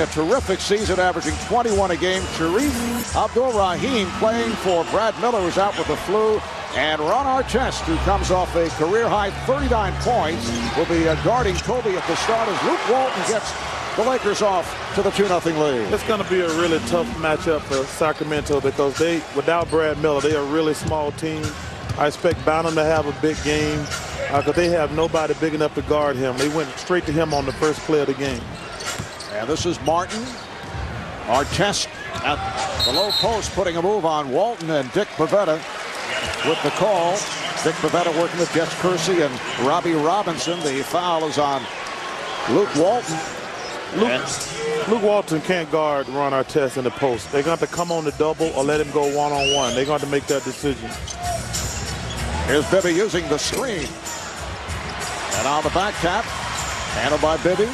having a terrific season, averaging 21 a game. Sharif Abdul-Rahim playing for Brad Miller, who's out with the flu. And Ron Artest, who comes off a career-high 39 points, will be guarding Kobe at the start as Luke Walton gets the Lakers off to the 2-0 lead. It's going to be a really tough matchup for Sacramento because without Brad Miller, they're a really small team. I expect Bynum to have a big game because they have nobody big enough to guard him. They went straight to him on the first play of the game. And this is Martin. Artest at the low post putting a move on Walton, and Dick Pavetta with the call. Dick Pavetta working with Jess Kersey and Robbie Robinson. The foul is on Luke Walton. Luke Walton can't guard Ron Artest in the post. They're going to have to come on the double or let him go one-on-one. They're going to have to make that decision. Here's Bibby using the screen. And on the back tap, handled by Bibby.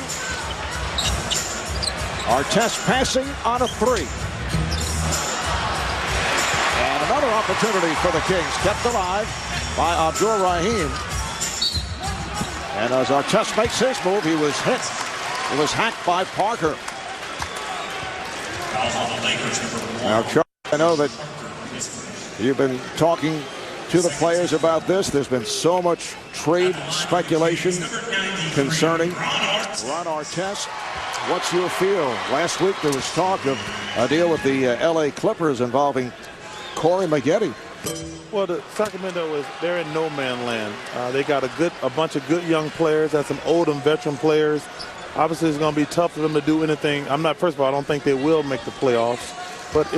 Artest passing on a three. And another opportunity for the Kings, kept alive by Abdul-Rahim. And as Artest makes his move, he was hit. It was hacked by Parker. Now, Charlie, I know that you've been talking to the players about this. There's been so much trade speculation concerning Ron Artest. What's your feel? Last week there was talk of a deal with the LA Clippers involving Corey Maggette. Well, the Sacramento they're in no man land. They got a bunch of good young players. That's some old and veteran players. Obviously, it's going to be tough for them to do anything. First of all, I don't think they will make the playoffs, but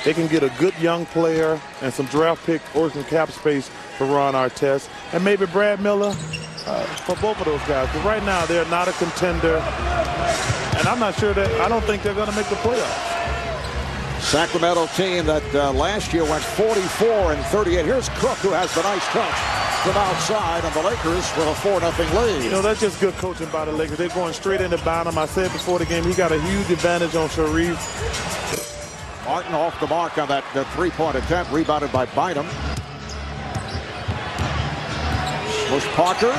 they can get a good young player and some draft pick or some cap space for Ron Artest, and maybe Brad Miller for both of those guys. But right now, they're not a contender, and I don't think they're going to make the playoffs. Sacramento team that last year went 44-38. Here's Cook, who has the nice touch from outside, and the Lakers with a 4-0 lead. You know, that's just good coaching by the Lakers. They're going straight into Bynum. I said before the game, he got a huge advantage on Sharif. Martin off the mark on that three-point attempt, rebounded by Bynum. Bush Parker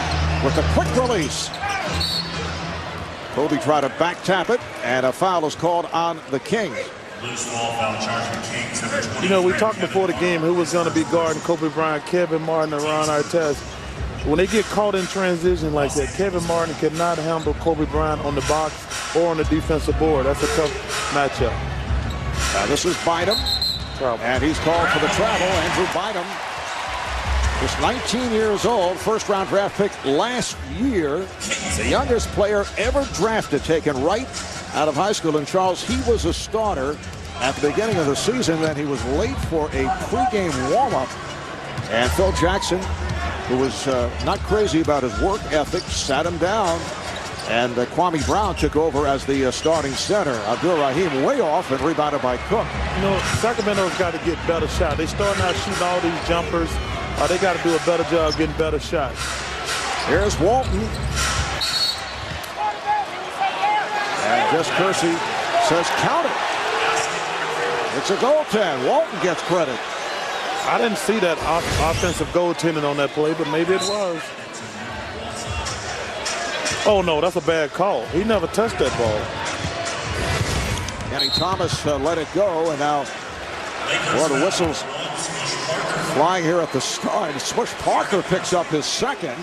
with a quick release. Kobe tried to back tap it, and a foul is called on the Kings. You know, we talked before the game who was going to be guarding Kobe Bryant, Kevin Martin, and Ron Artest. When they get caught in transition like that, Kevin Martin cannot handle Kobe Bryant on the box or on the defensive board. That's a tough matchup. Now this is Bynum, and he's called for the travel. Andrew Bynum, just 19 years old, first-round draft pick last year. The youngest player ever drafted, taken right out of high school. And Charles, he was a starter at the beginning of the season. Then he was late for a pregame warm-up. And Phil Jackson, who was not crazy about his work ethic, sat him down. And Kwame Brown took over as the starting center. Abdul-Rahim way off and rebounded by Cook. You know, Sacramento's got to get better shots. They starting out shooting all these jumpers. They got to do a better job getting better shots. Here's Walton. And Jess Kersey says count it. It's a goaltend. Walton gets credit. I didn't see that offensive goaltending on that play, but maybe it was. Oh, no, that's a bad call. He never touched that ball. Kenny Thomas let it go, and now the whistles flying here at the start. Smush Parker picks up his second.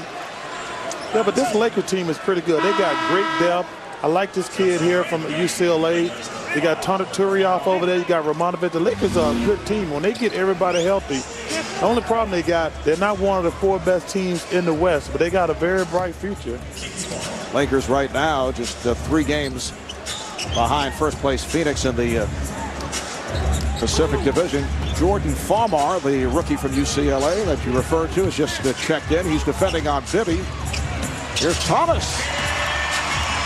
Yeah, but this Laker team is pretty good. They got great depth. I like this kid here from UCLA. You got Tony Turioff over there. You got Romanovich. The Lakers are a good team. When they get everybody healthy, the only problem they got, they're not one of the four best teams in the West, but they got a very bright future. Lakers right now just 3 games behind first place Phoenix in the Pacific Division. Jordan Farmar, the rookie from UCLA that you referred to, is just checked in. He's defending on Bibby. Here's Thomas.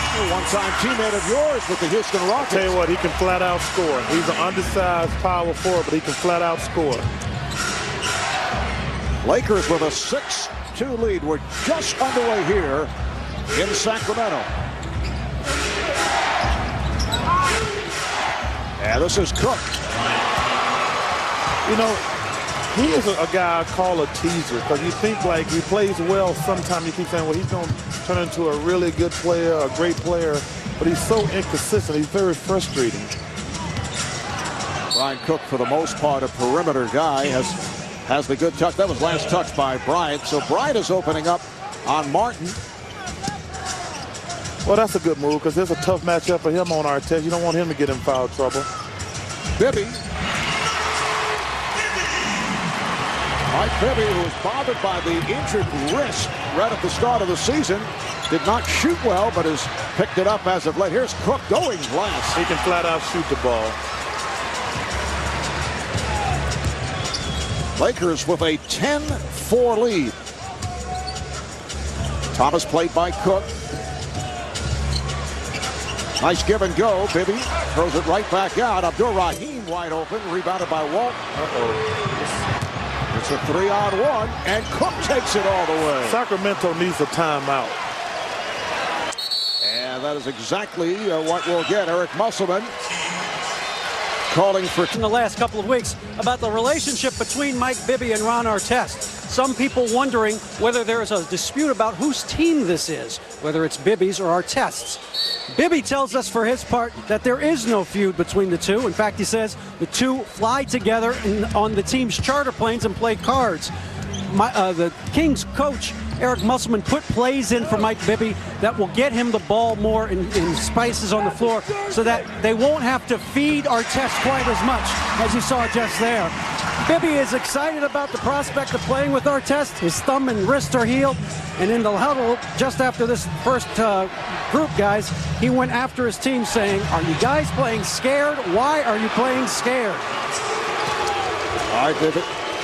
A one-time teammate of yours with the Houston Rockets. I'll tell you what, he can flat out score. He's an undersized power forward, but he can flat out score. Lakers with a 6-2 lead. We're just underway here in Sacramento. And this is Cook. You know, He is a guy I call a teaser because you think like he plays well. Sometimes you keep saying, well, he's going to turn into a really good player, a great player, but he's so inconsistent. He's very frustrating. Brian Cook, for the most part, a perimeter guy, has the good touch. That was last touch by Bryant. So Bryant is opening up on Martin. Well, that's a good move because there's a tough matchup for him on Artest. You don't want him to get in foul trouble. Bibby. Mike Bibby, who was bothered by the injured wrist right at the start of the season, did not shoot well, but has picked it up as of late. Here's Cook going glass. He can flat out shoot the ball. Lakers with a 10-4 lead. Thomas played by Cook. Nice give and go. Bibby throws it right back out. Abdur-Rahim wide open, rebounded by Walt. It's a 3-on-1, and Cook takes it all the way. Sacramento needs a timeout. And that is exactly what we'll get. Eric Musselman calling for in the last couple of weeks about the relationship between Mike Bibby and Ron Artest. Some people wondering whether there is a dispute about whose team this is, whether it's Bibby's or Artest's. Bibby tells us for his part that there is no feud between the two. In fact, he says the two fly together on the team's charter planes and play cards. The Kings coach, Eric Musselman, put plays in for Mike Bibby that will get him the ball more in spices on the floor so that they won't have to feed Artest quite as much as you saw just there. Bibby is excited about the prospect of playing with Artest. His thumb and wrist are healed. And in the huddle, just after this first group, guys, he went after his team saying, "Are you guys playing scared? Why are you playing scared?" All right, Bibby.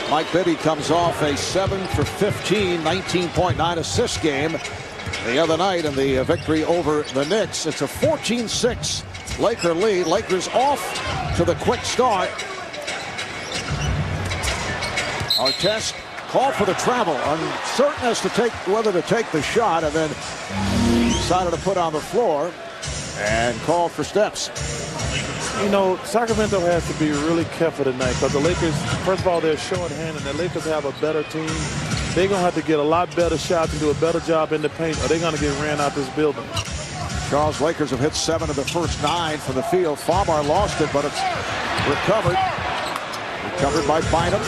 Mike Bibby comes off a 7 for 15, 19.9 assist game the other night in the victory over the Knicks. It's a 14-6 Laker lead. Lakers off to the quick start. Artest called for the travel, uncertain as to whether to take the shot, and then decided to put on the floor and called for steps. You know, Sacramento has to be really careful tonight because the Lakers, first of all, they're short-handed, and the Lakers have a better team. They're going to have to get a lot better shots and do a better job in the paint, or they're going to get ran out this building. Charles, Lakers have hit 7 of the first 9 from the field. Farmar lost it, but it's recovered. Recovered by Bynum.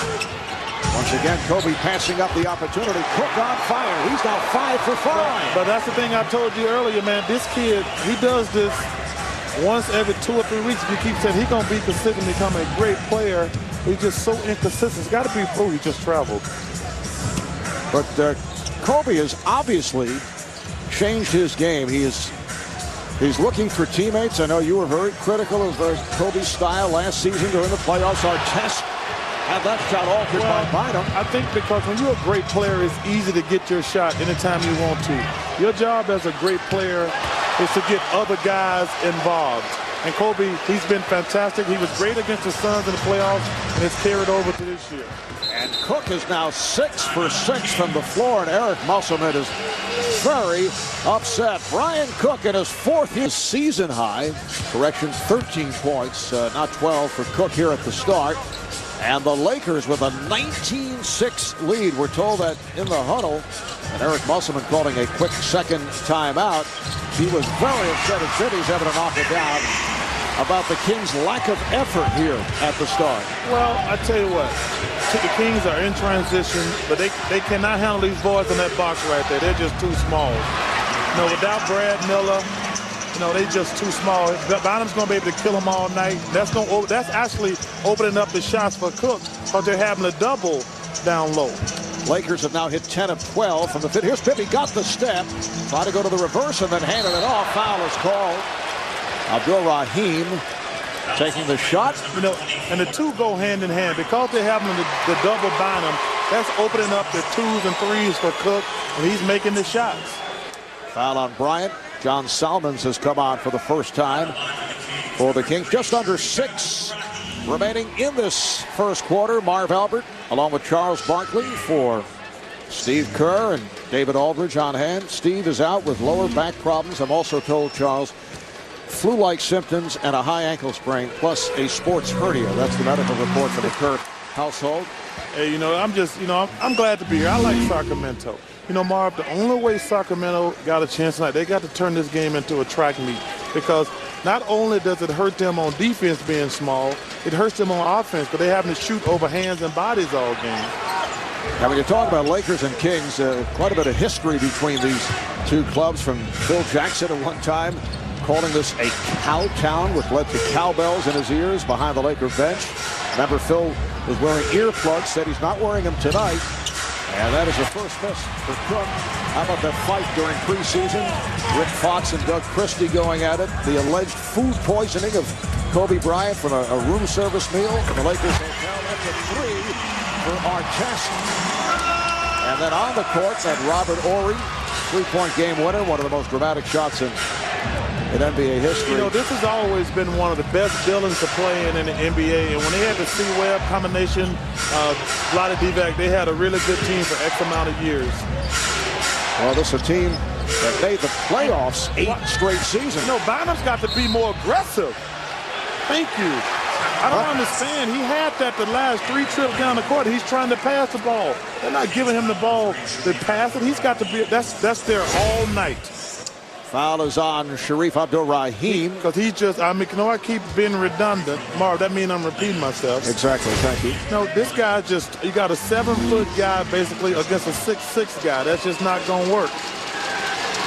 Once again, Kobe passing up the opportunity. Cook on fire. He's now 5 for 5. But that's the thing I told you earlier, man. This kid, he does this once every 2 or 3 weeks. If you keep saying he's going to be consistent and become a great player, he's just so inconsistent. It's got to be proof he just traveled. But Kobe has obviously changed his game. He's looking for teammates. I know you were very critical of Kobe's style last season during the playoffs. Artest had that shot altered by Bynum. I think because when you're a great player, it's easy to get your shot anytime you want to. Your job as a great player is to get other guys involved. And Kobe, he's been fantastic. He was great against the Suns in the playoffs, and it's carried over to this year. And Cook is now 6 for 6 from the floor, and Eric Musselman is very upset. Brian Cook in his 4th season high. Correction, 13 points, not 12 for Cook here at the start. And the Lakers with a 19-6 lead. We're told that in the huddle, and Eric Musselman calling a quick second timeout. He was very upset at Bibby's having to knock it down about the Kings' lack of effort here at the start. Well, I tell you what, the Kings are in transition, but they cannot handle these boys in that box right there. They're just too small. You know, without Brad Miller, you know, they're just too small. Bynum's going to be able to kill them all night. That's actually opening up the shots for Cook because they're having a double down low. Lakers have now hit 10 of 12 from the fit. Here's Bibby, got the step. Try to go to the reverse and then handed it off. Foul is called. Abdur-Rahim taking the shot. You know, and the two go hand in hand. Because they're having the double Bynum, that's opening up the 2s and 3s for Cook, and he's making the shots. Foul on Bryant. John Salmons has come on for the first time for the Kings. Just under 6 remaining in this first quarter. Marv Albert along with Charles Barkley for Steve Kerr and David Aldridge on hand. Steve is out with lower back problems. I'm also told, Charles, flu-like symptoms and a high ankle sprain plus a sports hernia. That's the medical report for the Kerr household. Hey, you know, I'm glad to be here. I like Sacramento. You know, Marv, the only way Sacramento got a chance tonight, they got to turn this game into a track meet, because not only does it hurt them on defense being small, it hurts them on offense because they're having to shoot over hands and bodies all game. Now, when you talk about Lakers and Kings, quite a bit of history between these two clubs, from Phil Jackson at one time calling this a cow town, which led to cowbells in his ears behind the Laker bench. Remember, Phil was wearing earplugs, said he's not wearing them tonight. And that is the first miss for Cook. How about that fight during preseason? Rick Fox and Doug Christie going at it. The alleged food poisoning of Kobe Bryant from a room service meal from the Lakers hotel. That's a 3 for Artest. And then on the court, that Robert Horry three-point game winner, one of the most dramatic shots in NBA history. You know, this has always been one of the best buildings to play in the NBA. And when they had the C-Web combination, Vlade Divac, they had a really good team for X amount of years. Well, this is a team that made the playoffs 8 straight seasons. You know, Bynum's got to be more aggressive. Thank you. I don't understand. He had that the last 3 trips down the court. He's trying to pass the ball. They're not giving him the ball to pass it. He's got to be, that's there all night. Foul is on Sharif Abdul-Rahim. Because he just, I keep being redundant. Marv, that means I'm repeating myself. Exactly, thank you. No, this guy just, you got a 7-foot guy basically against a 6'6" guy. That's just not going to work.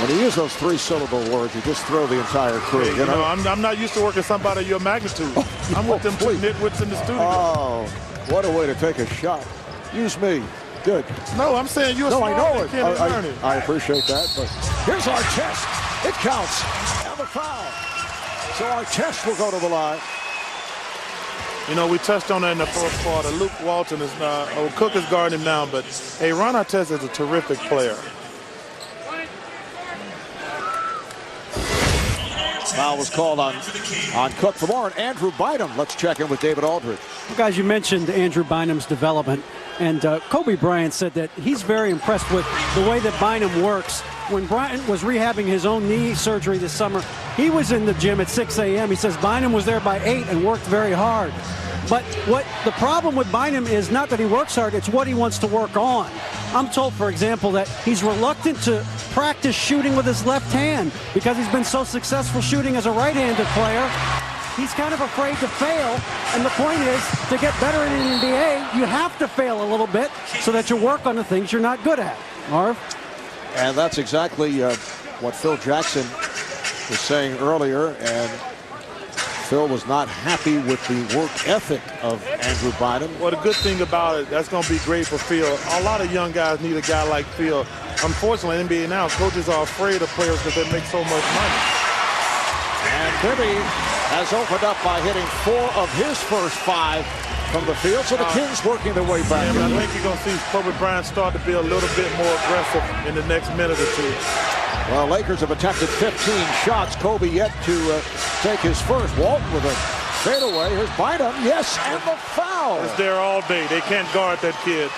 When you use those 3-syllable words, you just throw the entire crew. Hey, you know, I'm not used to working somebody your magnitude. I'm with them two nitwits in the studio. Oh, what a way to take a shot. Use me. Good. No, I'm saying you're smart. I know it. I appreciate that, but here's Artest. It counts. And the foul. So Artest will go to the line. You know, we touched on that in the first quarter. Luke Walton is Cook is guarding him now, but hey, Ron Artest is a terrific player. Foul was called on Cook. For more on Andrew Bynum, let's check in with David Aldridge. Well, guys, you mentioned Andrew Bynum's development, and Kobe Bryant said that he's very impressed with the way that Bynum works. When Bryant was rehabbing his own knee surgery this summer, he was in the gym at 6 a.m. He says Bynum was there by 8 and worked very hard. But what the problem with Bynum is not that he works hard, it's what he wants to work on. I'm told, for example, that he's reluctant to practice shooting with his left hand because he's been so successful shooting as a right-handed player. He's kind of afraid to fail, and the point is, to get better in the NBA, you have to fail a little bit so that you work on the things you're not good at. Marv? And that's exactly what Phil Jackson was saying earlier, and Phil was not happy with the work ethic of Andrew Bynum. Well, the good thing about it, that's going to be great for Phil. A lot of young guys need a guy like Phil. Unfortunately, NBA now, coaches are afraid of players because they make so much money. And Bibby has opened up by hitting 4 of his first 5 from the field, so the Kings working their way back. Yeah, I think you're going to see Kobe Bryant start to be a little bit more aggressive in the next minute or two. Well, Lakers have attempted 15 shots. Kobe yet to take his first. Walton with a fadeaway. Here's Bynum. Yes, and the foul. It's there all day. They can't guard that kid.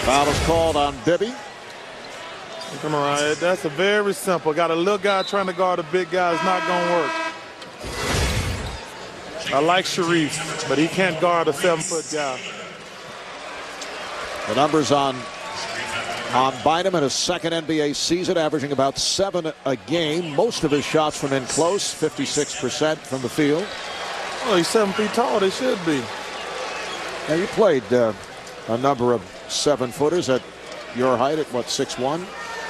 Foul is called on Bibby. Come on, that's a very simple. Got a little guy trying to guard a big guy. It's not going to work. I like Sharif, but he can't guard a 7-foot guy. The numbers on Bynum in his second NBA season, averaging about 7 a game. Most of his shots from in close, 56% from the field. Well, he's 7 feet tall. They should be. Now, you played a number of 7-footers at your height at, what, 6'1"?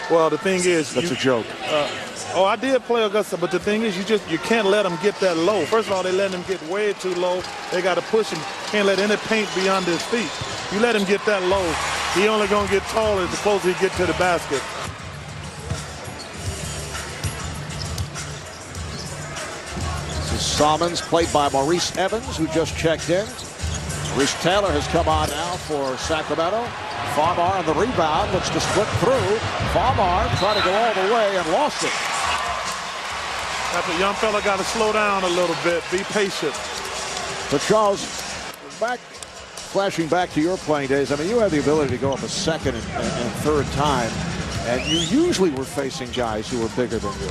Well, the thing is... That's a joke. I did play Augusta, but the thing is, you can't let them get that low. First of all, they let him get way too low. They got to push him. Can't let any paint be under his feet. You let him get that low, he only going to get taller the closer he get to the basket. This is Salmons, played by Maurice Evans, who just checked in. Maurice Taylor has come on now for Sacramento. Farmar on the rebound, looks to slip through. Farmar trying to go all the way and lost it. That young fella got to slow down a little bit, be patient. But Charles, flashing back to your playing days, I mean, you had the ability to go up a second and third time And you usually were facing guys who were bigger than you.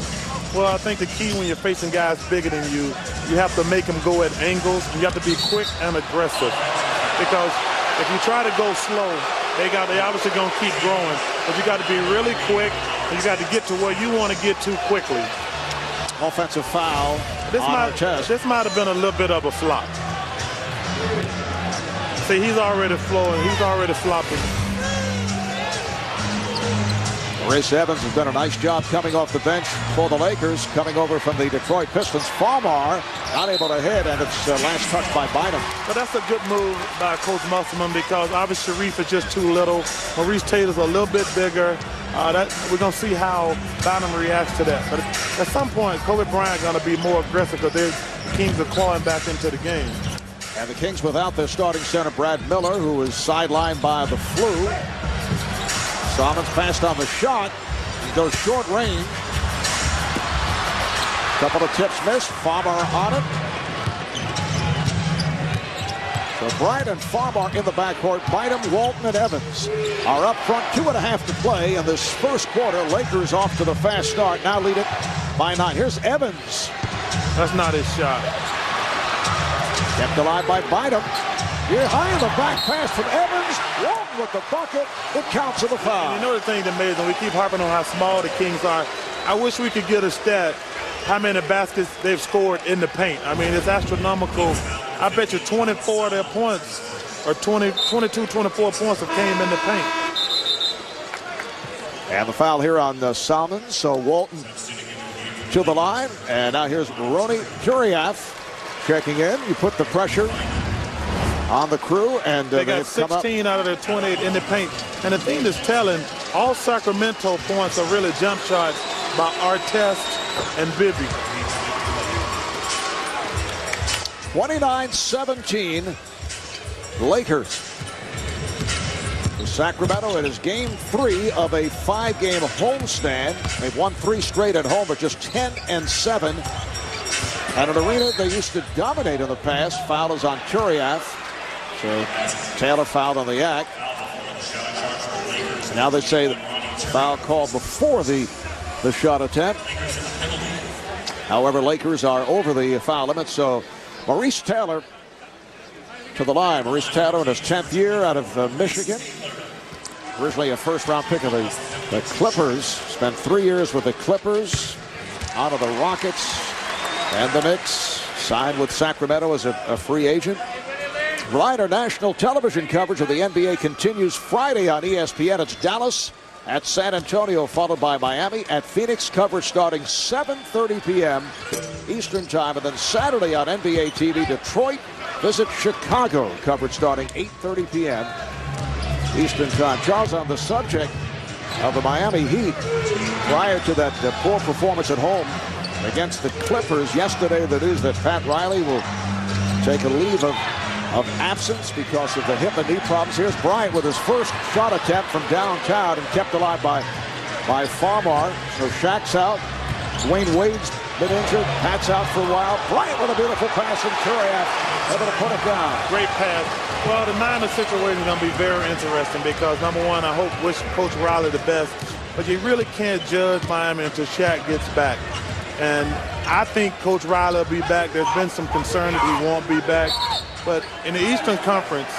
Well, I think the key when you're facing guys bigger than you have to make them go at angles. You have to be quick and aggressive. Because if you try to go slow, they obviously going to keep growing. But you got to be really quick, and you got to get to where you want to get to quickly. Offensive foul on Artest. This might have been a little bit of a flop. See, he's already flowing. He's already flopping. Maurice Evans has done a nice job coming off the bench for the Lakers, coming over from the Detroit Pistons. Farmar not able to hit, and it's last touch by Bynum. But that's a good move by Coach Musselman because obviously Sharif is just too little. Maurice Taylor's a little bit bigger. We're going to see how Bynum reacts to that. But at some point, Kobe Bryant going to be more aggressive because the Kings are clawing back into the game. And the Kings without their starting center, Brad Miller, who was sidelined by the flu. Salmons passed on the shot. He goes short range. Couple of tips missed. Farmar on it. So Bryant and Farmar in the backcourt. Bynum, Walton, and Evans are up front. 2.5 to play in this first quarter. Lakers off to the fast start. Now lead it by 9. Here's Evans. That's not his shot. Kept alive by Bynum. Behind the back pass from Evans. Walton with the bucket. It counts as a foul. And you know the thing that amazing, we keep harping on how small the Kings are. I wish we could get a stat how many baskets they've scored in the paint. I mean, it's astronomical. I bet you 24 of their points, or 22, 24 points have came in the paint. And the foul here on Salmons. So Walton to the line. And now here's Ronny Turiaf checking in. You put the pressure on the Crew, and they got 16 out of their 28 in the paint. And the thing that's telling, all Sacramento points are really jump shots by Artest and Bibby. 29-17, Lakers. For Sacramento, it is game 3 of a 5-game homestand. They've won 3 straight at home, but just 10-7. At an arena they used to dominate in the past. Foul is on Turiaf. So Taylor fouled on the act. Now they say the foul called before the shot attempt. However, Lakers are over the foul limit. So Maurice Taylor to the line. Maurice Taylor in his 10th year out of Michigan. Originally a first-round pick of the Clippers. Spent 3 years with the Clippers. Out of the Rockets and the Knicks. Signed with Sacramento as a free agent. Brighter national television coverage of the NBA continues Friday on ESPN. It's Dallas at San Antonio, followed by Miami at Phoenix. Coverage starting 7:30 p.m. Eastern Time. And then Saturday on NBA TV, Detroit visit Chicago. Coverage starting 8:30 p.m. Eastern Time. Charles, on the subject of the Miami Heat, prior to that poor performance at home against the Clippers yesterday, the news that Pat Riley will take a leave of absence because of the hip and knee problems. Here's Bryant with his first shot attempt from downtown and kept alive by Farmar. So Shaq's out. Dwayne Wade's been injured. Pat's out for a while. Bryant with a beautiful pass from Turiaf. Able to put it down. Great pass. Well, the Niners situation is going to be very interesting because, number one, I wish Coach Riley the best. But you really can't judge Miami until Shaq gets back. And I think Coach Riley will be back. There's been some concern that he won't be back. But in the Eastern Conference,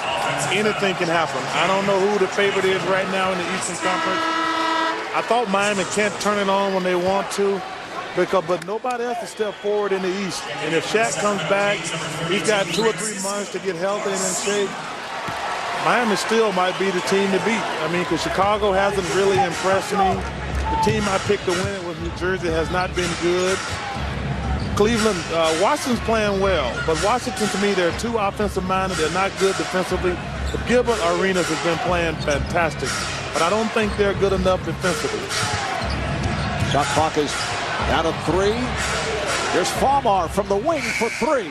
anything can happen. I don't know who the favorite is right now in the Eastern Conference. I thought Miami can't turn it on when they want to, but nobody else has stepped forward in the East. And if Shaq comes back, he's got 2 or 3 months to get healthy and in shape. Miami still might be the team to beat. I mean, because Chicago hasn't really impressed me. The team I picked to win it was New Jersey has not been good. Cleveland, Washington's playing well, but Washington, to me, they're too offensive-minded. They're not good defensively. But Gilbert Arenas has been playing fantastic, but I don't think they're good enough defensively. Shot clock is down to 3. Here's Farmar from the wing for 3.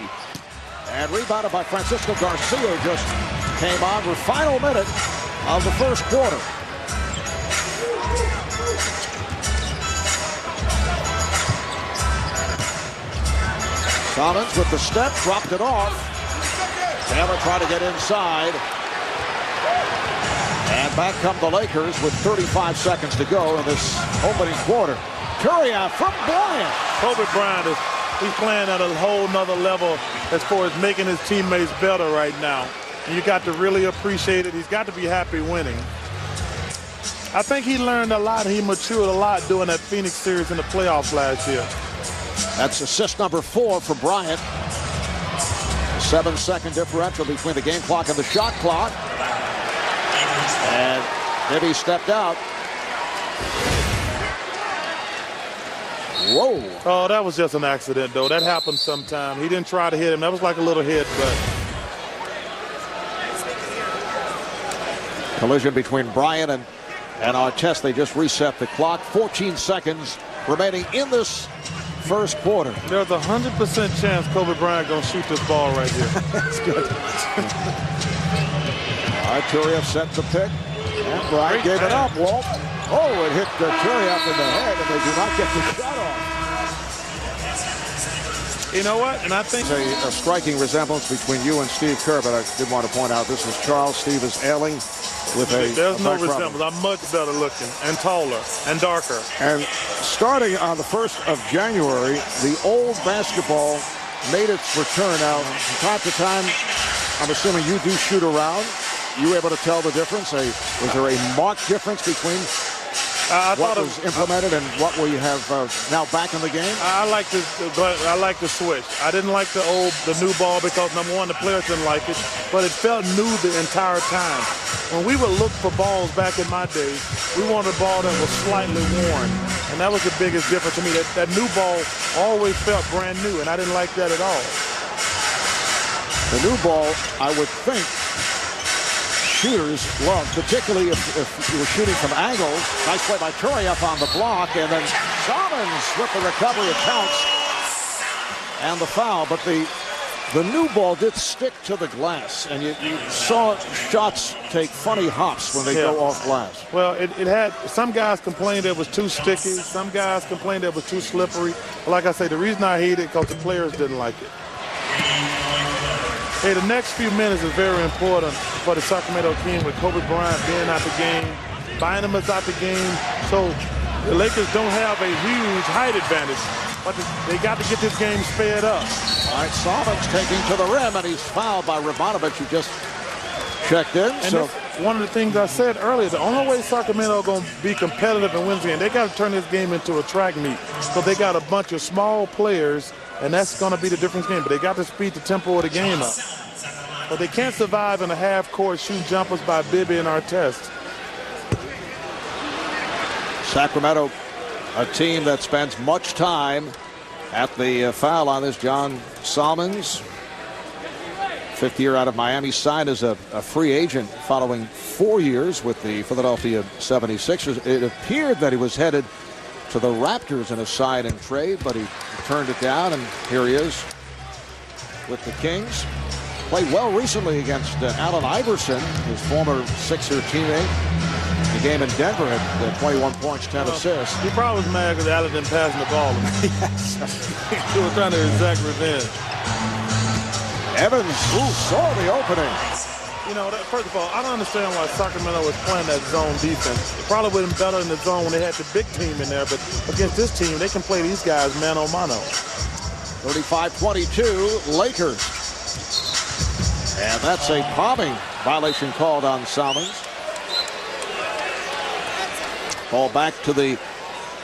And rebounded by Francisco Garcia, just came on for final minute of the first quarter. Collins with the step, dropped it off. Taylor tried to get inside. And back come the Lakers with 35 seconds to go in this opening quarter. Turiaf from Bryant. Kobe Bryant he's playing at a whole nother level as far as making his teammates better right now. And you got to really appreciate it. He's got to be happy winning. I think he learned a lot. He matured a lot doing that Phoenix series in the playoffs last year. That's assist number 4 for Bryant. A 7-second differential between the game clock and the shot clock. And Bibby stepped out. Whoa. Oh, that was just an accident, though. That happens sometime. He didn't try to hit him. That was like a little hit, but... Collision between Bryant and Artest. They just reset the clock. 14 seconds remaining in this first quarter. There's a 100% chance Kobe Bryant going to shoot this ball right here. That's good. All right, Turiaf set the pick. And Bryant gave it up, Walt. Oh, it hit Turiaf in the head, and they do not get the shot off. You know what? And I think a striking resemblance between you and Steve Kerr, but I did want to point out this is Charles. Steve is ailing with there's no resemblance. I'm much better looking and taller and darker. And starting on the 1st of January, the old basketball made its return. Now, from time to time, I'm assuming you do shoot around. You able to tell the difference? Was there a marked difference between what was implemented and what we have now back in the game? I like the switch. I didn't like the new ball because, number one, the players didn't like it, but it felt new the entire time. When we would look for balls back in my day, we wanted a ball that was slightly worn, and that was the biggest difference to me. That new ball always felt brand new, and I didn't like that at all. The new ball, I would think, shooters love, particularly if you were shooting from angles. Nice play by Turiaf on the block, and then Salmons with the recovery. It counts, and the foul. But the new ball did stick to the glass, and you saw shots take funny hops when they go off glass. Well, it had some guys complained it was too sticky. Some guys complained it was too slippery. But like I say, the reason I hate it because the players didn't like it. Hey, the next few minutes is very important for the Sacramento Kings with Kobe Bryant being out the game, Bynum is out the game, so the Lakers don't have a huge height advantage, but they got to get this game sped up. All right, Salmons taking to the rim, and he's fouled by Radmanovic, who just checked in. And so one of the things I said earlier, the only way Sacramento going to be competitive and win the game, they got to turn this game into a track meet. So they got a bunch of small players, and that's going to be the difference game. But they got to speed the tempo of the game up. But they can't survive in a half-court shoot jumpers by Bibby and Artest. Sacramento, a team that spends much time at the foul line is John Salmons. 5th year out of Miami, signed as a free agent following 4 years with the Philadelphia 76ers. It appeared that he was headed to the Raptors in a sign and trade, but he turned it down, and here he is with the Kings. Played well recently against Allen Iverson, his former Sixer teammate. The game in Denver had 21 points, 10 assists. He probably was mad because Allen didn't pass him the ball. Yes. He was trying to exact revenge. Evans saw the opening. You know, first of all, I don't understand why Sacramento was playing that zone defense. It probably would have been better in the zone when they had the big team in there, but against this team, they can play these guys mano-mano. 35-22, Lakers. And that's a palming violation called on Salmons. Ball back to the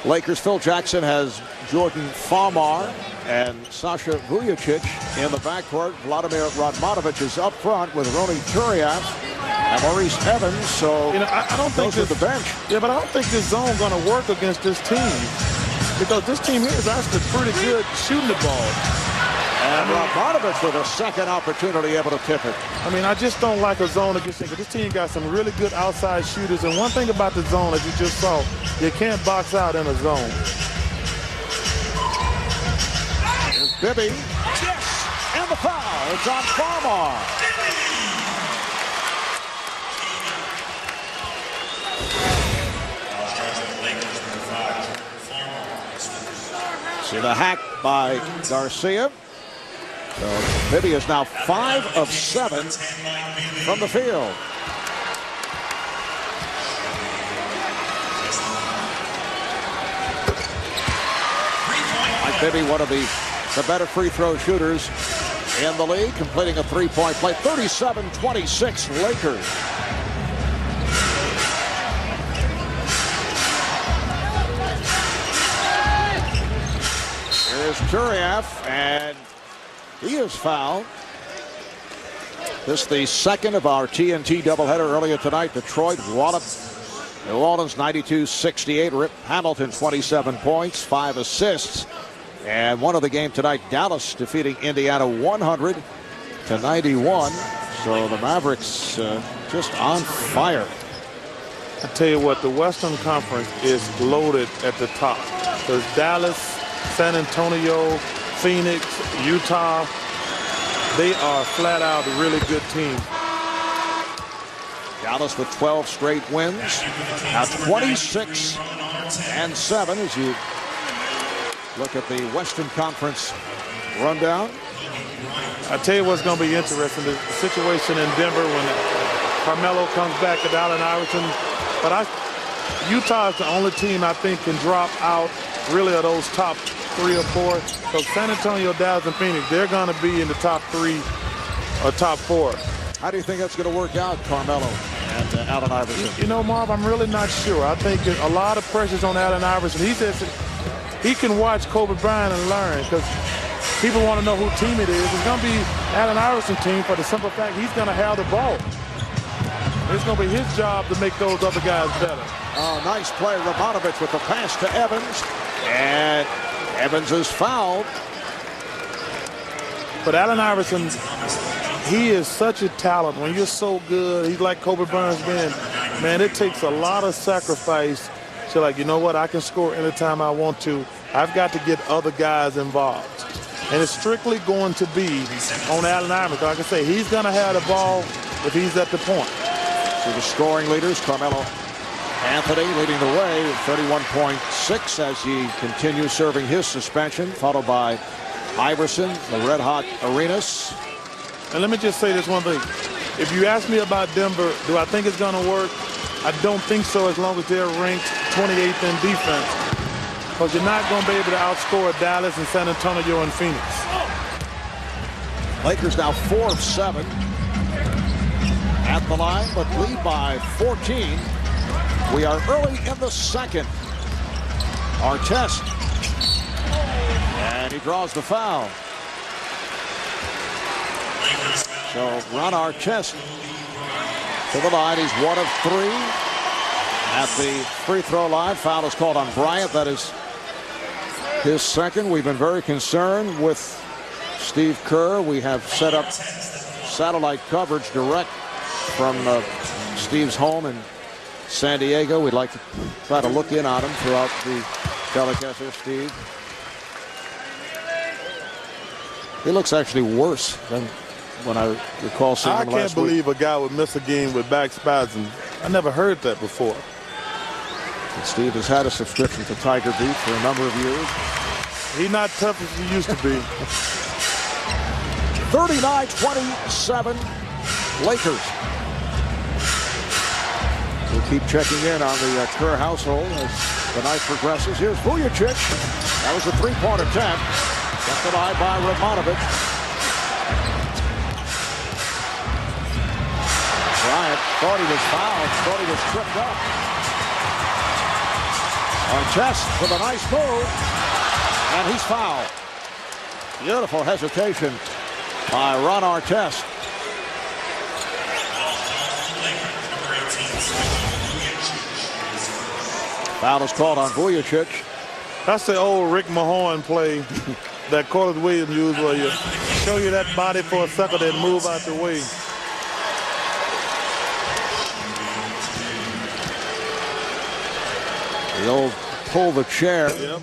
Lakers. Phil Jackson has Jordan Farmar and Sasha Vujacic in the backcourt. Vladimir Radmanovic is up front with Ronny Turiaf and Maurice Evans. So I don't think those are the bench. Yeah, but I don't think this zone going to work against this team because this team here is actually pretty good shooting the ball. And Radmanovic with a second opportunity able to tip it. I mean, I just don't like a zone against him because this team got some really good outside shooters. And one thing about the zone, as you just saw, you can't box out in a zone. Here's Bibby. Yes! And the foul. It's on Farmar. See the hack by Garcia. So Bibby is now 5 of 7 from the field. Bibby, one of the better free throw shooters in the league, completing a three-point play. 37-26 Lakers. Here's Turiaf, and he is fouled. This is the second of our TNT doubleheader earlier tonight. Detroit walloped New Orleans 92-68. Rip Hamilton 27 points, 5 assists. And one of the game tonight, Dallas defeating Indiana 100-91. So the Mavericks just on fire. I tell you what, the Western Conference is loaded at the top. There's Dallas, San Antonio, Phoenix, Utah. They are flat out a really good team. Dallas with 12 straight wins. Now 26-7 as you look at the Western Conference rundown. I tell you what's going to be interesting, the situation in Denver when Carmelo comes back at Allen Iverson. But Utah is the only team I think can drop out really of those top 3 or 4. So San Antonio, Dallas, and Phoenix, they're going to be in the top 3 or top 4. How do you think that's going to work out, Carmelo and Allen Iverson? You know, Marv, I'm really not sure. I think a lot of pressure's on Allen Iverson. He says he can watch Kobe Bryant and learn because people want to know who team it is. It's going to be Allen Iverson's team for the simple fact he's going to have the ball. It's going to be his job to make those other guys better. Oh, nice play. Ramonovich with the pass to Evans. And Evans is fouled. But Allen Iverson, he is such a talent. When you're so good, he's like Kobe Bryant's been. Man, it takes a lot of sacrifice to, like, you know what, I can score anytime I want to. I've got to get other guys involved. And it's strictly going to be on Allen Iverson. Like I say, he's going to have the ball if he's at the point. So the scoring leaders, Carmelo Anthony leading the way at 31.6 as he continues serving his suspension, followed by Iverson, the red-hot Arenas. And let me just say this one thing. If you ask me about Denver, do I think it's going to work? I don't think so as long as they're ranked 28th in defense. Because you're not going to be able to outscore Dallas and San Antonio and Phoenix. Lakers now 4 of 7 at the line, but lead by 14. We are early in the second. Artest. And he draws the foul. So Ron Artest to the line. He's 1 of 3 at the free throw line. Foul is called on Bryant. That is his second. We've been very concerned with Steve Kerr. We have set up satellite coverage direct from Steve's home in San Diego. We'd like to try to look in on him throughout the telecast here, Steve. He looks actually worse than when I recall seeing him last week. I can't believe a guy would miss a game with back spasms. I never heard that before. And Steve has had a subscription to Tiger Beat for a number of years. He's not tough as he used to be. 39-27 Lakers. We'll keep checking in on the Kerr household as the night progresses. Here's Vujacic. That was a three-point attempt. Kept denied by Ramonovich. Bryant thought he was fouled, thought he was tripped up. Artest with a nice move, and he's fouled. Beautiful hesitation by Ron Artest. Foul is called on Vujacic. That's the old Rick Mahorn play that Corliss Williams used, where you show you that body for a second and move out the way. The old pull the chair. Yep.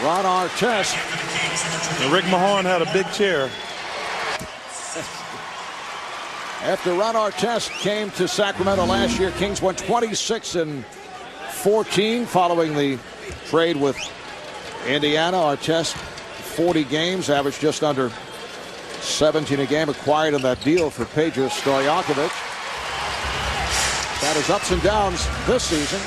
Ron Artest. And Rick Mahorn had a big chair. After Ron Artest came to Sacramento last year, Kings went 26-14 following the trade with Indiana. Artest, 40 games, averaged just under 17 a game, acquired in that deal for Peja Stojakovic. Had his ups and downs this season.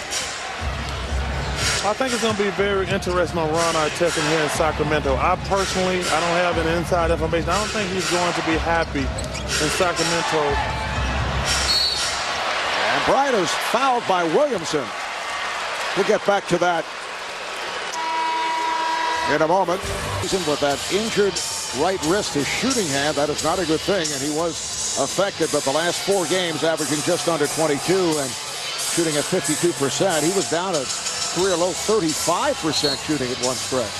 I think it's going to be very interesting on Ron Artest here in Sacramento. I don't have an inside information. I don't think he's going to be happy in Sacramento. And Bryant is fouled by Williamson. We'll get back to that in a moment. With that injured right wrist, his shooting hand, that is not a good thing, and he was affected, but the last 4 games averaging just under 22 and shooting at 52%. He was down at career low 35% shooting at one stretch.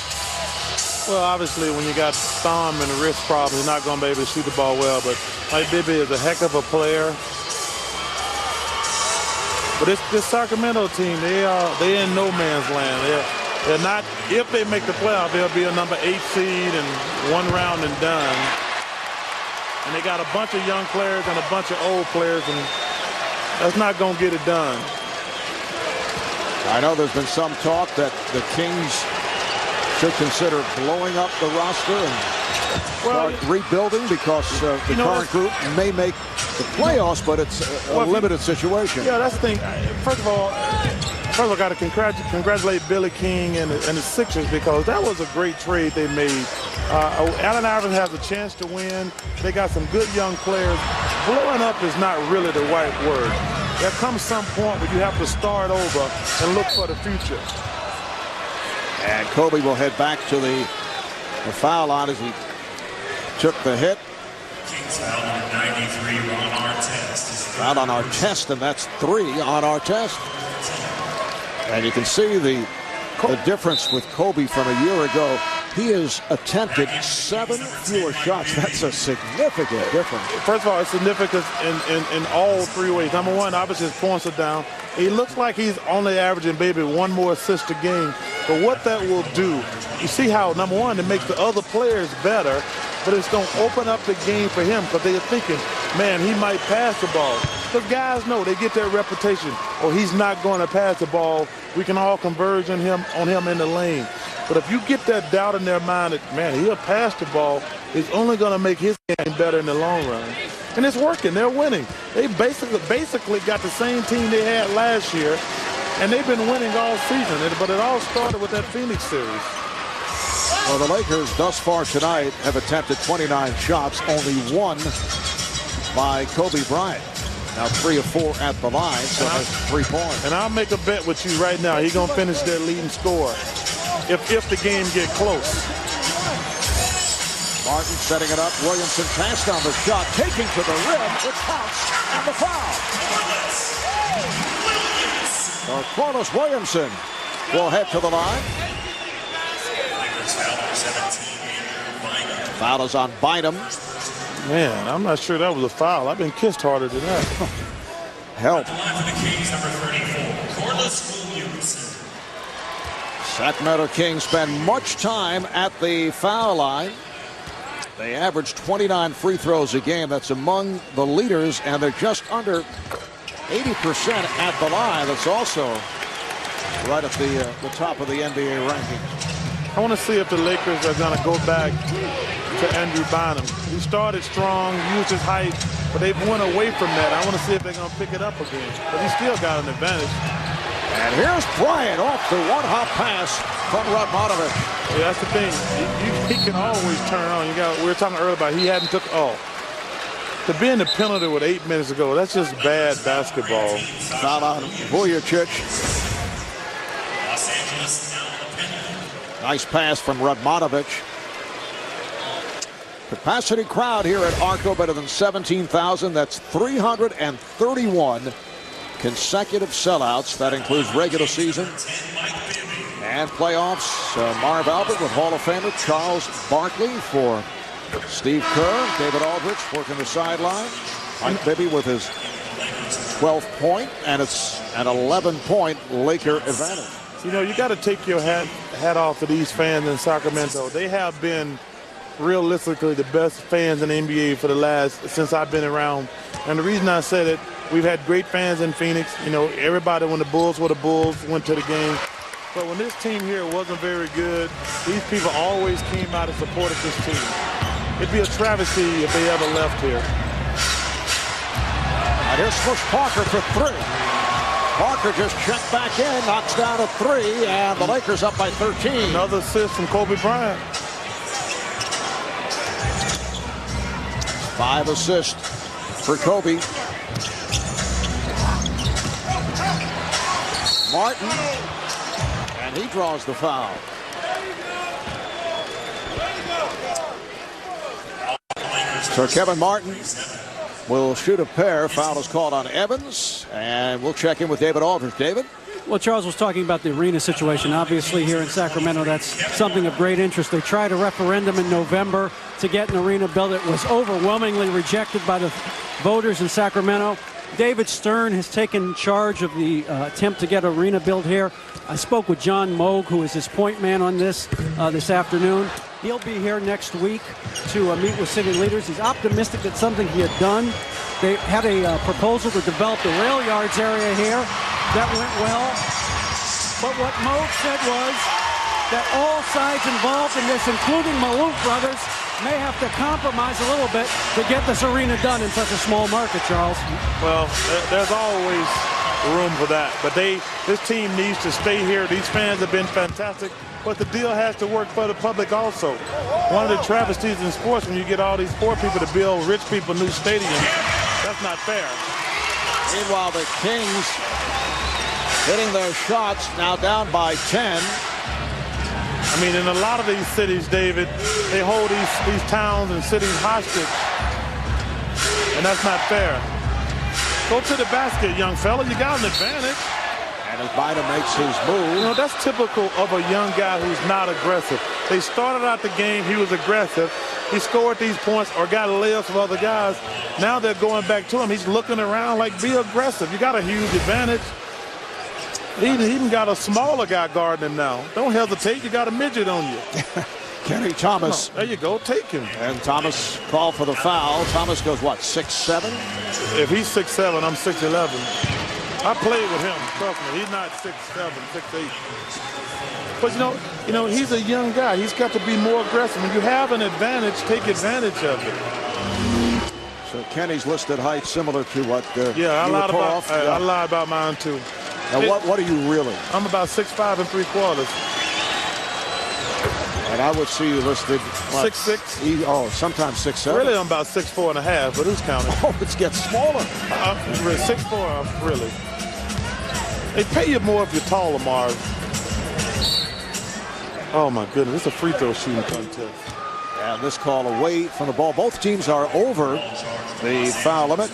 Well, obviously, when you got thumb and wrist problems, you're not going to be able to shoot the ball well, but Mike Bibby is a heck of a player. But this Sacramento team, they're in no man's land. They're not, if they make the playoff, they'll be a number 8 seed and 1 round and done. And they got a bunch of young players and a bunch of old players, and that's not going to get it done. I know there's been some talk that the Kings should consider blowing up the roster and start rebuilding because the current group may make the playoffs, but it's a limited situation. Yeah, that's the thing. First of all, I got to congratulate Billy King and the Sixers because that was a great trade they made. Allen Iverson has a chance to win. They got some good young players. Blowing up is not really the right word. There comes some point where you have to start over and look for the future. And Kobe will head back to the foul line as he took the hit. Kings foul on 93, Ron Artest. Foul on Artest, and that's 3 on Artest. And you can see the difference with Kobe from a year ago. He has attempted 7 fewer shots. That's a significant difference. First of all, it's significant in all 3 ways. Number one, obviously his points are down. He looks like he's only averaging maybe 1 more assist a game. But what that will do, you see how, number one, it makes the other players better, but it's going to open up the game for him because they're thinking, man, he might pass the ball. Because guys know, they get that reputation, or he's not going to pass the ball. We can all converge on him in the lane. But if you get that doubt in their mind that, man, he'll pass the ball, it's only going to make his game better in the long run. And it's working. They're winning. They basically got the same team they had last year, and they've been winning all season. But it all started with that Phoenix series. Well, the Lakers thus far tonight have attempted 29 shots, only 1 by Kobe Bryant. Now 3 of 4 at the line, so that's 3 points. And I'll make a bet with you right now. He's going to finish their leading scorer if the game get close. Martin setting it up. Williamson passed on the shot, taking to the rim. It counts, and the foul. Corliss Williamson will head to the line. Foul is on Bynum. Man, I'm not sure that was a foul. I've been kissed harder than that. Help. For the Kings, number 34, Corliss Williamson. Sacramento Kings spend much time at the foul line. They average 29 free throws a game. That's among the leaders, and they're just under 80% at the line. That's also right at the top of the NBA rankings. I want to see if the Lakers are going to go back to Andrew Bynum. He started strong, used his height, but they've went away from that. I want to see if they're going to pick it up again. But he still got an advantage. And here's Bryant off the one-hop pass from Radmanovic. Yeah, that's the thing. He can always turn on. We were talking earlier about he hadn't took to be in the penalty with 8 minutes ago. That's just bad basketball. Foul on Vujacic. Los Angeles now on the penalty. Nice pass from Radmanovic. Capacity crowd here at Arco better than 17,000. That's 331 consecutive sellouts. That includes regular season and playoffs. Marv Albert with Hall of Famer Charles Barkley for Steve Kerr. David Aldridge working the sideline. Mike Bibby with his 12th point, and it's an 11-point Laker advantage. You know, you got to take your hat off to these fans in Sacramento. They have been realistically the best fans in the NBA since I've been around. And the reason I said it, we've had great fans in Phoenix. You know, everybody, when the Bulls were the Bulls, went to the game. But when this team here wasn't very good, these people always came out and supported this team. It'd be a travesty if they ever left here. And here's Smush Parker for 3. Parker just checked back in, knocks down a three, and the Lakers up by 13. Another assist from Kobe Bryant. 5 assists for Kobe. Martin, and he draws the foul. So Kevin Martin will shoot a pair. Foul is called on Evans, and we'll check in with David Aldridge. David? Well, Charles was talking about the arena situation. Obviously, here in Sacramento, that's something of great interest. They tried a referendum in November to get an arena built. It was overwhelmingly rejected by the voters in Sacramento. David Stern has taken charge of the attempt to get an arena built here. I spoke with John Moog, who is his point man on this afternoon. He'll be here next week to meet with city leaders. He's optimistic that something can get done. They had a proposal to develop the rail yards area here. That went well. But what Moog said was that all sides involved in this, including Maloof Brothers, may have to compromise a little bit to get this arena done in such a small market, Charles. Well, there's always room for that. But this team needs to stay here. These fans have been fantastic. But the deal has to work for the public also. One of the travesties in sports, when you get all these poor people to build rich people new stadiums, that's not fair. Meanwhile, the Kings hitting their shots, now down by 10. I mean, in a lot of these cities, David, they hold these towns and cities hostage. And that's not fair. Go to the basket, young fella. You got an advantage. And as Bynum makes his move. You know, that's typical of a young guy who's not aggressive. They started out the game, he was aggressive. He scored these points or got layups from other guys. Now they're going back to him. He's looking around like, be aggressive. You got a huge advantage. He even got a smaller guy guarding him now. Don't hesitate. You got a midget on you. Kenny Thomas. There you go. Take him. And Thomas called for the foul. Thomas goes, what, 6'7"? If he's 6'7", I'm 6'11". I played with him. Trust me. He's not 6'7", 6'8". But, you know, he's a young guy. He's got to be more aggressive. When you have an advantage, take advantage of it. So Kenny's listed height similar to what I lied about mine, too. Now, what are you really? I'm about 6'5" and 3/4. And I would see you listed 6'6". Sometimes 6'7". Really, I'm about 6'4" and a half, but who's counting? Oh, it gets smaller. 6'4", really. They pay you more if you're taller, Marv. Oh my goodness, it's a free throw shooting contest. And this call away from the ball. Both teams are over the foul limit.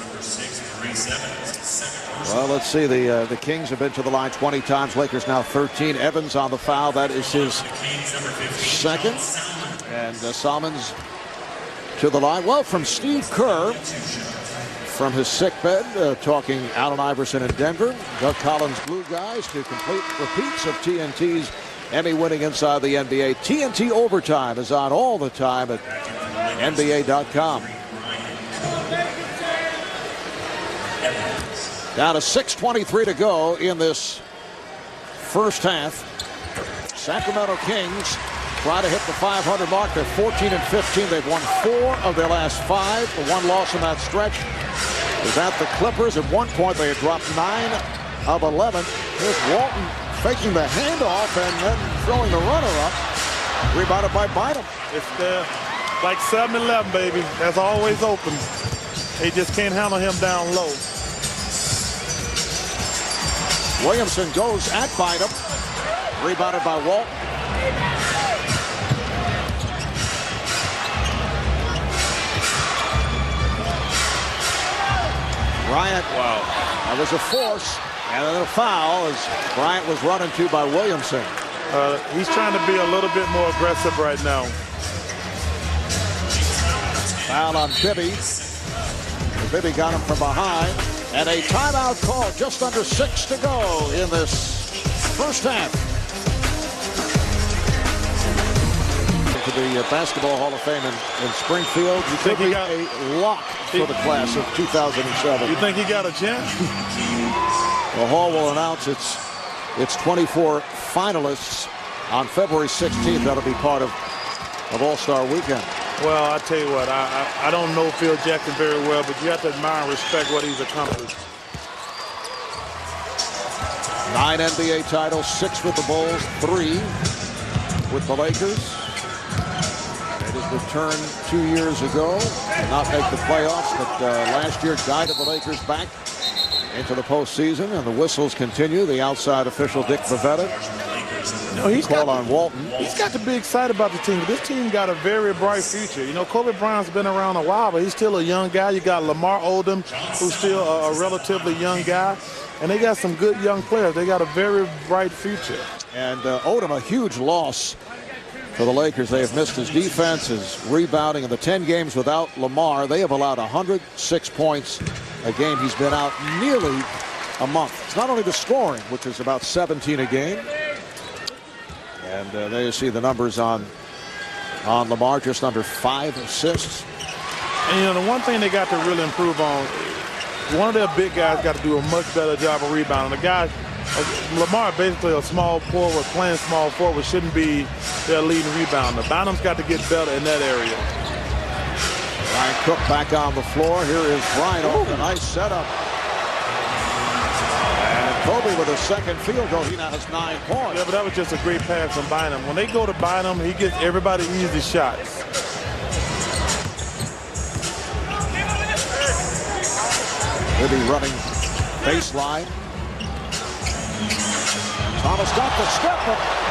Well, let's see. The Kings have been to the line 20 times. Lakers now 13. Evans on the foul. That is his second. And Salmons to the line. Well, from Steve Kerr, from his sickbed, talking Allen Iverson in Denver. Doug Collins Glue Guys to complete repeats of TNT's Emmy-winning Inside the NBA. TNT Overtime is on all the time at NBA.com. Down to 6:23 to go in this first half. Sacramento Kings try to hit the 500 mark. They're 14-15. They've won 4 of their last 5. The one loss in that stretch is at the Clippers. At one point, they had dropped 9 of 11. Here's Walton faking the handoff and then throwing the runner up. Rebounded by Bynum. It's like 7-11, baby. That's always open. They just can't handle him down low. Williamson goes at Bynum. Rebounded by Walton. Bryant. Wow. That was a force. And then a foul as Bryant was run into by Williamson. He's trying to be a little bit more aggressive right now. Foul on Bibby. Bibby got him from behind. And a timeout call, just under 6 to go in this first half. To the Basketball Hall of Fame in Springfield. You think he got a lock for the class of 2007? You think he got a chance? The Hall will announce its 24 finalists on February 16th. That'll be part of All-Star Weekend. Well, I tell you what, I don't know Phil Jackson very well, but you have to admire and respect what he's accomplished. 9 NBA titles, 6 with the Bulls, 3 with the Lakers. Made his return 2 years ago. Did not make the playoffs, but last year guided the Lakers back into the postseason, and the whistles continue. The outside official, Dick Bavetta, He's call on Walton. He's got to be excited about the team. This team got a very bright future. You know, Kobe Bryant's been around a while, but he's still a young guy. You got Lamar Odom, who's still a relatively young guy. And they got some good young players. They got a very bright future. And Odom, a huge loss for the Lakers. They have missed his defense, his rebounding. In the 10 games without Lamar, they have allowed 106 points a game. He's been out nearly a month. It's not only the scoring, which is about 17 a game. And there you see the numbers on Lamar, just under 5 assists. And, you know, the one thing they got to really improve on, one of their big guys got to do a much better job of rebounding. The guy, Lamar, basically a small forward, playing small forward, shouldn't be their leading rebounder. Bynum's got to get better in that area. Ryan Cook back on the floor. Here is Bryant off a nice setup. And Kobe with a second field goal. He now has 9 points. Yeah, but that was just a great pass from Bynum. When they go to Bynum, he gives everybody easy shots. He'll be running baseline. Thomas got the step,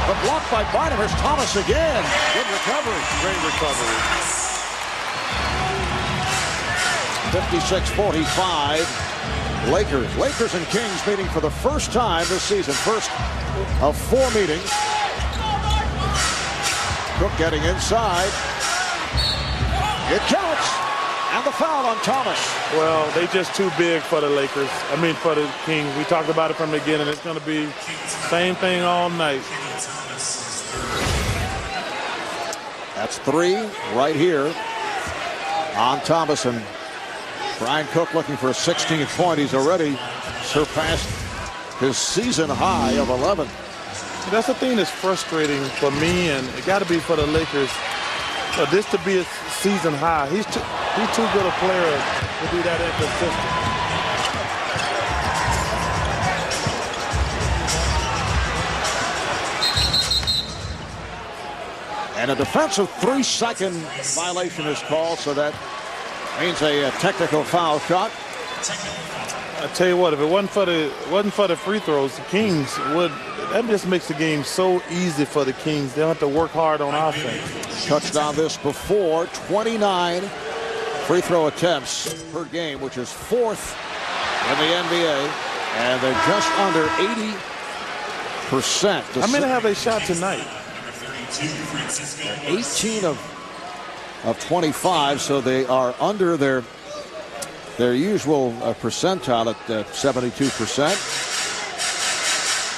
but blocked by Bynum. Here's Thomas again. Good recovery. Great recovery. 56-45. Lakers and Kings meeting for the first time this season. First of 4 meetings. Cook getting inside. It counts. And the foul on Thomas. Well, they just too big for the Lakers. I mean, for the Kings. We talked about it from the beginning. It's going to be same thing all night. That's 3 right here on Thomas. And Brian Cook looking for a 16th point. He's already surpassed his season high of 11. That's the thing that's frustrating for me, and it got to be for the Lakers. For this to be a season high, he's too good a player to be that inconsistent. And a defensive 3-second violation is called, so that means a technical foul shot. I tell you what, if it wasn't for the free throws, the Kings would. That just makes the game so easy for the Kings. They don't have to work hard on offense. Touched on this before. 29 free throw attempts per game, which is 4th in the NBA, and they're just under 80%. How many have they shot tonight? 18 of 25, so they are under their usual percentile at 72%.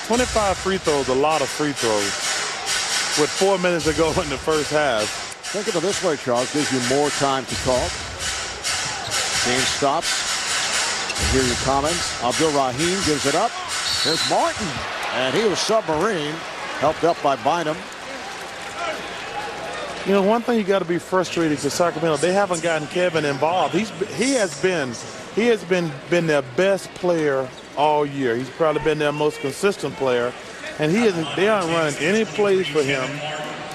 25 free throws, a lot of free throws with 4 minutes to go in the first half. Think of it this way, Charles. Gives you more time to talk. Game stops. And hear your comments. Abdul Rahim gives it up. Here's Martin. And he was submarine. Helped up by Bynum. You know, one thing you got to be frustrated for Sacramento, they haven't gotten Kevin involved. He has been their best player all year. He's probably been their most consistent player, and they aren't running any plays for him,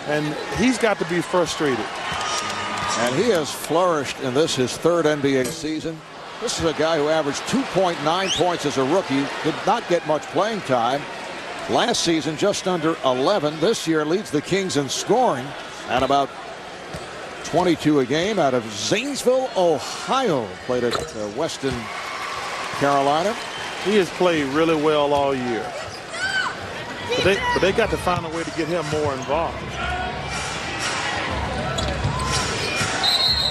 and he's got to be frustrated. And he has flourished in this, his 3rd NBA season. This is a guy who averaged 2.9 points as a rookie, did not get much playing time. Last season, just under 11. This year leads the Kings in scoring at about 22 a game out of Zanesville, Ohio. Played at Weston, Carolina. He has played really well all year. But they got to find a way to get him more involved.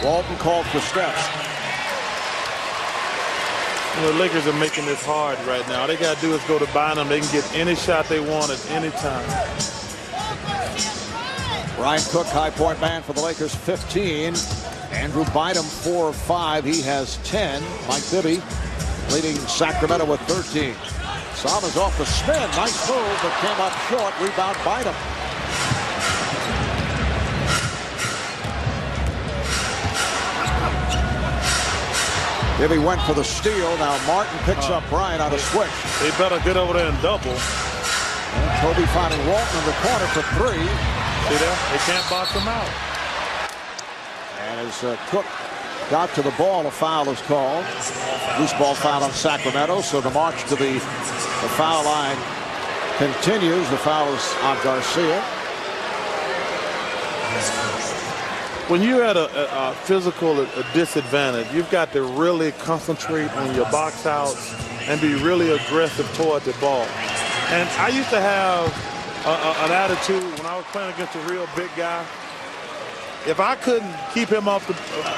Walton called for steps. You know, the Lakers are making this hard right now. All they got to do is go to Bynum. They can get any shot they want at any time. Ryan Cook, high point man for the Lakers, 15. Andrew Bynum, 4 of 5. He has 10. Mike Bibby leading Sacramento with 13. Sama's off the spin. Nice move, but came up short. Rebound Bynum. Bibby went for the steal. Now Martin picks up Bryant on a switch. They better get over there and double. And Kobe finding Walton in the corner for three. See there? They can't box him out. And as Cook got to the ball, a foul is called. Loose ball foul on Sacramento. So the march to the foul line continues. The foul is on Garcia. When you're at a physical disadvantage, you've got to really concentrate on your box outs and be really aggressive toward the ball. And I used to have an attitude when I was playing against a real big guy. If I couldn't keep him off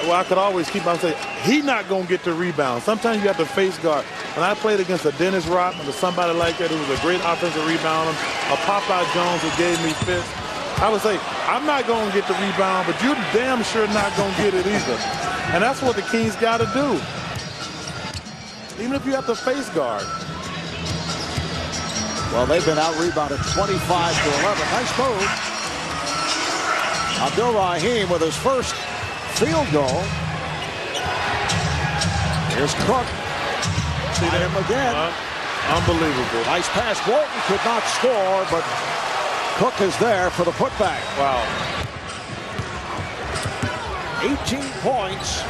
I could always keep him off. He's not going to get the rebound. Sometimes you have to face guard. When I played against a Dennis Rodman or somebody like that who was a great offensive rebounder, a Popeye Jones who gave me fits, I would say, I'm not going to get the rebound, but you're damn sure not going to get it either. And that's what the Kings got to do. Even if you have to face guard. Well, they've been out-rebounded 25-11. Nice move. Abdul-Rahim with his first field goal. Here's Cook. See him again. Unbelievable. Nice pass. Walton could not score, but Cook is there for the putback. Wow. 18 points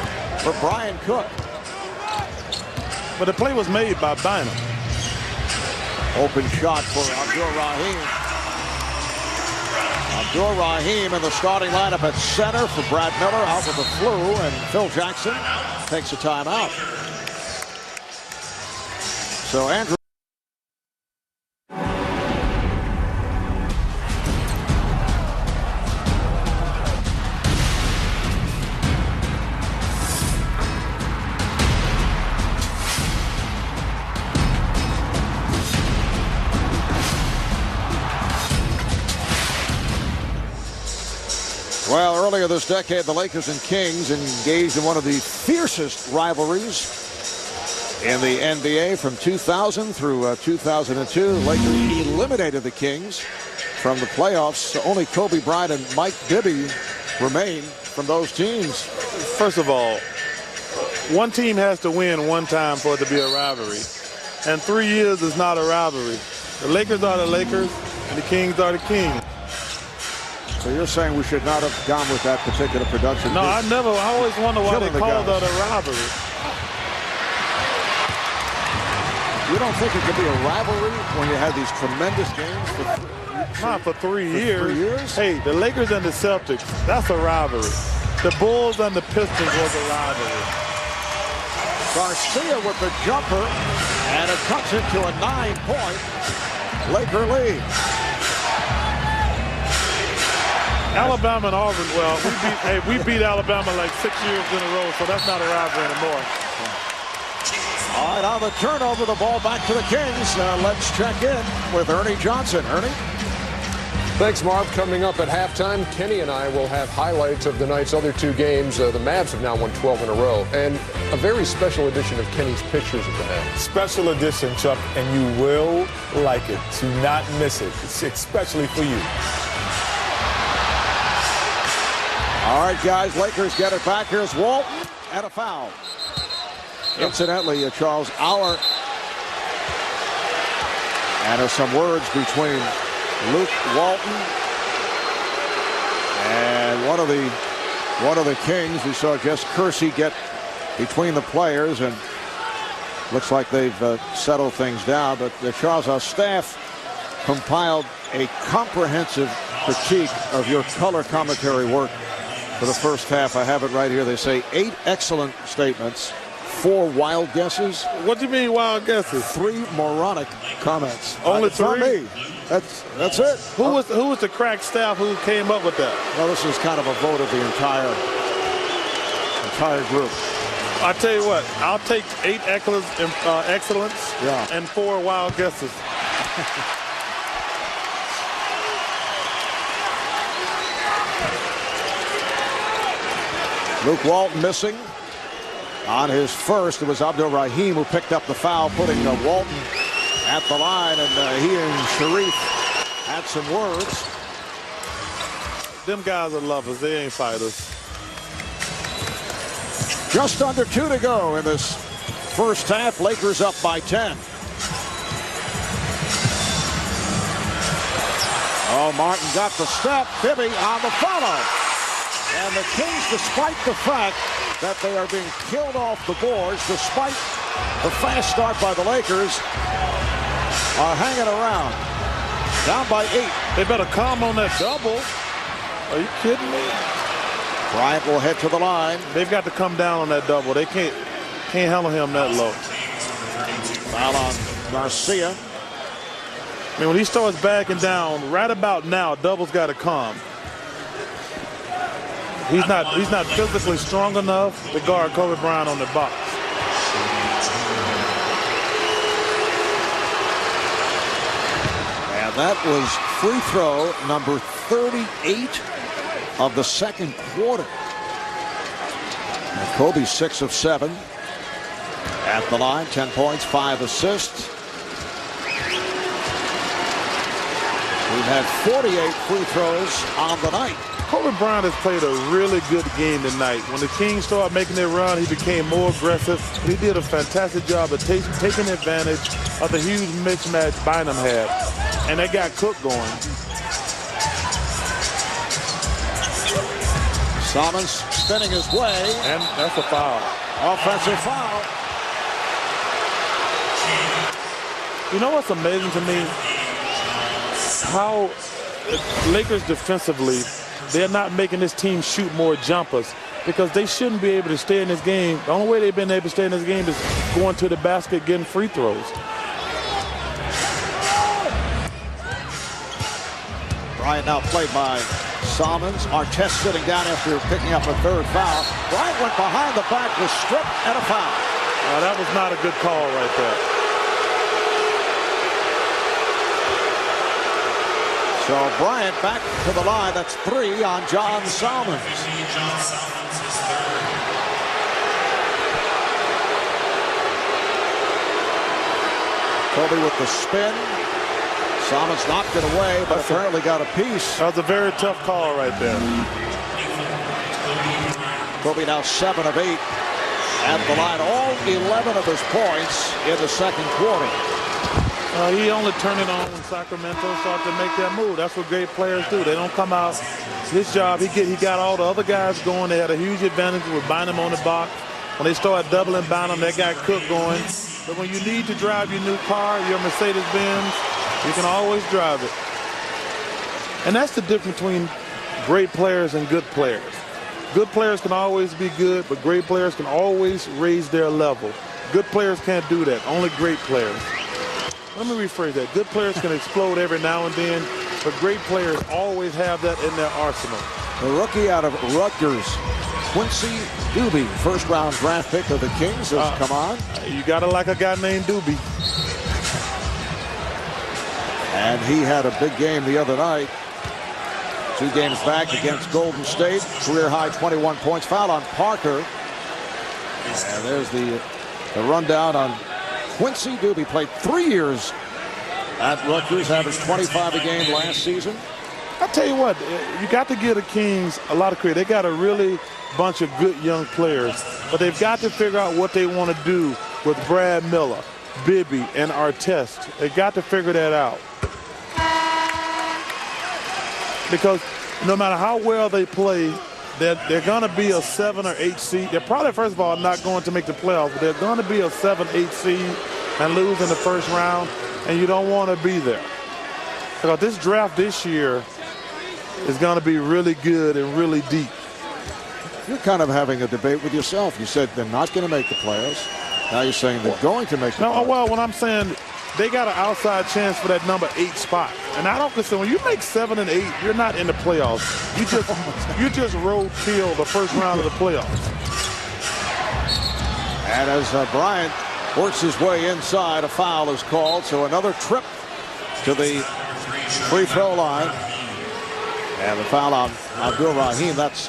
for Brian Cook. But the play was made by Bynum. Open shot for Abdul-Rahim. Abdul-Rahim in the starting lineup at center for Brad Miller out with the flu, and Phil Jackson takes a timeout. So Andrew. Well, earlier this decade, the Lakers and Kings engaged in one of the fiercest rivalries in the NBA from 2000 through 2002. The Lakers eliminated the Kings from the playoffs. Only Kobe Bryant and Mike Bibby remain from those teams. First of all, one team has to win one time for it to be a rivalry. And 3 years is not a rivalry. The Lakers are the Lakers, and the Kings are the Kings. So you're saying we should not have gone with that particular production? No, I always wonder why they called that a rivalry. You don't think it could be a rivalry when you have these tremendous games? Not for 3 years. 3 years? Hey, the Lakers and the Celtics, that's a rivalry. The Bulls and the Pistons was a rivalry. Garcia with the jumper, and it cuts into a 9-point Laker lead. Alabama and Auburn, well, we beat Alabama like 6 years in a row, so that's not a rivalry anymore. All right, on the turnover, the ball back to the Kings. Let's check in with Ernie Johnson. Ernie? Thanks, Marv. Coming up at halftime, Kenny and I will have highlights of the night's other two games. The Mavs have now won 12 in a row, and a very special edition of Kenny's Pictures of the Mavs. Special edition, Chuck, and you will like it. Do not miss it. It's especially for you. All right, guys, Lakers get it back. Here's Walton and a foul. Incidentally, Charles, and there's some words between Luke Walton and one of the Kings. We saw Jess Kersey get between the players, and looks like they've settled things down. But Charles, our staff compiled a comprehensive critique of your color commentary work for the first half. I have it right here. They say 8 excellent statements, 4 wild guesses. What do you mean wild guesses? 3 moronic comments. Only it's not 3? me. That's it. Who was the crack staff who came up with that? Well, this is kind of a vote of the entire group. I tell you what, I'll take 8 excellence Yeah. and 4 wild guesses. Luke Walton missing on his first. It was Abdul-Rahim who picked up the foul, putting Walton at the line, and he and Sharif had some words. Them guys are lovers. They ain't fighters. Just under 2 to go in this first half. Lakers up by 10. Oh, Martin got the step. Bibby on the follow. And the Kings, despite the fact that they are being killed off the boards, despite the fast start by the Lakers, are hanging around. Down by 8. They better calm on that double. Are you kidding me? Bryant will head to the line. They've got to come down on that double. They can't handle him that low. Foul on Garcia. I mean, when he starts backing down, right about now, double's got to come. He's not physically strong enough to guard Kobe Bryant on the box. And that was free throw number 38 of the second quarter. And Kobe 6 of 7 at the line, 10 points, 5 assists. We've had 48 free throws on the night. Kobe Bryant has played a really good game tonight. When the Kings started making their run, he became more aggressive. He did a fantastic job of taking advantage of the huge mismatch Bynum had. And they got Cook going. Simons spinning his way. And that's a foul. Offensive foul. You know what's amazing to me? How Lakers defensively, they're not making this team shoot more jumpers because they shouldn't be able to stay in this game. The only way they've been able to stay in this game is going to the basket, getting free throws. Bryant now played by Simons. Artest sitting down after picking up a third foul. Bryant went behind the back, was stripped, and a foul. That was not a good call right there. So Bryant back to the line. That's 3 on John Simons. Kobe with the spin. Simons knocked it away, but apparently got a piece. That was a very tough call right there. Kobe now 7 of 8 at the line. All 11 of his points in the second quarter. He only turned it on when Sacramento started to make that move. That's what great players do. They don't come out. His job, he got all the other guys going. They had a huge advantage with Bynum on the box. When they started doubling Bynum, they got Cook going. But when you need to drive your new car, your Mercedes-Benz, you can always drive it. And that's the difference between great players and good players. Good players can always be good, but great players can always raise their level. Good players can't do that. Only great players. Let me rephrase that. Good players can explode every now and then, but great players always have that in their arsenal. The rookie out of Rutgers, Quincy Douby, first-round draft pick of the Kings, has come on. You got to like a guy named Douby. And he had a big game the other night. 2 games back against Golden State. Career-high 21 points. Foul on Parker. And there's the rundown on Quincy Douby. Played 3 years at Rutgers, averaged 25 a game last season. I tell you what, you got to give the Kings a lot of credit. They got a really bunch of good young players, but they've got to figure out what they want to do with Brad Miller, Bibby, and Artest. They got to figure that out. Because no matter how well they play, they're going to be a 7 or 8 seed. They're probably, first of all, not going to make the playoffs, but they're going to be a 7, 8 seed and lose in the first round, and you don't want to be there. Because this draft this year is going to be really good and really deep. You're kind of having a debate with yourself. You said they're not going to make the playoffs. Now you're saying they're going to make the playoffs. No, well, when I'm saying they got an outside chance for that number 8 spot. And I don't consider, when you make 7 and 8, you're not in the playoffs. You just road kill the first round of the playoffs. And as Bryant works his way inside, a foul is called. So another trip to the free throw line. And the foul on Abdul Rahim. That's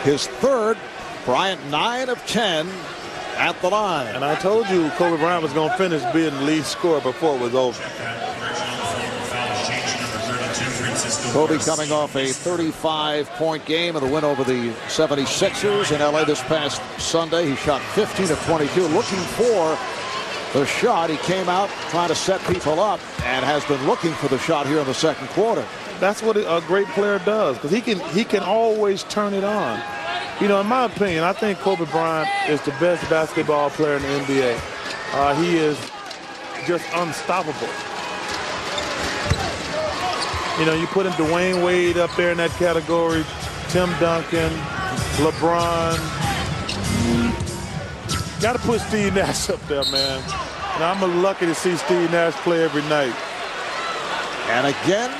his third. Bryant 9 of 10 at the line. And I told you Kobe Bryant was going to finish being the lead scorer before it was over. Kobe coming off a 35-point game in the win over the 76ers in LA this past Sunday. He shot 15 of 22, looking for the shot. He came out trying to set people up and has been looking for the shot here in the second quarter. That's what a great player does, because he can always turn it on. You know, in my opinion, I think Kobe Bryant is the best basketball player in the NBA. He is just unstoppable. You know, you put in Dwayne Wade up there in that category, Tim Duncan, LeBron. Got to put Steve Nash up there, man. And I'm lucky to see Steve Nash play every night. And again,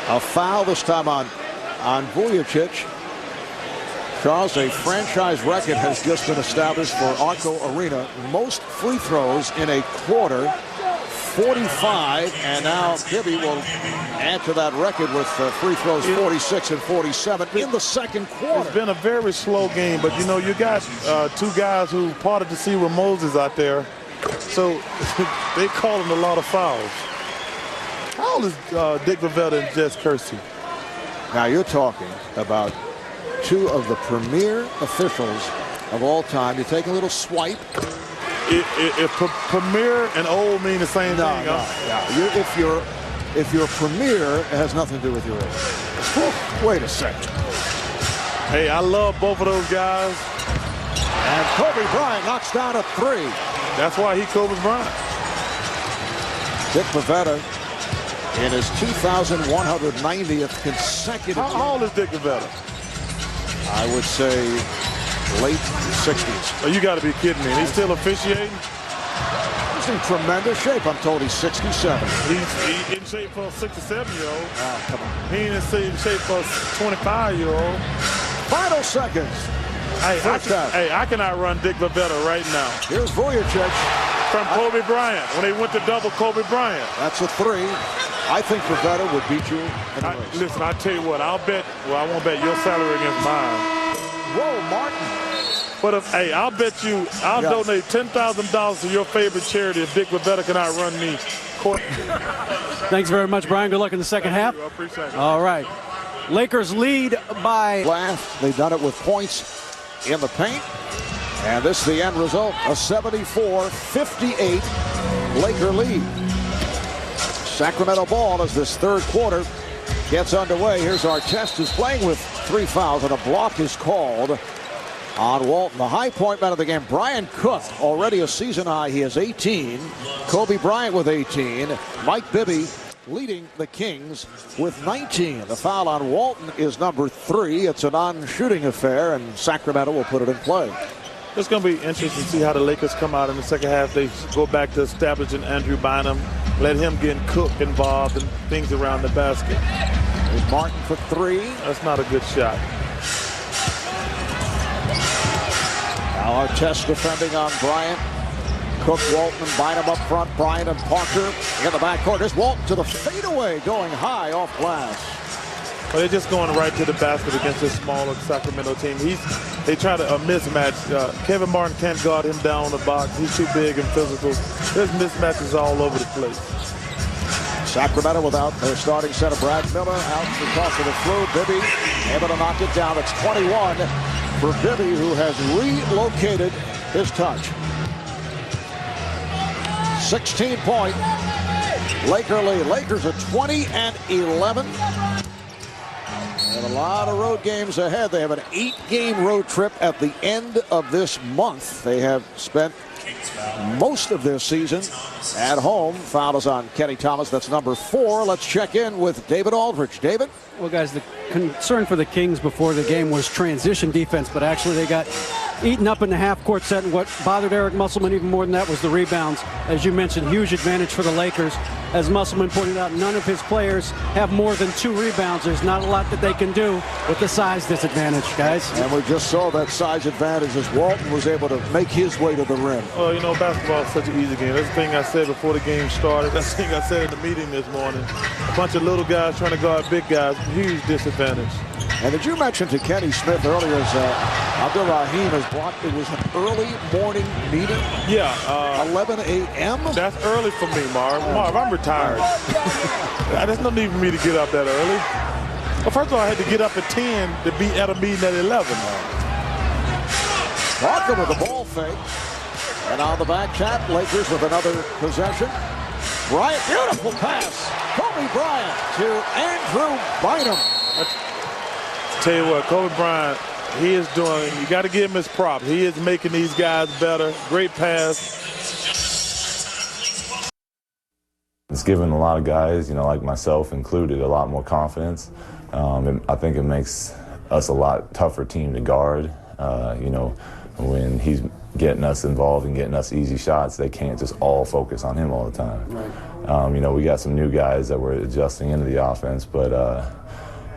a foul this time on Vujacic. Charles, a franchise record has just been established for Arco Arena. Most free throws in a quarter, 45, and now Bibby will add to that record with free throws 46 and 47 in the second quarter. It's been a very slow game, but you know, you got two guys who parted the sea with Moses out there, so they calling a lot of fouls. How old is Dick Bavetta and Jess Kersey? Now you're talking about two of the premier officials of all time. You take a little swipe. If premier and old mean the same thing. No. If you're premier, it has nothing to do with your age. Wait a second. Hey, I love both of those guys. And Kobe Bryant knocks down a three. That's why he Kobe Bryant. Dick Bavetta in his 2,190th consecutive. How old is Dick Bavetta? I would say late 60s. Oh, you got to be kidding me. He's still officiating? He's in tremendous shape. I'm told he's 67. He's in shape for a 67-year-old. Oh, come on. He ain't in shape for a 25-year-old. Final seconds. Hey, I can outrun Dick Bavetta right now. Here's Vujacic. From Kobe Bryant, when they went to double Kobe Bryant. That's a three. I think Bavetta would beat you in the race. Listen, I'll tell you what, I won't bet your salary against mine. Whoa, Martin. But I'll donate $10,000 to your favorite charity if Dick Bavetta can outrun me. Thanks very much, Brian. Good luck in the second half. I appreciate it. All right. Lakers lead by... They've done it with points in the paint. And this is the end result, a 74-58 Laker lead. Sacramento ball as this third quarter gets underway. Here's Artest, who's playing with 3 fouls, and a block is called on Walton. The high point man of the game, Brian Cook, already a season high. He has 18. Kobe Bryant with 18. Mike Bibby leading the Kings with 19. The foul on Walton is number 3. It's a non-shooting affair, and Sacramento will put it in play. It's going to be interesting to see how the Lakers come out in the second half. They go back to establishing Andrew Bynum, let him get Cook involved and things around the basket. There's Martin for 3. That's not a good shot. Now Artest defending on Bryant. Cook, Walton, and Bynum up front. Bryant and Parker in the backcourt. There's Walton to the fadeaway, going high off glass. Well, they're just going right to the basket against this smaller Sacramento team. They try to mismatch. Kevin Martin can't guard him down the box. He's too big and physical. There's mismatches all over the place. Sacramento without their starting center, Brad Miller, out because of the flu. Bibby able to knock it down. It's 21 for Bibby, who has relocated his touch. 16-point Laker lead. Lakers are 20-11. And a lot of road games ahead. They have an 8-game road trip at the end of this month. They have spent most of their season at home. Foul is on Kenny Thomas. That's number 4. Let's check in with David Aldridge. David? Well, guys, the concern for the Kings before the game was transition defense, but actually they got eaten up in the half-court set, and what bothered Eric Musselman even more than that was the rebounds. As you mentioned, huge advantage for the Lakers. As Musselman pointed out, none of his players have more than 2 rebounds. There's not a lot that they can do with the size disadvantage, guys. And we just saw that size advantage as Walton was able to make his way to the rim. Well, you know, basketball is such an easy game. That's the thing I said before the game started. That's the thing I said in the meeting this morning. A bunch of little guys trying to guard big guys, huge disadvantage. And did you mention to Kenny Smith earlier as Abdul Rahim has blocked, it was an early morning meeting? Yeah. 11 a.m.? That's early for me, Marv. Marv, I'm retired. There's no need for me to get up that early. Well, first of all, I had to get up at 10 to be at a meeting at 11. Parker with the ball fake. And on the back tap, Lakers with another possession. Bryant, beautiful pass. Kobe Bryant to Andrew Bynum. Tell you what, Kobe Bryant, he is doing, you got to give him his props. He is making these guys better. Great pass. It's given a lot of guys, like myself included, a lot more confidence. I think it makes us a lot tougher team to guard. When he's getting us involved and getting us easy shots, they can't just all focus on him all the time. Right. We got some new guys that were adjusting into the offense, but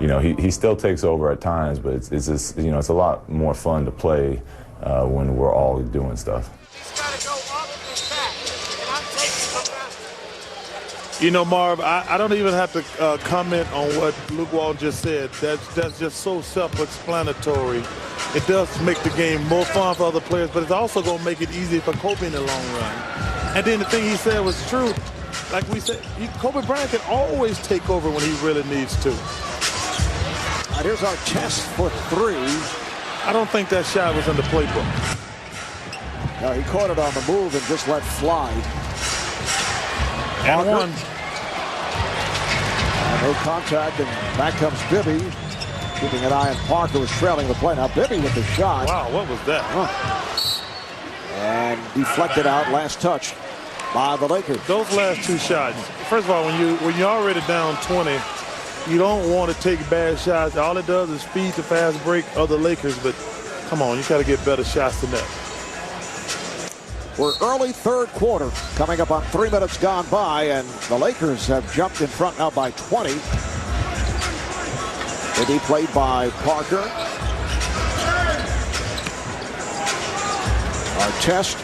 he still takes over at times, but it's just, it's a lot more fun to play when we're all doing stuff. Marv, I don't even have to comment on what Luke Walton just said. That's just so self-explanatory. It does make the game more fun for other players, but it's also going to make it easy for Kobe in the long run. And then the thing he said was true. Like we said, Kobe Bryant can always take over when he really needs to. Here's our test for three. I don't think that shot was in the playbook. No, he caught it on the move and just let fly. And one. And no contact, and back comes Bibby. Keeping an eye on Parker, was trailing the play. Now Bibby with the shot. Wow, what was that? And deflected out, last touch by the Lakers. Those last two shots. First of all, when you're already down 20, you don't want to take bad shots. All it does is feed the fast break of the Lakers. But come on, you got to get better shots than that. We're early third quarter, coming up on 3 minutes gone by, and the Lakers have jumped in front now by 20. Bibby played by Parker. Our test.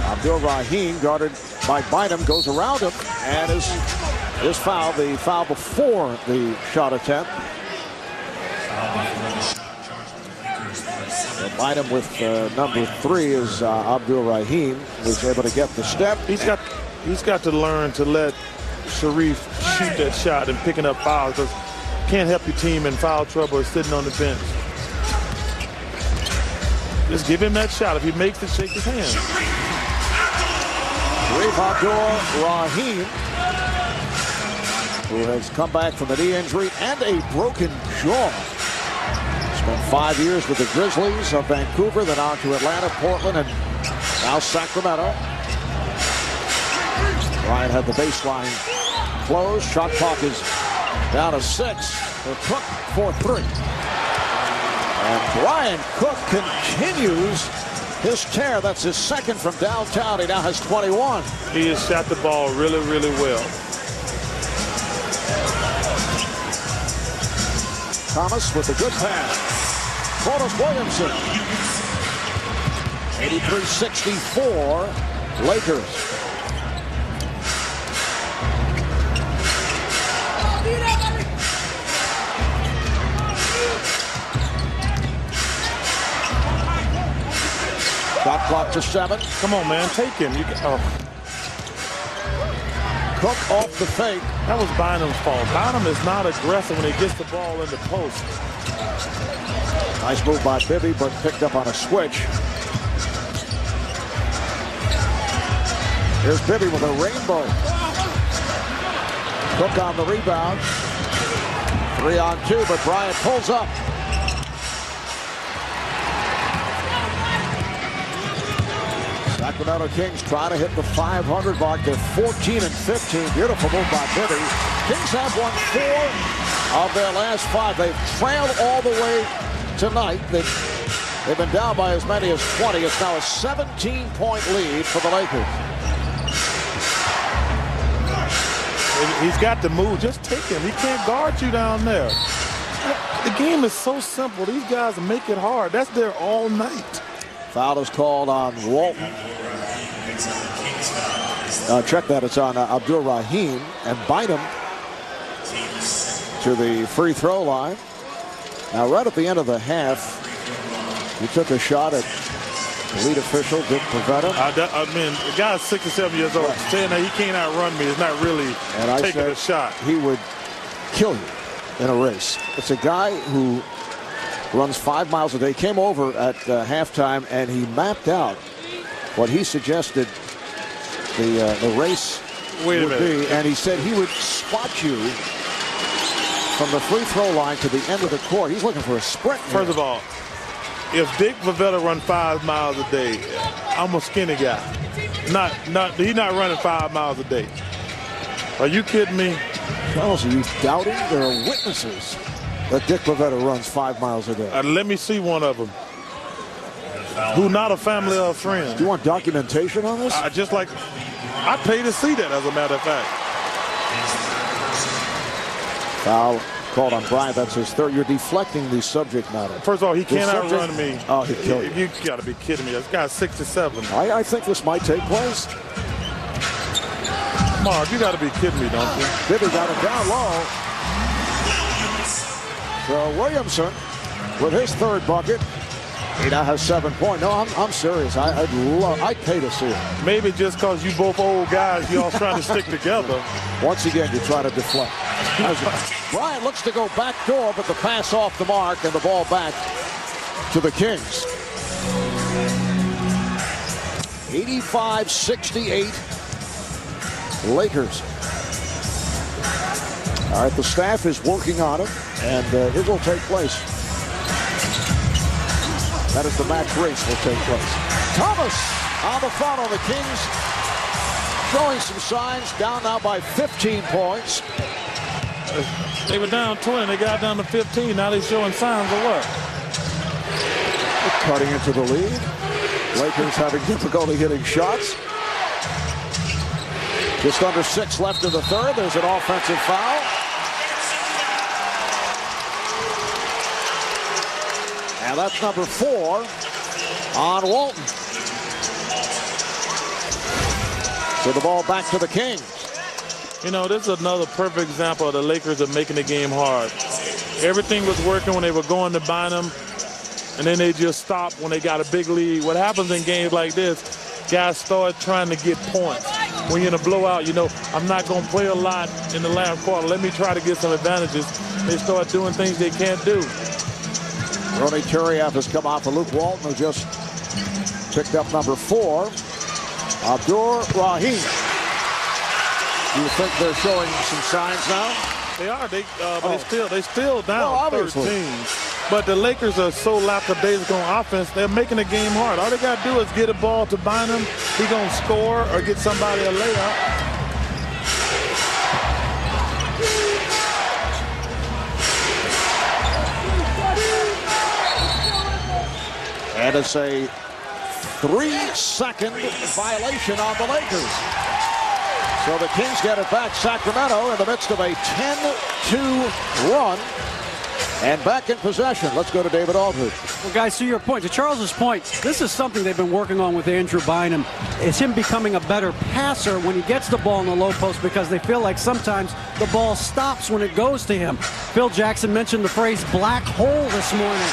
Abdul-Rahim guarded by Bynum, goes around him and is fouled. The foul before the shot attempt. Bynum with number 3 is Abdul-Rahim, was able to get the step. He's got to learn to let Sharif shoot that shot and picking up fouls, because can't help your team in foul trouble or sitting on the bench. Just give him that shot. If he makes it, shake his hand. Sharif Abdul-Rahim, who has come back from a knee injury and a broken jaw. Spent 5 years with the Grizzlies of Vancouver, then on to Atlanta, Portland, and now Sacramento. Bryant had the baseline closed. Shot clock is down to 6 for Cook for 3. And Brian Cook continues his tear. That's his second from downtown. He now has 21. He has shot the ball really, really well. Thomas with a good pass. Cronus Williamson. 83-64 Lakers. Shot clock to 7. Come on, man, take him. Cook off the fake. That was Bynum's fault. Bynum is not aggressive when he gets the ball in the post. Nice move by Bibby, but picked up on a switch. Here's Bibby with a rainbow. Cook on the rebound. 3-on-2, but Bryant pulls up. Sacramento Kings trying to hit the 500 mark. They're 14-15. Beautiful move by Bibby. Kings have won 4 of their last 5. They've trailed all the way tonight. They've been down by as many as 20. It's now a 17-point lead for the Lakers. He's got to move. Just take him. He can't guard you down there. The game is so simple. These guys make it hard. That's there all night. Foul is called on Walton. Check that. It's on Abdul-Rahim, and Bynum to the free throw line. Now, right at the end of the half, he took a shot at the lead official, didn't prevent him. I mean, the guy's 6 or 7 years old. Right. Saying that he can't outrun me is not really taking a shot. He would kill you. in a race. It's a guy who runs 5 miles a day, came over at halftime, and he mapped out what he suggested the race would be, and he said he would spot you from the free throw line to the end of the court. He's looking for a sprint. First of all, if Dick Vavetta run 5 miles a day, I'm a skinny guy. He's not running 5 miles a day. Are you kidding me? Charles, are you doubting? There are witnesses that Dick Vavetta runs 5 miles a day. Let me see one of them. Who not a family or a friend. Do you want documentation on this? I pay to see that, as a matter of fact. Foul called on Bryant. That's his third. You're deflecting the subject matter. First of all, he cannot run me. Oh, he'd kill you. You got to be kidding me. This guy's 6'7". I think this might take place. Mark, you got to be kidding me, don't you? Bibby got it down low. So Williamson with his third bucket. He now has 7 points. No, I'm serious. I'd pay to see it. Maybe just because you both old guys, you all trying to stick together. Once again, you try to deflect. Bryant looks to go back door, but the pass off the mark and the ball back to the Kings. 85-68. Lakers. All right, the staff is working on it, and it will take place. That is the match race will take place. Thomas on the front on the Kings, showing some signs, down now by 15 points. They were down 20, they got down to 15. Now they're showing signs of what? Cutting into the lead. Lakers having difficulty hitting shots. Just under 6 left in the third. There's an offensive foul. And that's number 4 on Walton. So the ball back to the Kings. You know, this is another perfect example of the Lakers of making the game hard. Everything was working when they were going to Bynum, and then they just stopped when they got a big lead. What happens in games like this, guys start trying to get points. When you're in a blowout, you know, I'm not going to play a lot in the last quarter. Let me try to get some advantages. They start doing things they can't do. Ronny Turiaf has come out for Luke Walton, who just picked up number 4. Abdur Rahim. Do you think they're showing some signs now? They are. But they still down 13. But the Lakers are so lackadaisical on offense, they're making the game hard. All they got to do is get a ball to Bynum. He's going to score or get somebody a layup. And it's a 3-second violation on the Lakers. So the Kings get it back. Sacramento in the midst of a 10-2 run. And back in possession. Let's go to David Aldridge. Well, guys, to your point, to Charles's point, this is something they've been working on with Andrew Bynum. It's him becoming a better passer when he gets the ball in the low post, because they feel like sometimes the ball stops when it goes to him. Phil Jackson mentioned the phrase black hole this morning.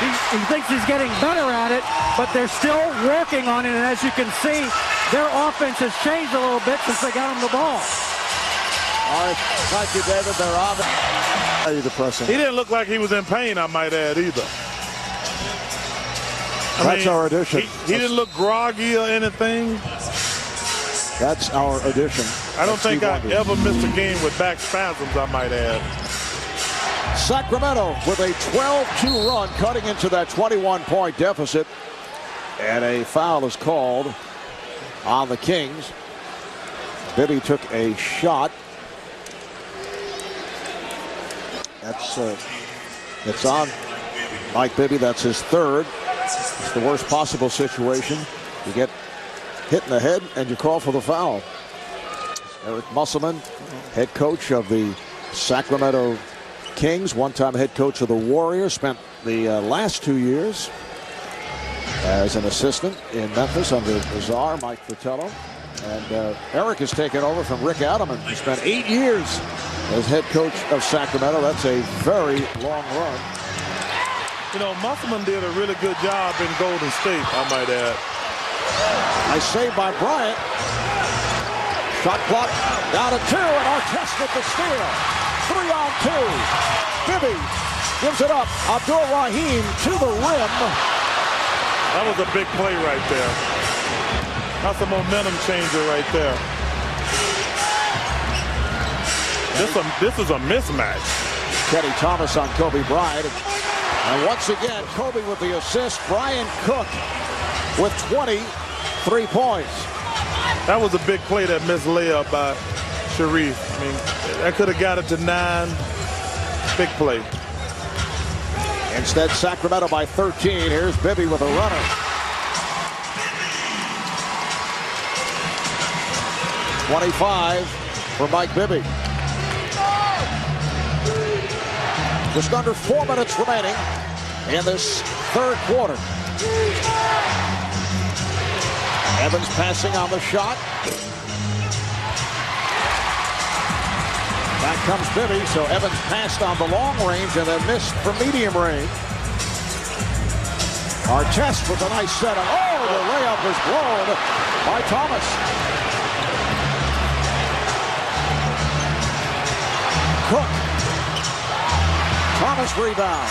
He thinks he's getting better at it, but they're still working on it. And as you can see, their offense has changed a little bit since they got him the ball. All right, thank you, David. They're obviously depressing. He didn't look like he was in pain, I might add, either. That's our addition. He didn't look groggy or anything. That's our addition. I don't think I ever missed a game with back spasms, I might add. Sacramento with a 12-2 run, cutting into that 21-point deficit. And a foul is called on the Kings. Bibby took a shot. It's on Mike Bibby. That's his third. It's the worst possible situation. You get hit in the head and you call for the foul. Eric Musselman, head coach of the Sacramento Kings, one-time head coach of the Warriors, spent the last 2 years as an assistant in Memphis under Czar Mike Fratello. And Eric has taken over from Rick Adelman, who spent 8 years as head coach of Sacramento. That's a very long run. You know, Musselman did a really good job in Golden State, I might add. Nice save by Bryant. Shot clock down to 2, and Artest with the steal. 3 on 2. Bibby gives it up. Abdul Rahim to the rim. That was a big play right there. That's a momentum changer right there. This is a mismatch. Kenny Thomas on Kobe Bryant. And once again, Kobe with the assist. Brian Cook with 23 points. That was a big play, that missed layup by Sharif. I mean, that could have got it to 9. Big play. Instead, Sacramento by 13. Here's Bibby with a runner. .25 for Mike Bibby. Just under 4 minutes remaining in this third quarter. Evans passing on the shot. Back comes Bibby, so Evans passed on the long range and then missed from medium range. Artest with a nice setup. Oh, the layup is blown by Thomas. Cook. Thomas rebound.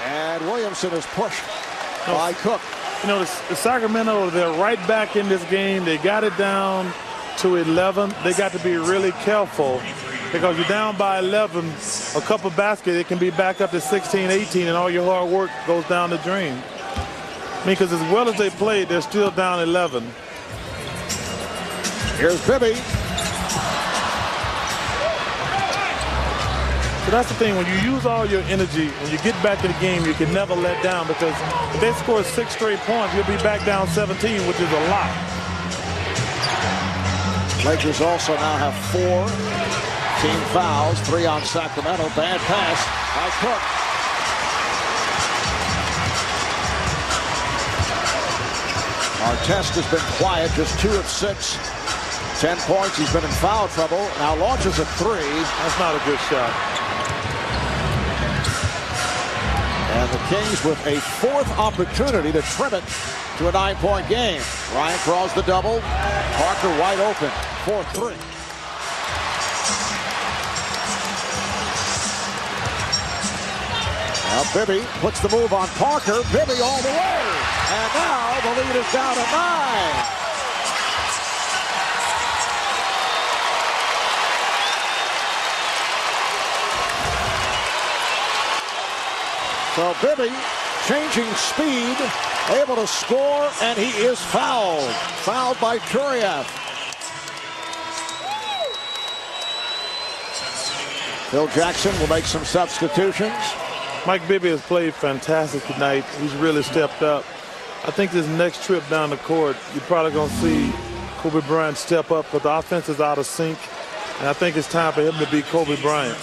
And Williamson is pushed by Cook. You know, the Sacramento, they're right back in this game. They got it down to 11. They got to be really careful because you're down by 11. A couple baskets, it can be back up to 16, 18, and all your hard work goes down the drain. I mean, because as well as they played, they're still down 11. Here's Bibby. So that's the thing, when you use all your energy, when you get back to the game, you can never let down, because if they score 6 straight points, you'll be back down 17, which is a lot. Lakers also now have 4 team fouls, 3 on Sacramento. Bad pass by Cook. Artest has been quiet, just 2 of 6. 10 points, he's been in foul trouble. Now launches a 3. That's not a good shot. And the Kings with a 4th opportunity to trim it to a 9-point game. Ryan draws the double. Parker wide open. 4-3. Now Bibby puts the move on Parker. Bibby all the way. And now the lead is down to 9. So Bibby changing speed, able to score, and he is fouled. Fouled by Turiev. Phil Jackson will make some substitutions. Mike Bibby has played fantastic tonight. He's really stepped up. I think this next trip down the court, you're probably going to see Kobe Bryant step up, but the offense is out of sync, and I think it's time for him to be Kobe Bryant.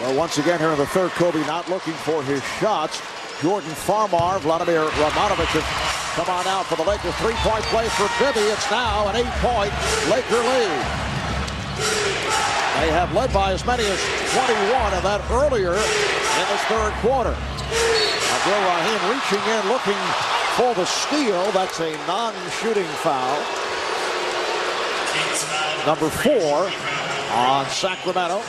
Well, once again here in the third, Kobe not looking for his shots. Jordan Farmar, Vladimir Radmanovic have come on out for the Lakers. 3-point play for Bibby. It's now an 8-point Laker lead. They have led by as many as 21 of that earlier in this third quarter. Abdul Rahim reaching in, looking for the steal. That's a non-shooting foul. Number 4 on Sacramento.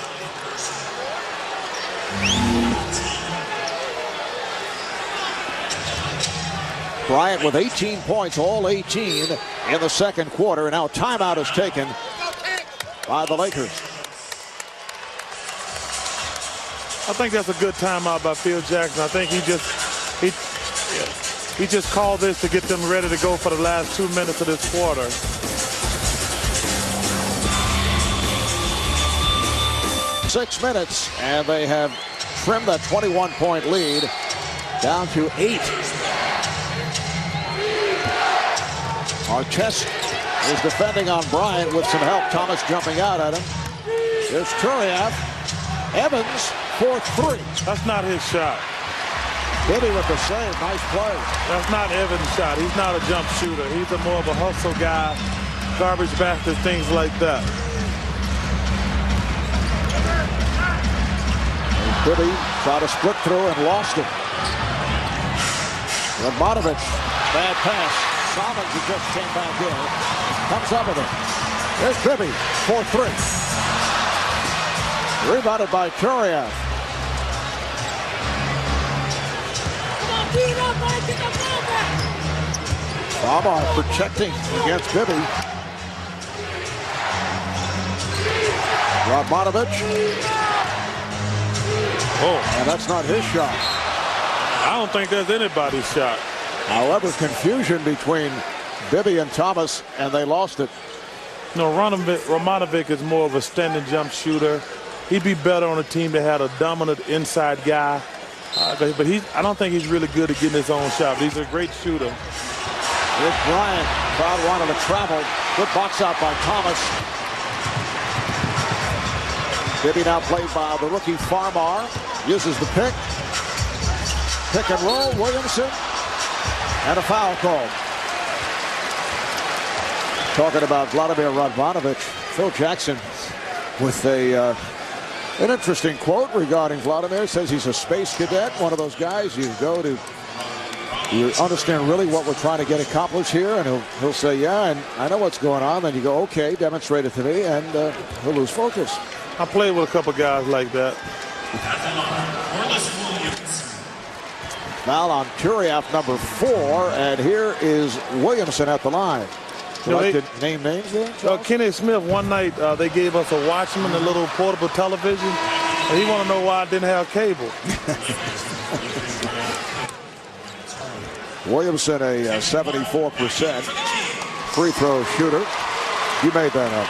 Bryant with 18 points, all 18 in the second quarter. And now timeout is taken by the Lakers. I think that's a good timeout by Phil Jackson. I think he just called this to get them ready to go for the last 2 minutes of this quarter. Six minutes, and they have trimmed that 21-point lead down to 8. Artest is defending on Bryant with some help. Thomas jumping out at him. There's Turiev. Evans for 3. That's not his shot. Bibby with the save. Nice play. That's not Evans' shot. He's not a jump shooter. He's more of a hustle guy, garbage basket, things like that. Bibby tried to split through and lost it. Radmanovic, bad pass. Simons, who just came back in, comes up with it. Here's Bibby for 3. Rebounded by Turiaf. Baba protecting against Bibby. Radmanovic. Oh, And that's not his shot. I don't think that's anybody's shot. However, confusion between Bibby and Thomas, and they lost it. No, Radmanovic is more of a standing jump shooter. He'd be better on a team that had a dominant inside guy. But I don't think he's really good at getting his own shot. But he's a great shooter. Here's Bryant. Crowd wanted to travel. Good box out by Thomas. Bibby now played by the rookie Farmar. Uses the pick. Pick and roll. Williamson. And a foul call. Talking about Vladimir Radmanovic, Phil Jackson with an interesting quote regarding Vladimir. Says he's a space cadet, one of those guys you go to, you understand really what we're trying to get accomplished here, and he'll say, yeah, and I know what's going on. Then you go, okay, demonstrate it to me, and he'll lose focus. I played with a couple guys like that. Foul on Turiaf, number 4, and here is Williamson at the line. Would you like to name names there? Kenny Smith, one night they gave us a Watchman, a little portable television, and he wanted to know why I didn't have cable. Williamson, a 74% free throw shooter. You made that up.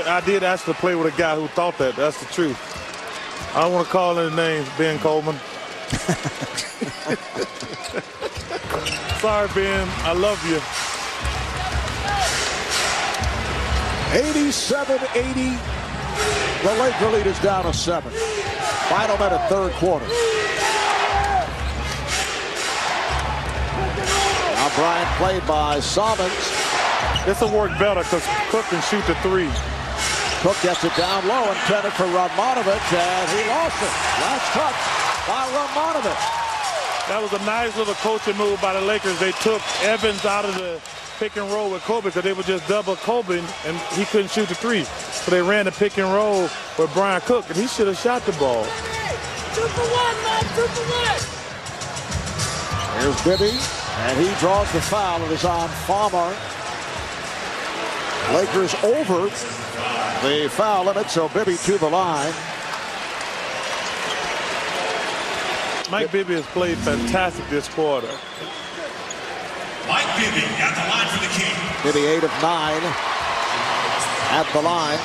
I did actually play with a guy who thought that. That's the truth. I don't want to call any names, Ben Coleman. Sorry, Ben. I love you. 87-80. The Laker lead is down to 7. Final minute, third quarter. Now Bryant played by Salmons. This will work better because Cook can shoot the 3. Cook gets it down low, intended for Radmanovic, and he lost it. Last touch by Radmanovic. That was a nice little coaching move by the Lakers. They took Evans out of the pick and roll with Kobe because they would just double Kobe and he couldn't shoot the 3. So they ran the pick and roll with Brian Cook, and he should have shot the ball. 2 for 1, man, 2 for 1. Here's Bibby, and he draws the foul. It is on Farmer. Lakers over the foul limit, so Bibby to the line. Mike Bibby has played fantastic this quarter. Mike Bibby at the line for the King. Bibby 8 of 9 at the line.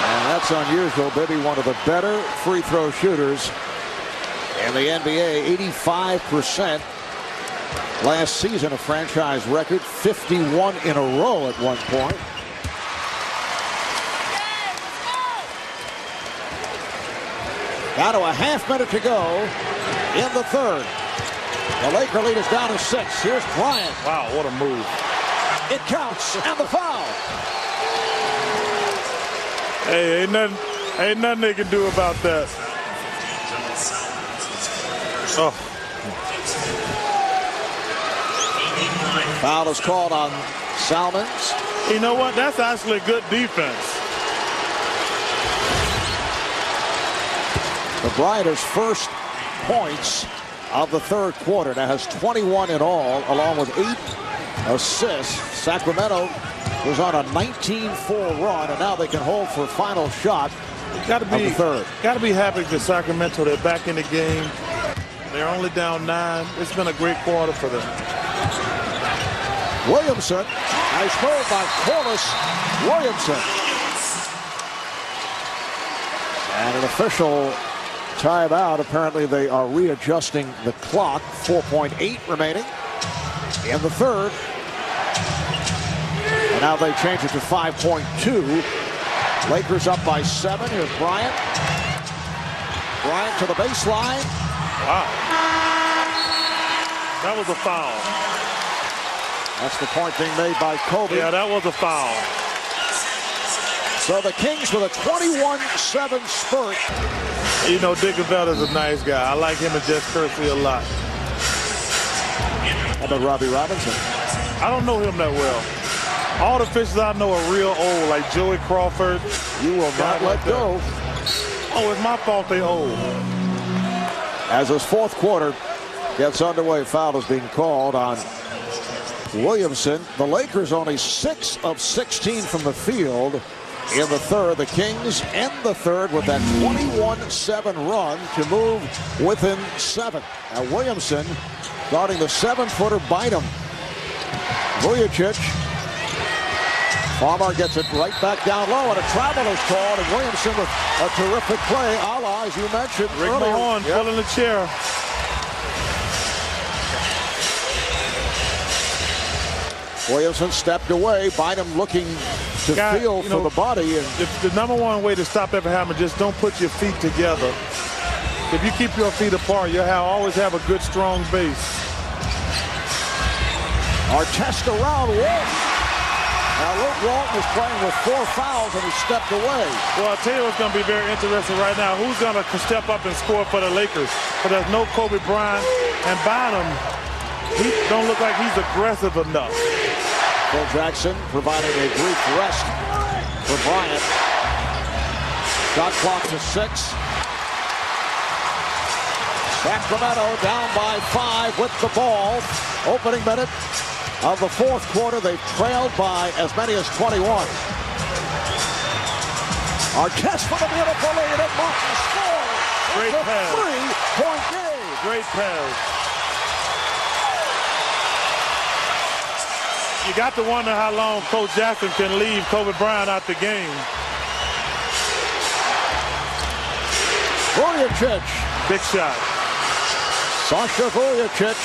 And that's unusual. Bibby, one of the better free throw shooters in the NBA, 85%. Last season, a franchise record, 51 in a row at one point. Down to a half minute to go in the third. The Laker lead is down to 6. Here's Bryant. Wow, what a move. It counts, and the foul. Hey, ain't nothing they can do about that. Oh. Foul is called on Salmons. You know what? That's actually good defense. The Bryant's first points of the third quarter. Now has 21 in all, along with 8 assists. Sacramento was on a 19-4 run, and now they can hold for a final shot of the third. Got to be happy for Sacramento. They're back in the game. They're only down 9. It's been a great quarter for them. Williamson, nice move by Corliss Williamson. And an official timeout. Apparently they are readjusting the clock. 4.8 remaining in the third. And now they change it to 5.2. Lakers up by 7. Here's Bryant. Bryant to the baseline. Wow. That was a foul. That's the point being made by Kobe. Yeah, that was a foul. So the Kings with a 21-7 spurt. You know, Dick Avella's a nice guy. I like him and Jess Kersey a lot. How about Robbie Robinson? I don't know him that well. All the officials I know are real old, like Joey Crawford. You will not let go. Oh, it's my fault they old. As this fourth quarter gets underway, foul is being called on Williamson. The Lakers only 6 of 16 from the field in the third. The Kings end the third with that 21-7 run to move within 7. Now Williamson guarding the 7-footer Bynum. Vujacic. Farmer gets it right back down low, and a travel is called, and Williamson with a terrific play, a la, as you mentioned Rick earlier. Mahorn pulling the chair. Williamson stepped away. Bynum looking to feel for the body. And the number one way to stop Evan Hammond, just don't put your feet together. If you keep your feet apart, you'll always have a good, strong base. Artest around Walton. Now Luke Walton is playing with 4 fouls, and he stepped away. Well, I'll tell you what's going to be very interesting right now. Who's going to step up and score for the Lakers? Because there's no Kobe Bryant, and Bynum, he don't look like he's aggressive enough. Phil Jackson providing a brief rest for Bryant. Shot clock to 6. Sacramento down by 5 with the ball. Opening minute of the fourth quarter. They've trailed by as many as 21. Artest for the beautiful lead, and Martin scores. Great pass. 3-point game. Great pass. You got to wonder how long Coach Jackson can leave Kobe Bryant out the game. Vujacic. Big shot. Sasha Vujacic.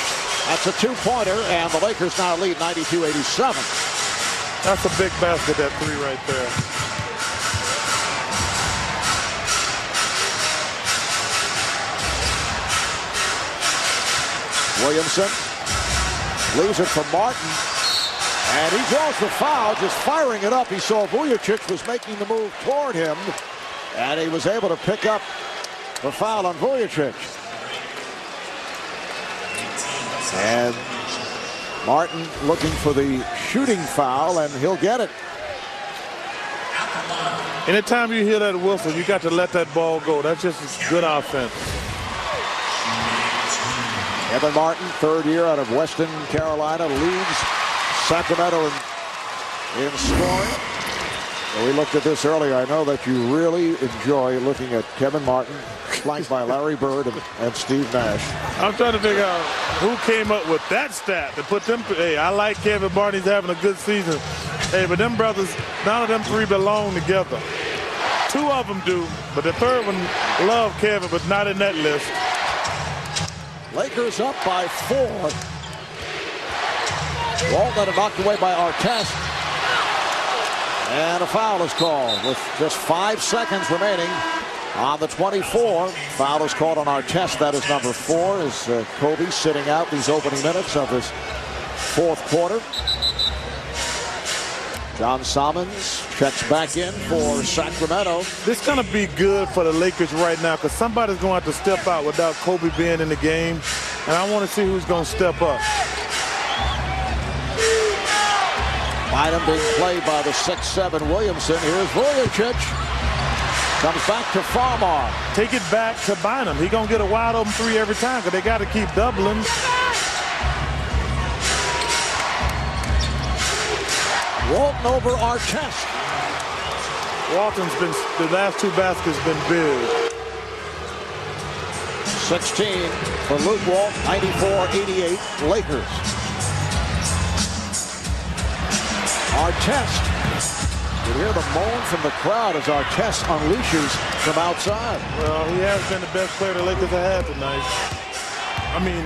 That's a 2-pointer, and the Lakers now lead 92-87. That's a big basket, that 3 right there. Williamson leaves it for Martin, and he draws the foul, just firing it up. He saw Vujacic was making the move toward him, and he was able to pick up the foul on Vujacic. And Martin looking for the shooting foul, and he'll get it. Anytime you hear that whistle, you got to let that ball go. That's just good offense. Evan Martin, third year out of Western Carolina, leads Sacramento in scoring. We looked at this earlier. I know that you really enjoy looking at Kevin Martin, flanked by Larry Bird and Steve Nash. I'm trying to figure out who came up with that stat to put them. Hey, I like Kevin Martin. He's having a good season. Hey, but them brothers, none of them 3 belong together. 2 of them do, but the third one love Kevin, but not in that list. Lakers up by 4. Walton knocked away by Artest. And a foul is called with just 5 seconds remaining on the 24. Foul is called on Artest. That is number 4 as Kobe sitting out these opening minutes of this fourth quarter. John Salmons checks back in for Sacramento. This is going to be good for the Lakers right now because somebody's going to have to step out without Kobe being in the game. And I want to see who's going to step up. Bynum being played by the 6'7" Williamson. Here's Vujacic. Comes back to Farmar. Take it back to Bynum. He's going to get a wide open 3 every time because they got to keep doubling. Walton over Artest. Walton's been, the last 2 baskets been big. 16 for Luke Walton, 94-88 Lakers. Artest. You hear the moan from the crowd as Artest unleashes from outside. Well, he has been the best player the Lakers have had tonight. I mean,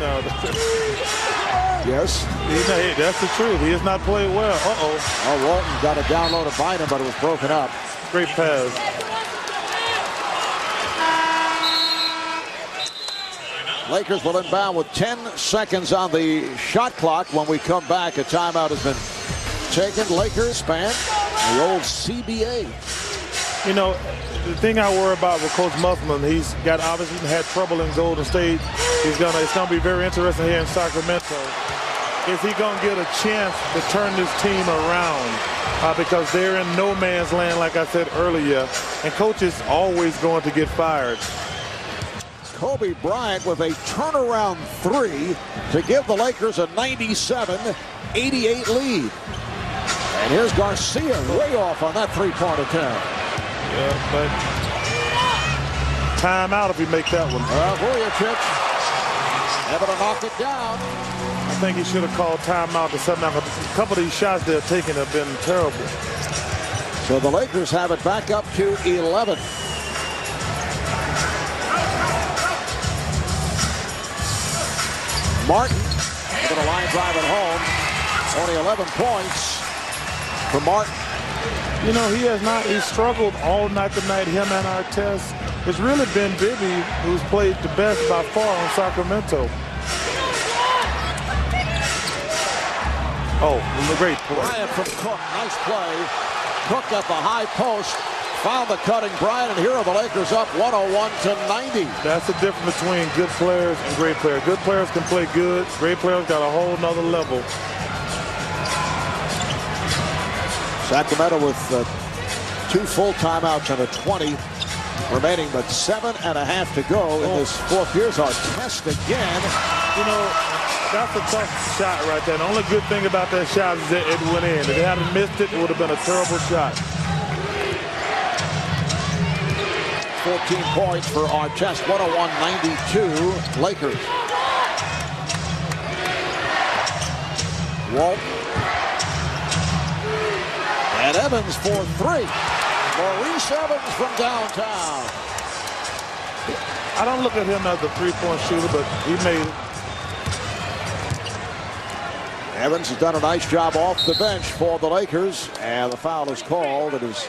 yes. That's the truth. He has not played well. Uh-oh. Oh, Walton got a down low to Bynum, but it was broken up. Great pass. Lakers will inbound with 10 seconds on the shot clock. When we come back, a timeout has been taken. Lakers fan, the old CBA. You know, the thing I worry about with Coach Musselman, he's got obviously had trouble in Golden State. It's gonna be very interesting here in Sacramento. is he going to get a chance to turn this team around? Because they're in no man's land, like I said earlier, and coach is always going to get fired. Kobe Bryant with a turnaround three to give the Lakers a 97-88 lead. And here's Garcia way off on that three-point attempt. Yeah, but timeout if he make that one. Vujacic able to knock it down. I think he should have called timeout to something. A couple of these shots they're taking have been terrible. So the Lakers have it back up to 11. Martin with a line drive at home. Only 11 points for Martin. You know, he's struggled all night tonight, him and Artest. It's really been Bibby who's played the best by far on Sacramento. Oh, great play. Bryant from Cook, nice play. Cook at the high post, found the cutting Bryant, and here are the Lakers up 101-90. That's the difference between good players and great players. Good players can play good. Great players got a whole nother level. Sacramento with 2 full timeouts and a 20 remaining, but 7.5 to go in this fourth. Here's Artest again. You know, that's a tough shot right there. The only good thing about that shot is that it went in. If they hadn't missed it, it would have been a terrible shot. 14 points for Artest, 101-92 Lakers. Walt. And Evans for 3. Maurice Evans from downtown. I don't look at him as a three-point shooter, but he made it. Evans has done a nice job off the bench for the Lakers, and the foul is called. It is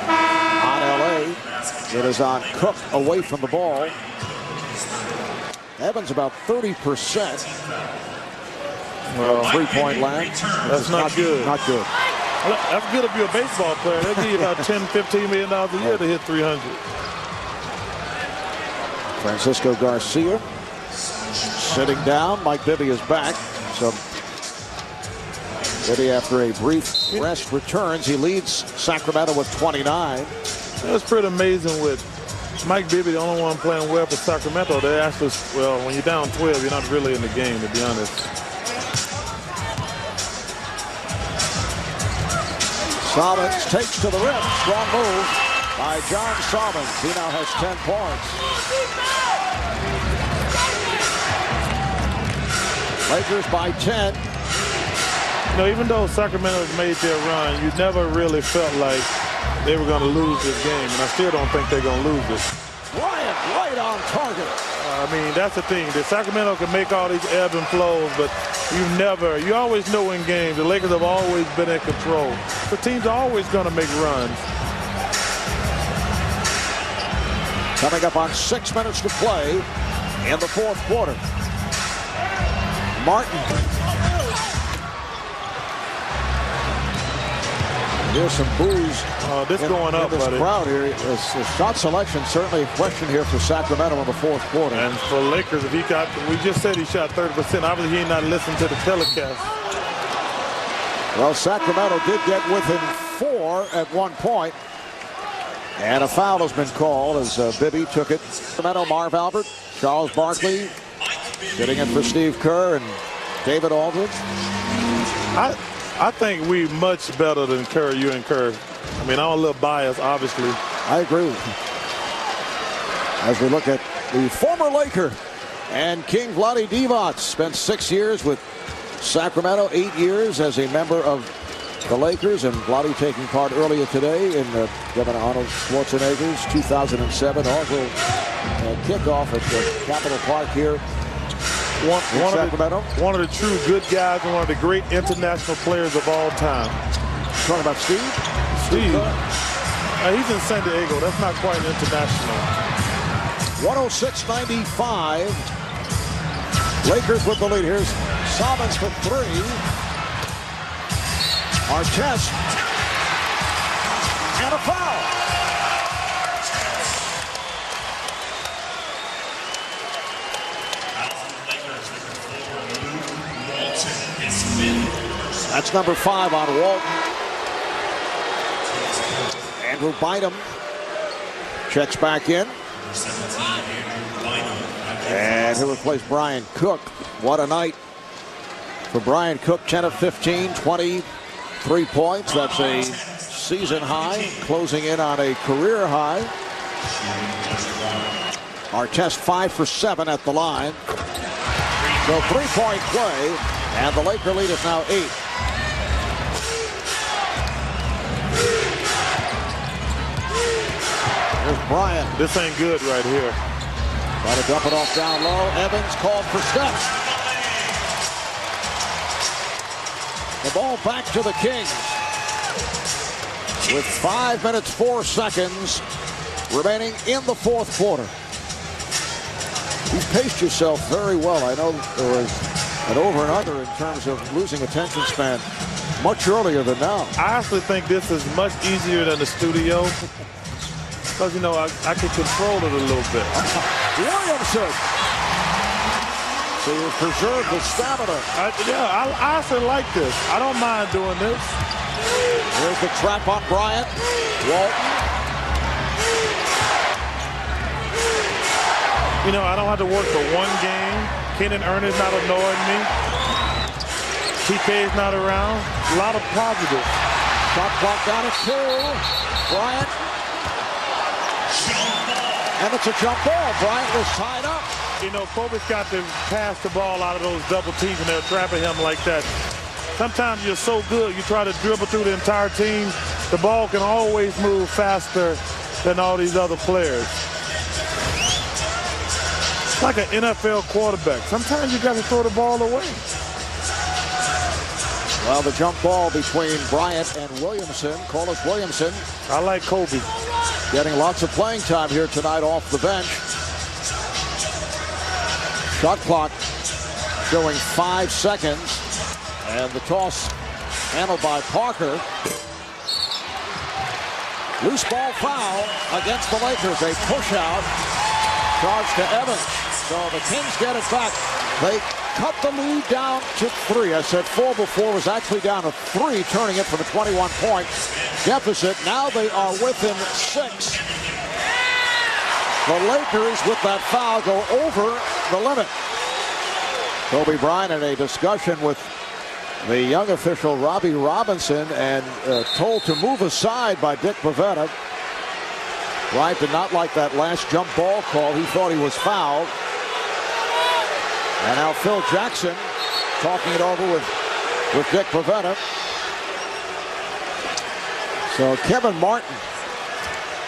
on LA. It is on Cook away from the ball. Evans about 30%. Three-point land. That's not good. Not good. That's good if you're a baseball player. They give you about $10, $15 million a year to hit 300. Francisco Garcia sitting down. Mike Bibby is back. So Bibby, after a brief rest, returns. He leads Sacramento with 29. It's pretty amazing with Mike Bibby, the only one playing well for Sacramento. They actually, well, when you're down 12, you're not really in the game, to be honest. Solomons takes to the rim. Strong move by John Solomons. He now has 10 points. Lakers by 10. You know, even though Sacramento has made their run, you never really felt like they were going to lose this game, and I still don't think they're going to lose it. Bryant right on target. I mean, that's the thing. The Sacramento can make all these ebbs and flows, but you always know in games, the Lakers have always been in control. The team's always going to make runs. Coming up on 6 minutes to play in the fourth quarter. Martin. There's some boos going up, this buddy. Crowd here. The shot selection certainly a question here for Sacramento in the fourth quarter. And for Lakers, if we just said he shot 30%. Obviously, he not listened to the telecast. Well, Sacramento did get within 4 at one point. And a foul has been called as Bibby took it. Sacramento, Marv Albert, Charles Barkley, sitting in for Steve Kerr and David Aldridge. I think we much better than Kerr, you and Kerr. I mean, I'm a little biased, obviously. I agree with you. As we look at the former Laker and King Vlade Divac, spent 6 years with Sacramento, 8 years as a member of the Lakers, and Vlade taking part earlier today in Governor Arnold Schwarzenegger's 2007 inaugural kickoff at the Capitol Park here. One of the true good guys and one of the great international players of all time. Talking about Steve? Steve. He's in San Diego. That's not quite international. 106-95. Lakers with the lead. Here's Solomons for 3. Artest. And a foul. That's number 5 on Walton. Andrew Bynum checks back in. And he'll replace Brian Cook. What a night for Brian Cook. 10 of 15, 23 points. That's a season high, closing in on a career high. Artest 5 for 7 at the line. So 3-point play, and the Laker lead is now 8. Here's Bryant. This ain't good right here. Try to dump it off down low. Evans called for steps. The ball back to the Kings with 5 minutes 4 seconds remaining in the fourth quarter. You've paced yourself very well. I know there was an over and under in terms of losing attention span much earlier than now. I actually think this is much easier than the studio because, you know, I can control it a little bit. Williamson. So you preserve the stamina. I actually like this. I don't mind doing this. Here's the trap on Bryant. Walton. You know, I don't have to work for one game. Kenan Ernest not annoying me. TK's not around. A lot of positives. Shot clock down at 2. Bryant. And it's a jump ball. Bryant was tied up. You know, Kobe's got to pass the ball out of those double teams, and they're trapping him like that. Sometimes you're so good, you try to dribble through the entire team. The ball can always move faster than all these other players. It's like an NFL quarterback. Sometimes you got to throw the ball away. Well, the jump ball between Bryant and Williamson. Corliss Williamson. I like Kobe. Getting lots of playing time here tonight off the bench. Shot clock showing 5 seconds. And the toss handled by Parker. Loose ball foul against the Lakers. A push out. Charge to Evans. So the Kings get it back. They cut the lead down to 3. I said 4 before, was actually down to 3, turning it from a 21-point deficit. Now they are within 6. The Lakers, with that foul, go over the limit. Kobe Bryant in a discussion with the young official Robbie Robinson and told to move aside by Dick Bavetta. Bryant did not like that last jump ball call. He thought he was fouled. And now Phil Jackson talking it over with Dick Bavetta. So Kevin Martin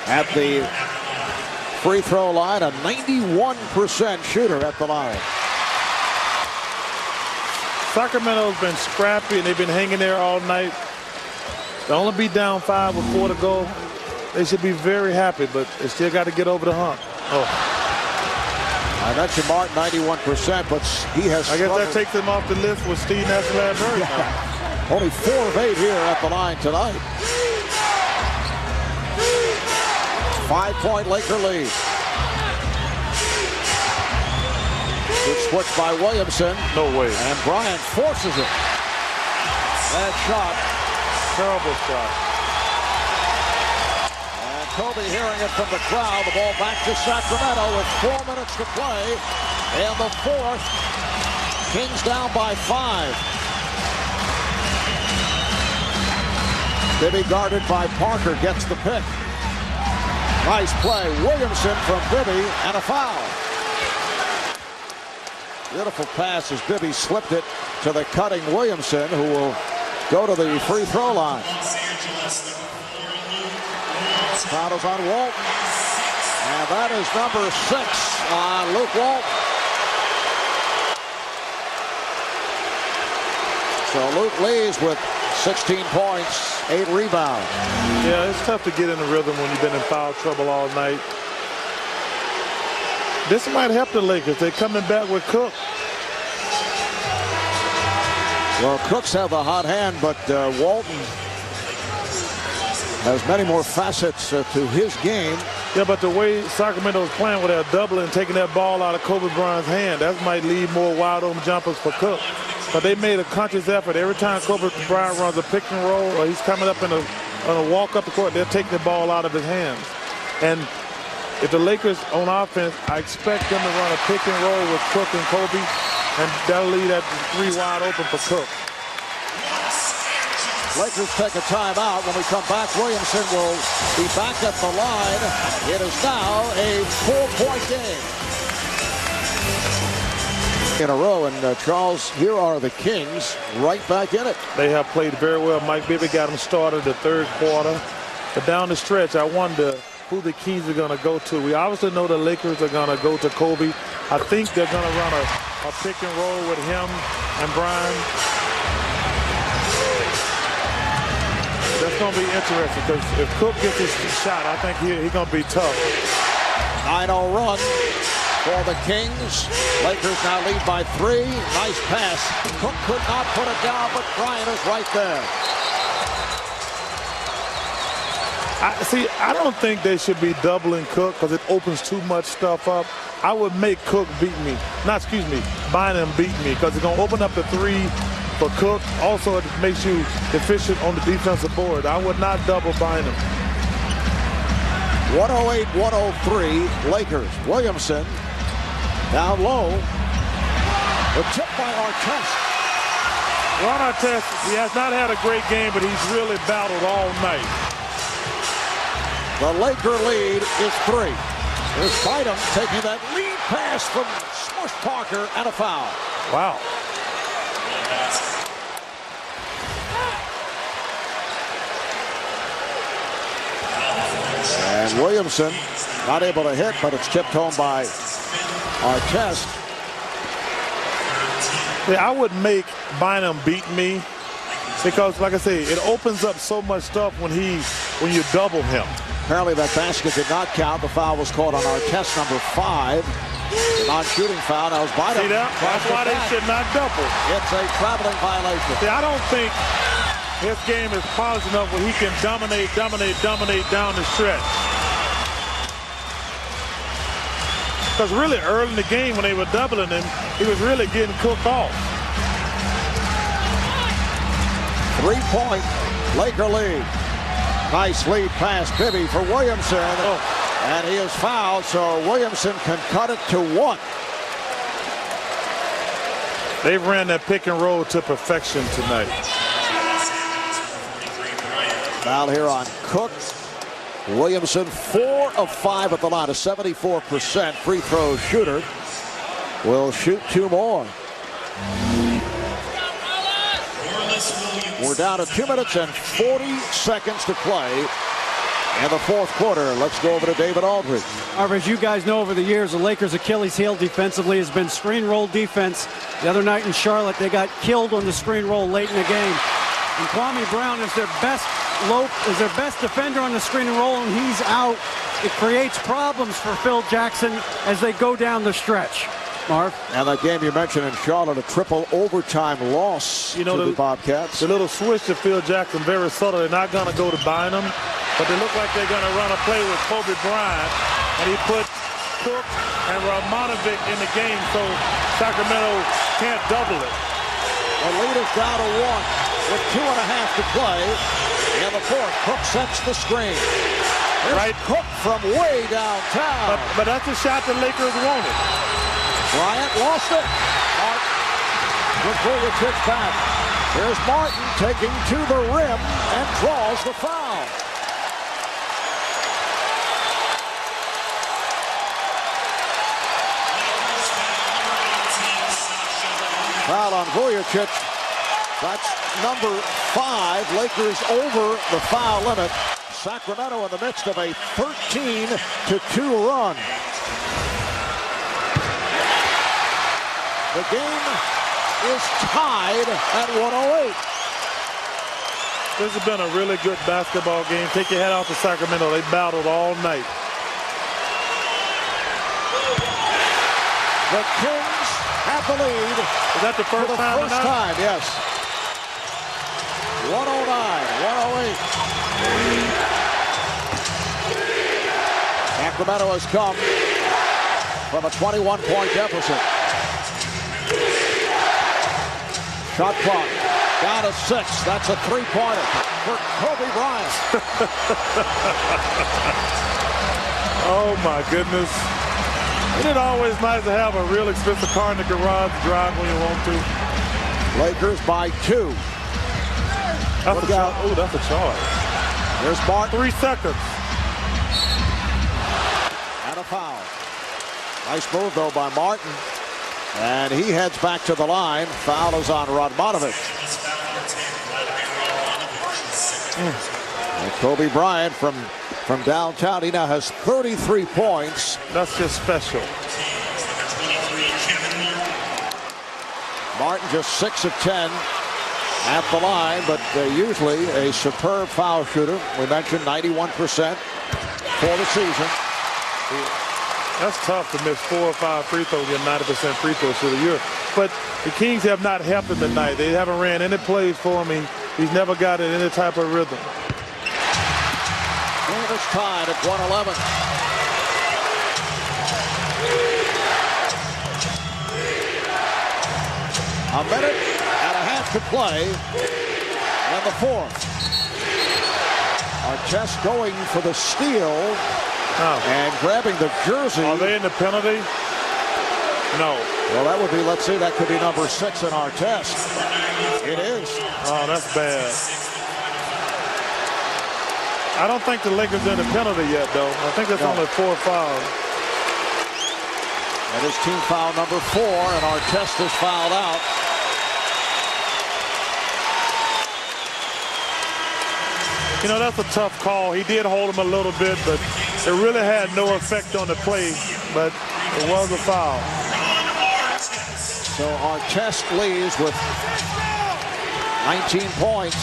at the free throw line, a 91% shooter at the line. Sacramento's been scrappy, and they've been hanging there all night. They'll only be down 5 with 4 to go. They should be very happy, but they still got to get over the hump. Oh. I mentioned Martin, 91%, but he has I guess that takes him off the list with Steve Nash-Ladberry. Yeah. Only 4 of 8 here at the line tonight. 5-point Laker lead. Good switch by Williamson. No way. And Bryant forces it. Bad shot. Terrible shot. And Kobe hearing it from the crowd. The ball back to Sacramento with 4 minutes to play. And the fourth. Kings down by 5. Bibby guarded by Parker gets the pick. Nice play. Williamson from Bibby and a foul. Beautiful pass as Bibby slipped it to the cutting Williamson, who will go to the free throw line. Foul is on Walton. And that is number 6 on Luke Walton. So Luke leads with 16 points, 8 rebounds. Yeah, it's tough to get in the rhythm when you've been in foul trouble all night. This might help the Lakers. They're coming back with Cook. Well, Cooks have a hot hand, but Walton has many more facets to his game. Yeah, but the way Sacramento is playing with that doubling, taking that ball out of Kobe Bryant's hand, that might leave more wide open jumpers for Cook. But they made a conscious effort. Every time Kobe Bryant runs a pick and roll or he's coming up on a walk up the court, they'll take the ball out of his hands. And if the Lakers on offense, I expect them to run a pick and roll with Cook and Kobe, and that'll leave that 3 wide open for Cook. Lakers take a timeout. When we come back, Williamson will be back at the line. It is now a 4-point game. In a row, and Charles, here are the Kings right back in it. They have played very well. Mike Bibby got them started the third quarter. But down the stretch, I wonder who the keys are going to go to. We obviously know the Lakers are going to go to Kobe. I think they're going to run a pick and roll with him and Brian. That's going to be interesting because if Cook gets his shot, I think he's going to be tough. 9-0 run for the Kings. Lakers now lead by 3. Nice pass. Cook could not put it down, but Bryant is right there. I don't think they should be doubling Cook because it opens too much stuff up. I would make Cook beat me. Bynum beat me because it's going to open up the 3 for Cook. Also, it makes you efficient on the defensive board. I would not double Bynum. 108-103, Lakers. Williamson down low. The tip by Artest. Ron Artest, he has not had a great game, but he's really battled all night. The Laker lead is 3. Here's Bynum taking that lead pass from Smush Parker and a foul. Wow. And Williamson not able to hit, but it's tipped home by Artest. Yeah, I would make Bynum beat me because, like I say, it opens up so much stuff when you double him. Apparently that basket did not count. The foul was called on Artest, number 5. The non-shooting foul. That was Bynum. See that? That's why they should not double. It's a traveling violation. See, I don't think his game is polished enough where he can dominate down the stretch. Because really early in the game when they were doubling him, he was really getting cooked off. 3-point Laker lead. Nice lead pass, Bibby for Williamson. And he is fouled, so Williamson can cut it to 1. They've ran that pick and roll to perfection tonight. Foul here on Cook. Williamson 4 of 5 at the line, a 74% free throw shooter. Will shoot 2 more. We're down to 2 minutes and 40 seconds to play in the 4th quarter. Let's go over to David Aldridge. As you guys know, over the years, the Lakers' Achilles heel defensively has been screen roll defense. The other night in Charlotte, they got killed on the screen roll late in the game. And Kwame Brown is their best defender on the screen and roll, and he's out. It creates problems for Phil Jackson as they go down the stretch. Marv? And that game you mentioned in Charlotte, a triple overtime loss to the Bobcats. The little switch to Phil Jackson, very subtle. They're not going to go to Bynum, but they look like they're going to run a play with Kobe Bryant, and he put Cook and Radmanovic in the game, so Sacramento can't double it. The lead is down to 1 with 2.5 to play. In the 4th, Cook sets the screen. Here's Cook from way downtown. But that's the shot the Lakers wanted. Bryant lost it. Martin with Vujacic back. Here's Martin taking to the rim and draws the foul. Foul on Vujacic. That's number 5. Lakers over the foul limit. Sacramento in the midst of a 13-2 run. The game is tied at 108. This has been a really good basketball game. Take your hat off to Sacramento. They battled all night. The Kings have the lead. Is that the first time? First time, yes. 109, 108. Sacramento has come from a 21-point deficit. Shot clock. Down to 6. That's a three-pointer for Kobe Bryant. Oh, my goodness. Isn't it always nice to have a real expensive car in the garage to drive when you want to? Lakers by 2. That's a charge. Oh, that's a charge. There's Martin. 3 seconds. And a foul. Nice move, though, by Martin. And he heads back to the line. Foul is on Radmanovic. And Kobe Bryant from downtown, he now has 33 points. That's just special. Martin just 6 of 10 at the line, but usually a superb foul shooter. We mentioned 91% for the season. That's tough to miss 4 or 5 free throws. You're 90% free throw shooter. But the Kings have not helped him tonight. They haven't ran any plays for him. He's never got in any type of rhythm. Game is tied at 111. A minute and a half to play in the fourth. Artest going for the steal and grabbing the jersey. Are they in the penalty? No. Well, that would be, let's see, that could be number 6 in Artest. It is. Oh, that's bad. I don't think the Lakers are in the penalty yet, though. I think that's only 4 fouls. That is team foul number 4, and Artest is fouled out. You know, that's a tough call. He did hold him a little bit, but it really had no effect on the play, but it was a foul. So Artest leaves with 19 points,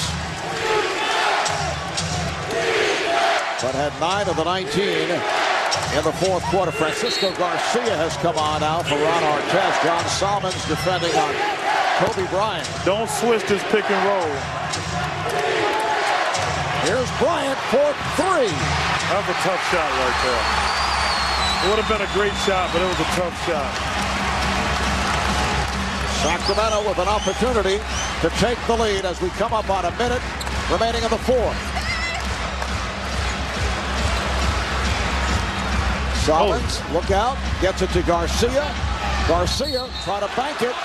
but had 9 of the 19 in the fourth quarter. Francisco Garcia has come on now for Ron Artest. John Salmons defending on Kobe Bryant. Don't switch this pick and roll. Here's Bryant for 3. That was a tough shot right there. It would have been a great shot, but it was a tough shot. Sacramento with an opportunity to take the lead as we come up on a minute remaining in the fourth. Salmons, look out, gets it to Garcia. Garcia trying to bank it.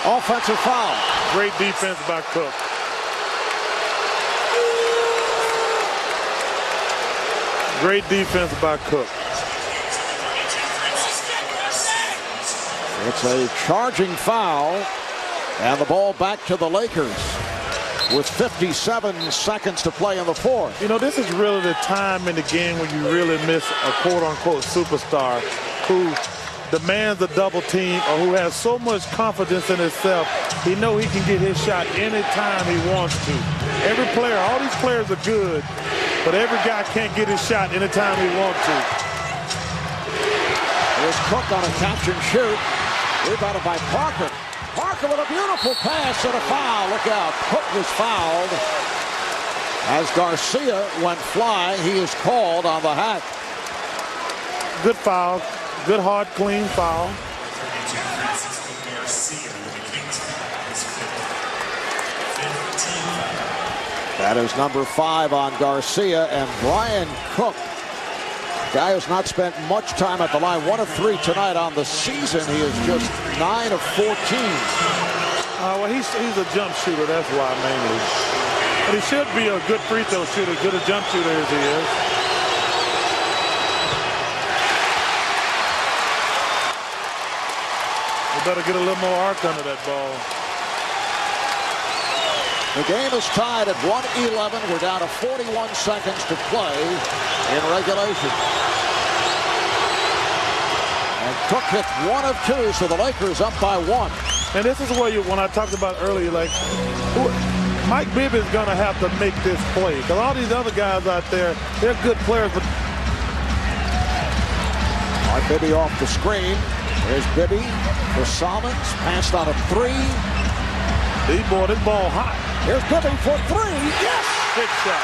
Offensive foul. Great defense by Cook. Great defense by Cook. It's a charging foul, and the ball back to the Lakers with 57 seconds to play in the fourth. You know, this is really the time in the game when you really miss a quote-unquote superstar who demands a double team or who has so much confidence in himself. He knows he can get his shot anytime he wants to. Every player, all these players are good, but every guy can't get his shot anytime he wants to. Here's Cook on a catch and shoot. Rebounded by Parker. Parker with a beautiful pass and a foul. Look out. Cook was fouled. As Garcia went flying, he is called on the hack. Good foul. Good, hard, clean foul. That is number 5 on Garcia, and Brian Cook, guy who's not spent much time at the line, 1 of 3 tonight on the season. He is just 9 of 14. Well, he's a jump shooter, that's why mainly. But he should be a good free throw shooter, good a jump shooter as he is. We better get a little more arc under that ball. The game is tied at 111. We're down to 41 seconds to play in regulation. And Cook hits 1 of 2, so the Lakers up by 1. And this is where when I talked about earlier, like, Mike Bibby is going to have to make this play. Because all these other guys out there, they're good players. But Mike Bibby off the screen. There's Bibby for Salmons. Passed on a 3. This ball hot. Here's Bibby for 3. Yes! Big shot.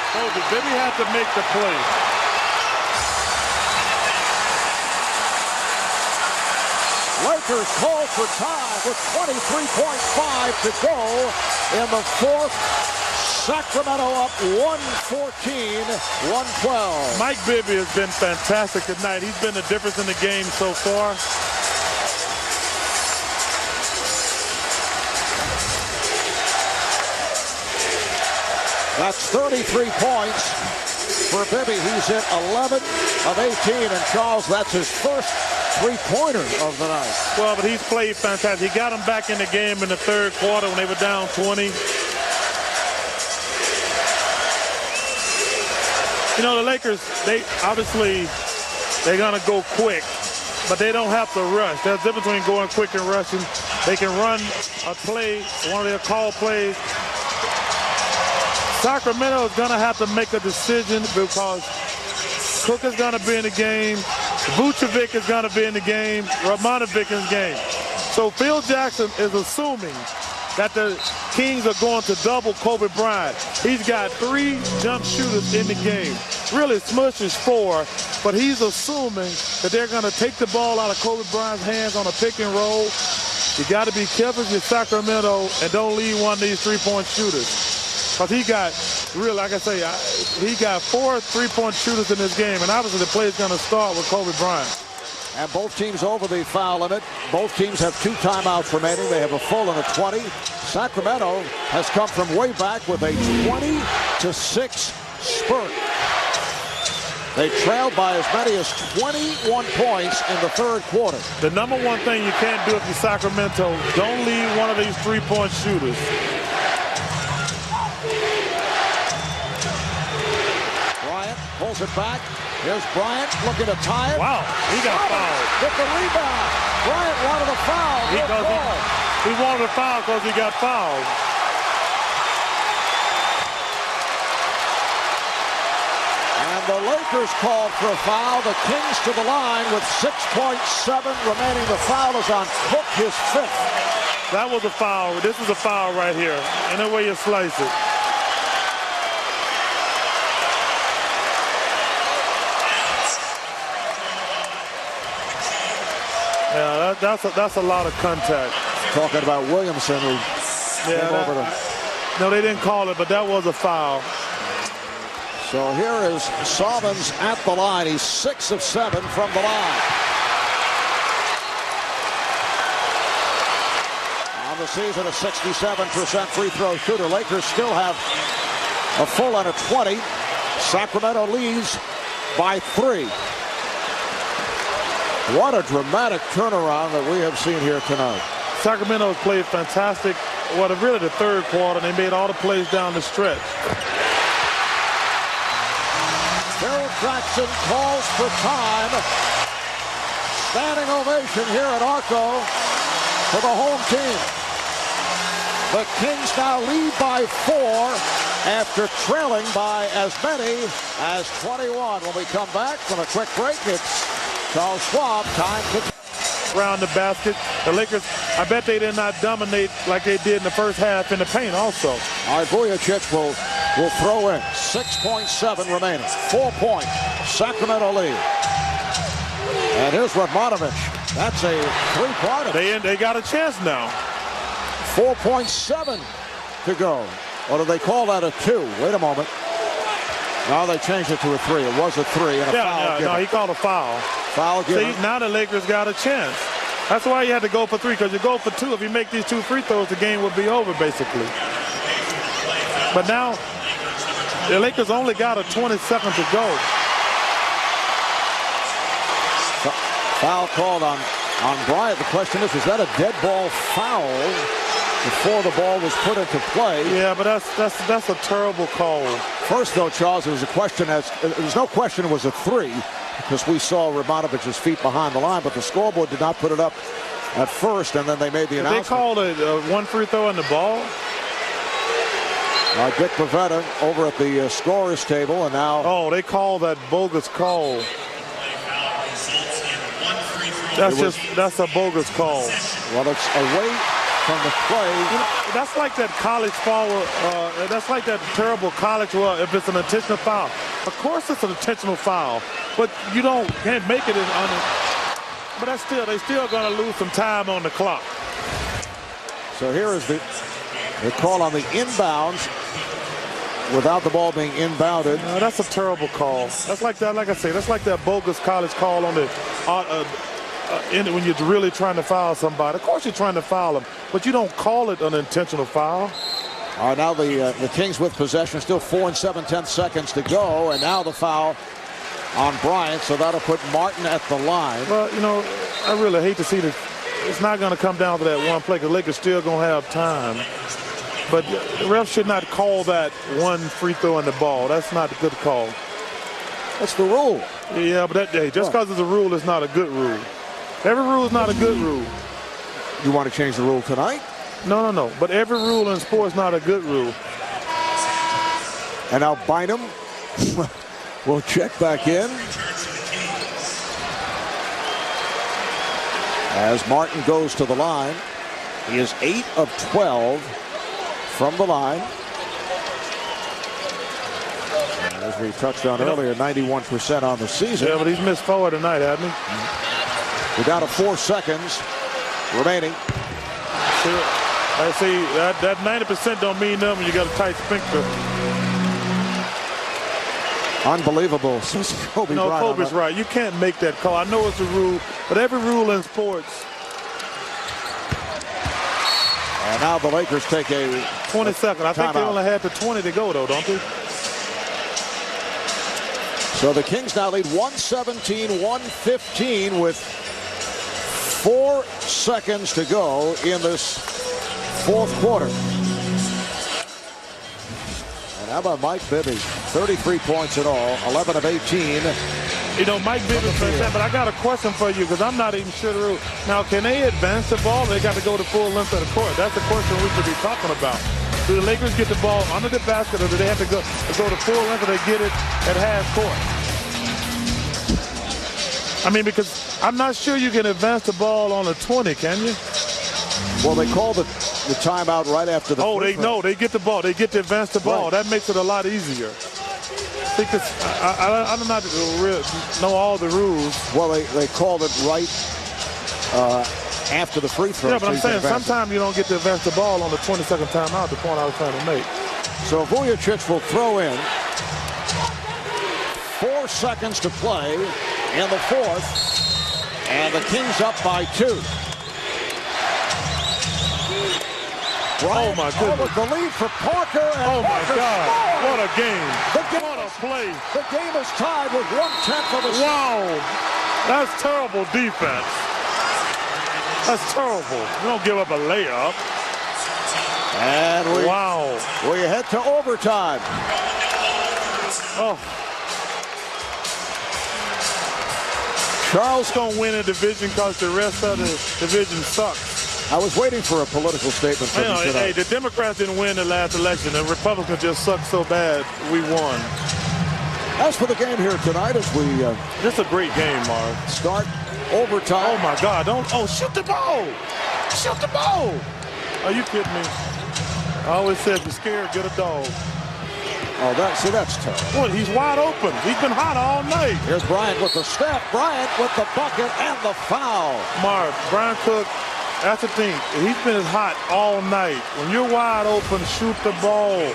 So Bibby had to make the play. Lakers call for time with 23.5 to go in the fourth. Sacramento up 114-112. Mike Bibby has been fantastic tonight. He's been the difference in the game so far. That's 33 points for Bibby. He's hit 11 of 18, and Charles, that's his first three-pointer of the night. Well, but he's played fantastic. He got him back in the game in the third quarter when they were down 20. You know, the Lakers, they're going to go quick, but they don't have to rush. There's a difference between going quick and rushing. They can run a play, one of their call plays. Sacramento is going to have to make a decision because Cook is going to be in the game. Vucevic is going to be in the game. Radmanovic in the game. So Phil Jackson is assuming that the Kings are going to double Kobe Bryant. He's got 3 jump shooters in the game. Really, Smush is 4, but he's assuming that they're going to take the ball out of Kobe Bryant's hands on a pick and roll. You got to be careful with Sacramento and don't leave one of these three-point shooters. Because he got, really, like I say, he got 4 three-point shooters in this game, and obviously the play is going to start with Kobe Bryant. And both teams over the foul limit. Both teams have 2 timeouts remaining. They have a full and a 20. Sacramento has come from way back with a 20-6 spurt. They trailed by as many as 21 points in the third quarter. The number one thing you can't do if you're Sacramento, don't leave one of these three-point shooters. Bryant pulls it back. Here's Bryant looking to tie it. Wow, he got fouled. With the rebound. Bryant wanted a foul. He wanted a foul because he got fouled. And the Lakers called for a foul. The Kings to the line with 6.7 remaining. The foul is on Cook, his 5th. That was a foul. This is a foul right here. Any way you slice it. Yeah, that's a lot of contact. Talking about Williamson, who came over to... No, they didn't call it, but that was a foul. So here is Salmons at the line. He's 6 of 7 from the line. On the season, a 67% free throw shooter. Lakers still have a full and a 20. Sacramento leads by 3. What a dramatic turnaround that we have seen here tonight. Sacramento has played fantastic. Well, really the third quarter. They made all the plays down the stretch. Phil Jackson calls for time. Standing ovation here at Arco for the home team. The Kings now lead by 4 after trailing by as many as 21. When we come back from a quick break, it's Charles Schwab, time to around the basket. The Lakers, I bet they did not dominate like they did in the first half in the paint also. All right, Vucevic will throw in. 6.7 remaining. 4 points. Sacramento lead. And here's Radmanovic. That's a three-pointer. They got a chance now. 4.7 to go. Or do they call that a 2? Wait a moment. No, they changed it to a 3. It was a 3 and a foul. No, he called a foul. Foul given. See, now the Lakers got a chance. That's why you had to go for 3, because you go for 2. If you make these 2 free throws, the game would be over, basically. But now, the Lakers only got a 20 seconds to go. Foul called on Bryant. The question is that a dead ball foul before the ball was put into play? Yeah, but that's a terrible call. First, though, Charles, there was a question there's no question it was a 3 because we saw Radmanovic's feet behind the line, but the scoreboard did not put it up at first, and then they made the announcement. They called it 1 free throw in the ball. Dick Pavetta over at the scorer's table, and now... Oh, they called that bogus call. That's a bogus call. Well, it's away from the play. You know, that's like that college foul. That's like that terrible college. Well, if it's an intentional foul, of course it's an intentional foul, but you can't make it on it. But that's still, they still going to lose some time on the clock. So here is the call on the inbounds without the ball being inbounded. That's a terrible call. That's like that, like I say, that's like that bogus college call on the when you're really trying to foul somebody. Of course you're trying to foul them, but you don't call it an intentional foul. All right, now the Kings with possession, still 4 7/10 seconds to go, and now the foul on Bryant, so that'll put Martin at the line. Well, you know, I really hate to see this. It's not going to come down to that one play because Lakers still going to have time. But the ref should not call that one free throw in the ball. That's not a good call. That's the rule. Yeah, but just because it's a rule, it's not a good rule. Every rule is not a good rule. You want to change the rule tonight? No. But every rule in sports is not a good rule. And now Bynum will check back in. As Martin goes to the line. He is 8 of 12 from the line. And as we touched on earlier, 91% on the season. Yeah, but he's missed 4 tonight, hasn't he? We're down to 4 seconds remaining. See, that 90% don't mean nothing when you got a tight sphincter. Unbelievable. Kobe Bryant. Kobe's right. You can't make that call. I know it's a rule, but every rule in sports. And now the Lakers take a 20 seconds. I think they only had the 20 to go, though, don't they? So the Kings now lead 117-115 with 4 seconds to go in this fourth quarter. And how about Mike Bibby? 33 points in all, 11 of 18. You know, Mike Bibby said that, but I got a question for you because I'm not even sure the rule. Now, can they advance the ball? They got to go to full length of the court. That's the question we should be talking about. Do the Lakers get the ball under the basket, or do they have to go to full length, or they get it at half court? I mean, because I'm not sure you can advance the ball on a 20, can you? Well, they call the timeout right after the. Oh, they get the ball. They get to advance the ball. Right. That makes it a lot easier. Because I do not know all the rules. Well, they called it right after the free throw. Yeah, but I'm saying sometimes you don't get to advance the ball on the 22nd timeout, the point I was trying to make. So Vujacic will throw in. 4 seconds to play in the fourth. And the Kings up by 2. Bryant, oh, my goodness. With the lead for Parker. And oh, my Parker God. scores. What a game. What a play. The game is tied with 1/10 of a second. Wow. That's terrible defense. That's terrible. You don't give up a layup. And we head to overtime. Oh. Charles going to win a division because the rest of the division sucks. I was waiting for a political statement from you today. Hey, the Democrats didn't win the last election. The Republicans just sucked so bad, we won. As for the game here tonight, as we just a great game, Mark. Start overtime. Oh my God! Shoot the ball! Shoot the ball! Are you kidding me? I always said, if you're scared, get a dog. Oh, that's tough. What? He's wide open. He's been hot all night. Here's Bryant with the step. Bryant with the bucket and the foul. Mark, Brian Cook. That's the thing. He's been hot all night. When you're wide open, shoot the ball.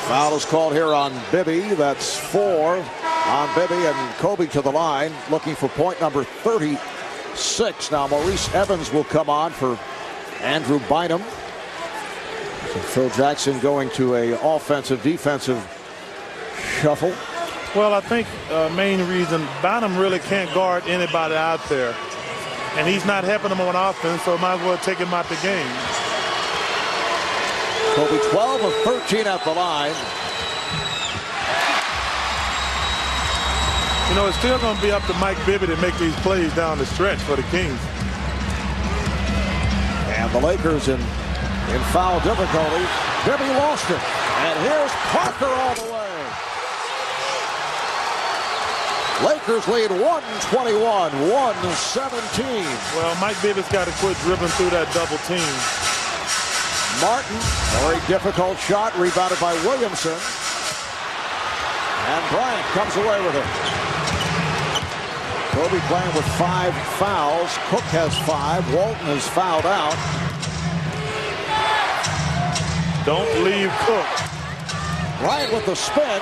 Foul is called here on Bibby. That's 4 on Bibby, and Kobe to the line looking for point number 36. Now Maurice Evans will come on for Andrew Bynum. So Phil Jackson going to a offensive-defensive shuffle. Well, I think main reason Bynum really can't guard anybody out there. And he's not helping them on offense, so might as well take him out the game. Kobe 12 of 13 at the line. You know, it's still going to be up to Mike Bibby to make these plays down the stretch for the Kings. And the Lakers in foul difficulty. Bibby lost it. And here's Parker all the way. Lakers lead 121-117. Well, Mike Bibby's got to quit dribbling through that double team. Martin, a very difficult shot, rebounded by Williamson. And Bryant comes away with it. Kobe playing with 5 fouls. Cook has 5. Walton is fouled out. Don't leave Cook. Bryant with the spin.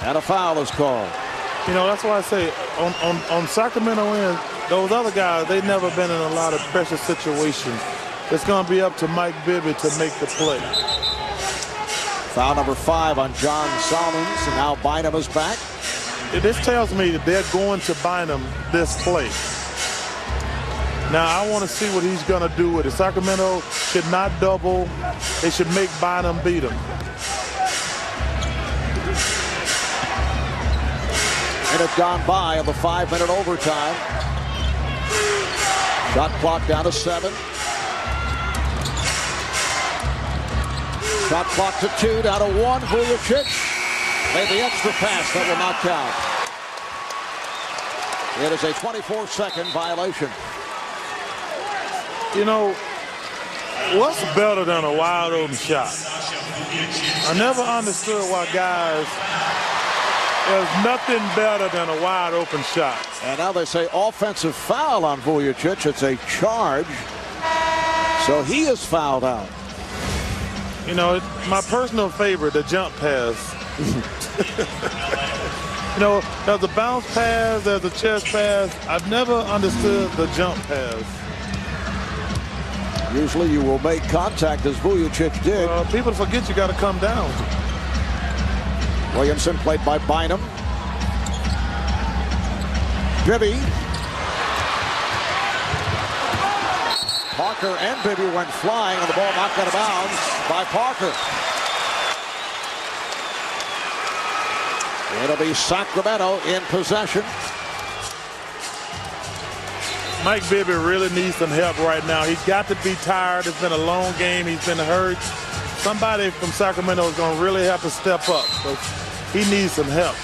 And a foul is called. You know, that's why I say on Sacramento end, those other guys, they've never been in a lot of pressure situations. It's going to be up to Mike Bibby to make the play. Foul number 5 on John Solomons, and now Bynum is back. This tells me that they're going to Bynum this play. Now, I want to see what he's going to do with it. Sacramento should not double. They should make Bynum beat him. Minute gone by in the 5-minute overtime. Shot clock down to 7. Shot clock to 2, down to 1. Vujacic made the extra pass. That will not count. It is a 24-second violation. You know, what's better than a wide open shot? I never understood why guys, there's nothing better than a wide open shot. And now they say offensive foul on Vujacic. It's a charge. So he is fouled out. You know, my personal favorite, the jump pass. You know, there's a bounce pass, there's a chest pass. I've never understood the jump pass. Usually you will make contact, as Vujacic did. People forget you got to come down. Williamson played by Bynum. Bibby. Parker and Bibby went flying, and the ball knocked out of bounds by Parker. It'll be Sacramento in possession. Mike Bibby really needs some help right now. He's got to be tired. It's been a long game. He's been hurt. Somebody from Sacramento is going to really have to step up. But he needs some help.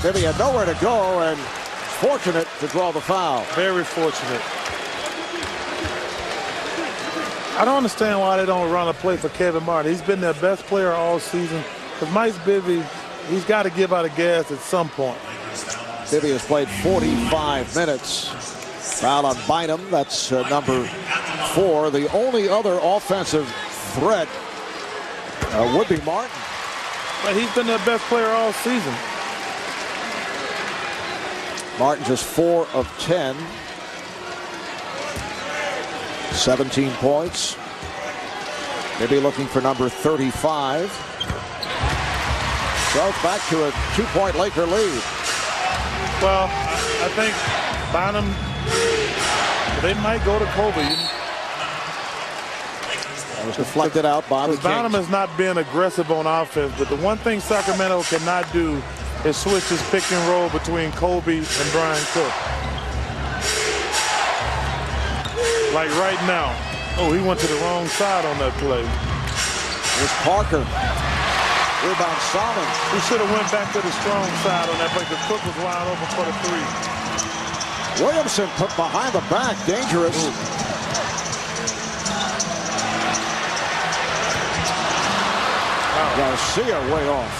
Bibby had nowhere to go and fortunate to draw the foul. Very fortunate. I don't understand why they don't run a play for Kevin Martin. He's been their best player all season. Because Mike Bibby, he's got to give out of gas at some point. Bibby has played 45 minutes. Foul on Bynum. That's number 4. The only other offensive threat would be Martin. But he's been their best player all season. Martin just 4 of 10. 17 points. Maybe looking for number 35. So it's back to a 2-point Laker lead. Well, I think Bynum, they might go to Kobe. That was deflected out by the Kings. Bynum has not been aggressive on offense, but the one thing Sacramento cannot do is switch his pick and roll between Kobe and Brian Cook. Like right now. Oh, he went to the wrong side on that play. Here's Parker. Rebound Solomons. He should have went back to the strong side on that play because Cook was wide open for the 3. Williamson put behind the back. Dangerous. Garcia way off.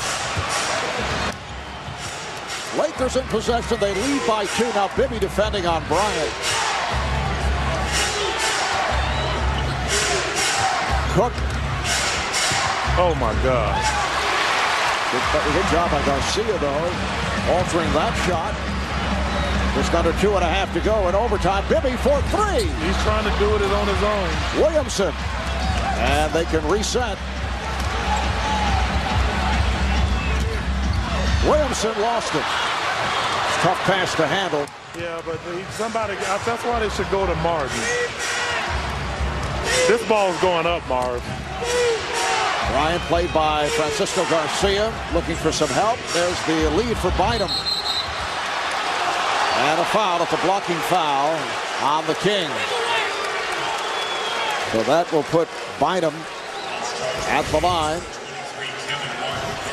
Lakers in possession. They lead by 2. Now Bibby defending on Bryant. Cook. Oh my God. Good job by Garcia though, altering that shot. Just under 2.5 to go in overtime. Bibby for 3. He's trying to do it on his own. Williamson. And they can reset. Williamson lost it. Tough pass to handle. Yeah, but that's why they should go to Martin. This ball's going up, Marv. Bryant played by Francisco Garcia, looking for some help. There's the lead for Bynum. And a foul. It's a blocking foul on the King. So that will put Bynum at the line.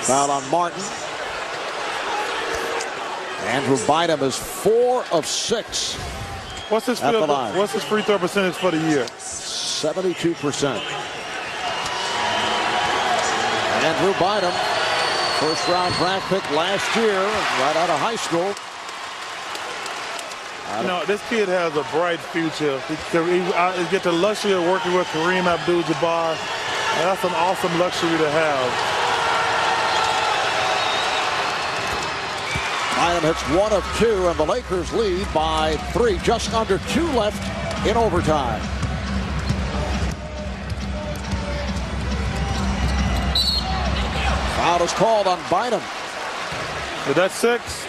Foul on Martin. Andrew Bynum is 4 of 6. What's his free throw percentage for the year? 72%. Andrew Bynum First-round draft pick last year, right out of high school. You know, this kid has a bright future. He get the luxury of working with Kareem Abdul-Jabbar. And that's an awesome luxury to have. Bynum hits 1 of 2, and the Lakers lead by 3. Just under 2 left in overtime. Foul is called on Bynum. So that's 6.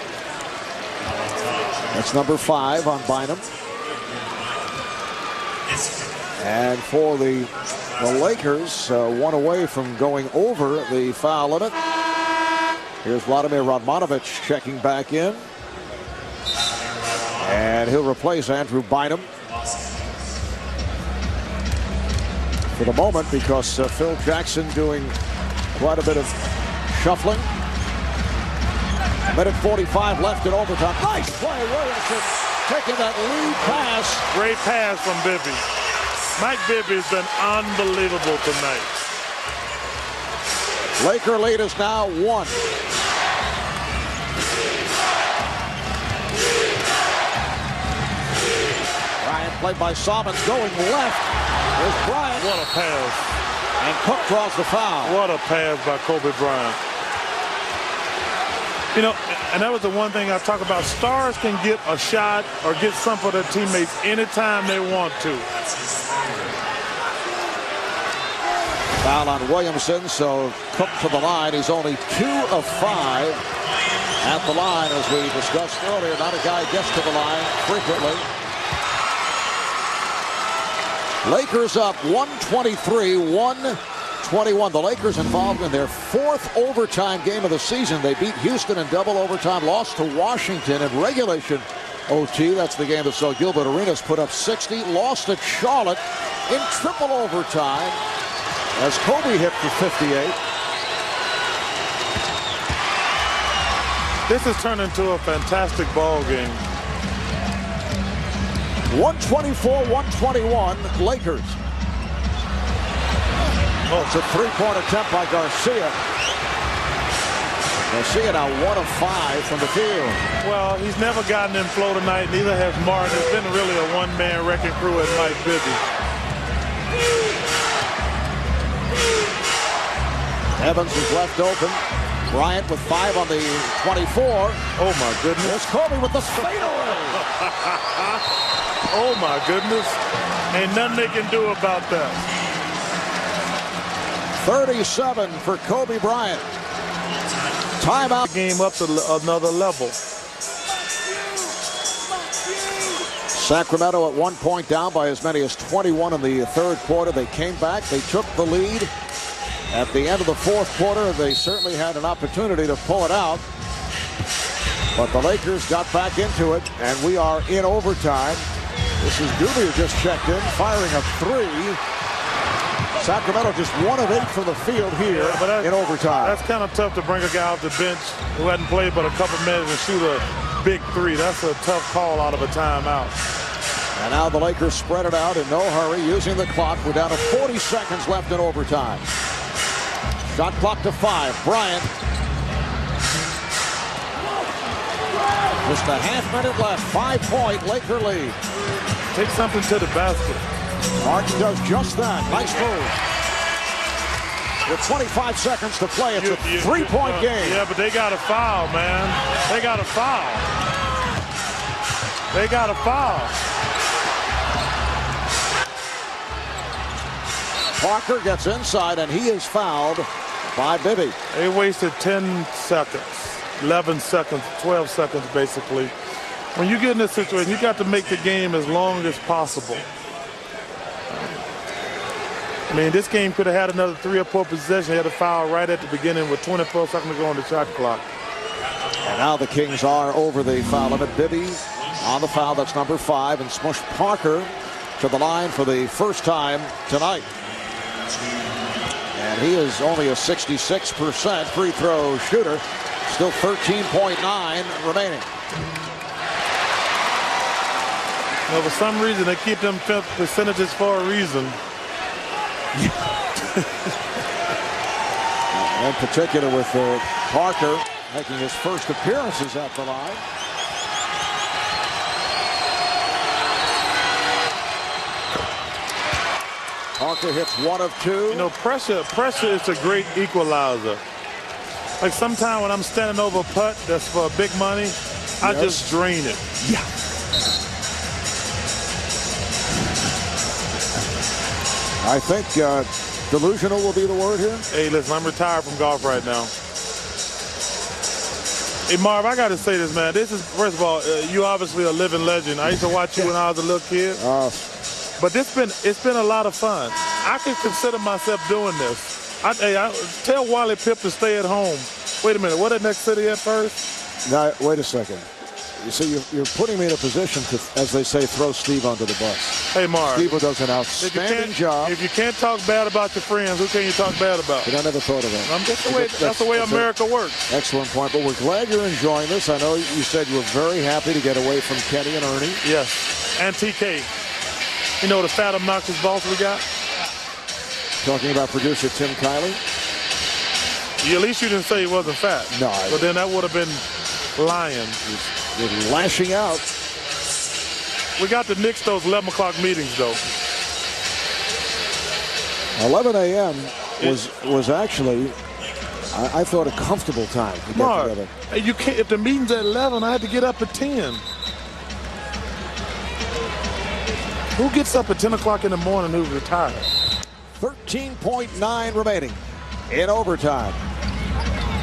That's number 5 on Bynum. And for the Lakers, 1 away from going over the foul limit. Here's Vladimir Radmanovic checking back in. And he'll replace Andrew Bynum for the moment, because Phil Jackson doing quite a bit of shuffling. Minute 45 left in overtime. Nice play, Williamson taking that lead pass. Great pass from Bibby. Mike Bibby has been unbelievable tonight. Laker lead is now 1. Bryant played by Simons going left. There's Bryant. What a pass. And Cook draws the foul. What a pass by Kobe Bryant. You know, and that was the one thing I talk about. Stars can get a shot or get something for their teammates anytime they want to. Foul on Williamson, so Cook to the line. He's only 2 of 5 at the line, as we discussed earlier. Not a guy gets to the line frequently. Lakers up 123-121. The Lakers involved in their 4th overtime game of the season. They beat Houston in double overtime, lost to Washington in regulation OT. That's the game that saw Gilbert Arenas put up 60. Lost at Charlotte in triple overtime as Kobe hit for 58. This has turned into a fantastic ball game. 124-121 Lakers. Oh, it's a 3-point attempt by Garcia. Garcia now 1 of 5 from the field. Well, he's never gotten in flow tonight. Neither has Martin. It's been really a one-man wrecking crew at Mike Bibby. Evans is left open. Bryant with 5 on the 24. Oh, my goodness. There's Kobe with the fadeaway. Oh, my goodness. Ain't nothing they can do about that. 37 for Kobe Bryant. Timeout. Game up to another level. Sacramento at 1 point down by as many as 21 in the 3rd quarter. They came back. They took the lead. At the end of the 4th quarter, they certainly had an opportunity to pull it out. But the Lakers got back into it, and we are in overtime. This is Doobie who just checked in, firing a 3. Sacramento just 1 of 8 from the field here in overtime. That's kind of tough to bring a guy off the bench who hadn't played but a couple minutes and shoot a big 3. That's a tough call out of a timeout. And now the Lakers spread it out in no hurry, using the clock. We're down to 40 seconds left in overtime. Shot clock to 5. Bryant. Just a half minute left. 5-point Laker lead. Take something to the basket. Martin does just that. Nice move. With 25 seconds to play, it's a 3-point game. Yeah, but they got a foul, man. They got a foul. They got a foul. Parker gets inside, and he is fouled by Bibby. They wasted 10 seconds, 11 seconds, 12 seconds, basically. When you get in this situation, you got to make the game as long as possible. I mean, this game could have had another 3 or 4 possessions. They had a foul right at the beginning with 24 seconds to go on the shot clock. And now the Kings are over the foul limit. Bibby on the foul. That's number 5. And Smush Parker to the line for the first time tonight. And he is only a 66% free throw shooter. Still 13.9 remaining. You know, for some reason, they keep them percentages for a reason. In particular with Parker making his first appearances at the line. Parker hits 1 of 2. You know, pressure is a great equalizer. Like sometimes when I'm standing over a putt that's for big money, I just drain it. Yeah. I think delusional will be the word here. Hey, listen, I'm retired from golf right now. Hey, Marv, I got to say this, man. This is, first of all, you obviously a living legend. I used to watch you when I was a little kid. But it's been a lot of fun. I can consider myself doing this. I tell Wally Pipp to stay at home. Wait a minute, what the next city at first? Now, wait a second. You see, you're putting me in a position to, as they say, throw Steve under the bus. Hey, Marv. Steve does an outstanding job. If you can't talk bad about your friends, who can you talk bad about? But I never thought of that. That's the way America works. Excellent point. But we're glad you're enjoying this. I know you said you were very happy to get away from Kenny and Ernie. Yes, and TK. You know the fat obnoxious boss we got? Talking about producer Tim Kiley? At least you didn't say he wasn't fat. No. But then that would have been lying. He's lashing out. We got to nix those 11 o'clock meetings, though. 11 a.m. was actually, I thought, a comfortable time to get together. You can't, if the meeting's at 11, I had to get up at 10. Who gets up at 10 o'clock in the morning who's retired? 13.9 remaining in overtime.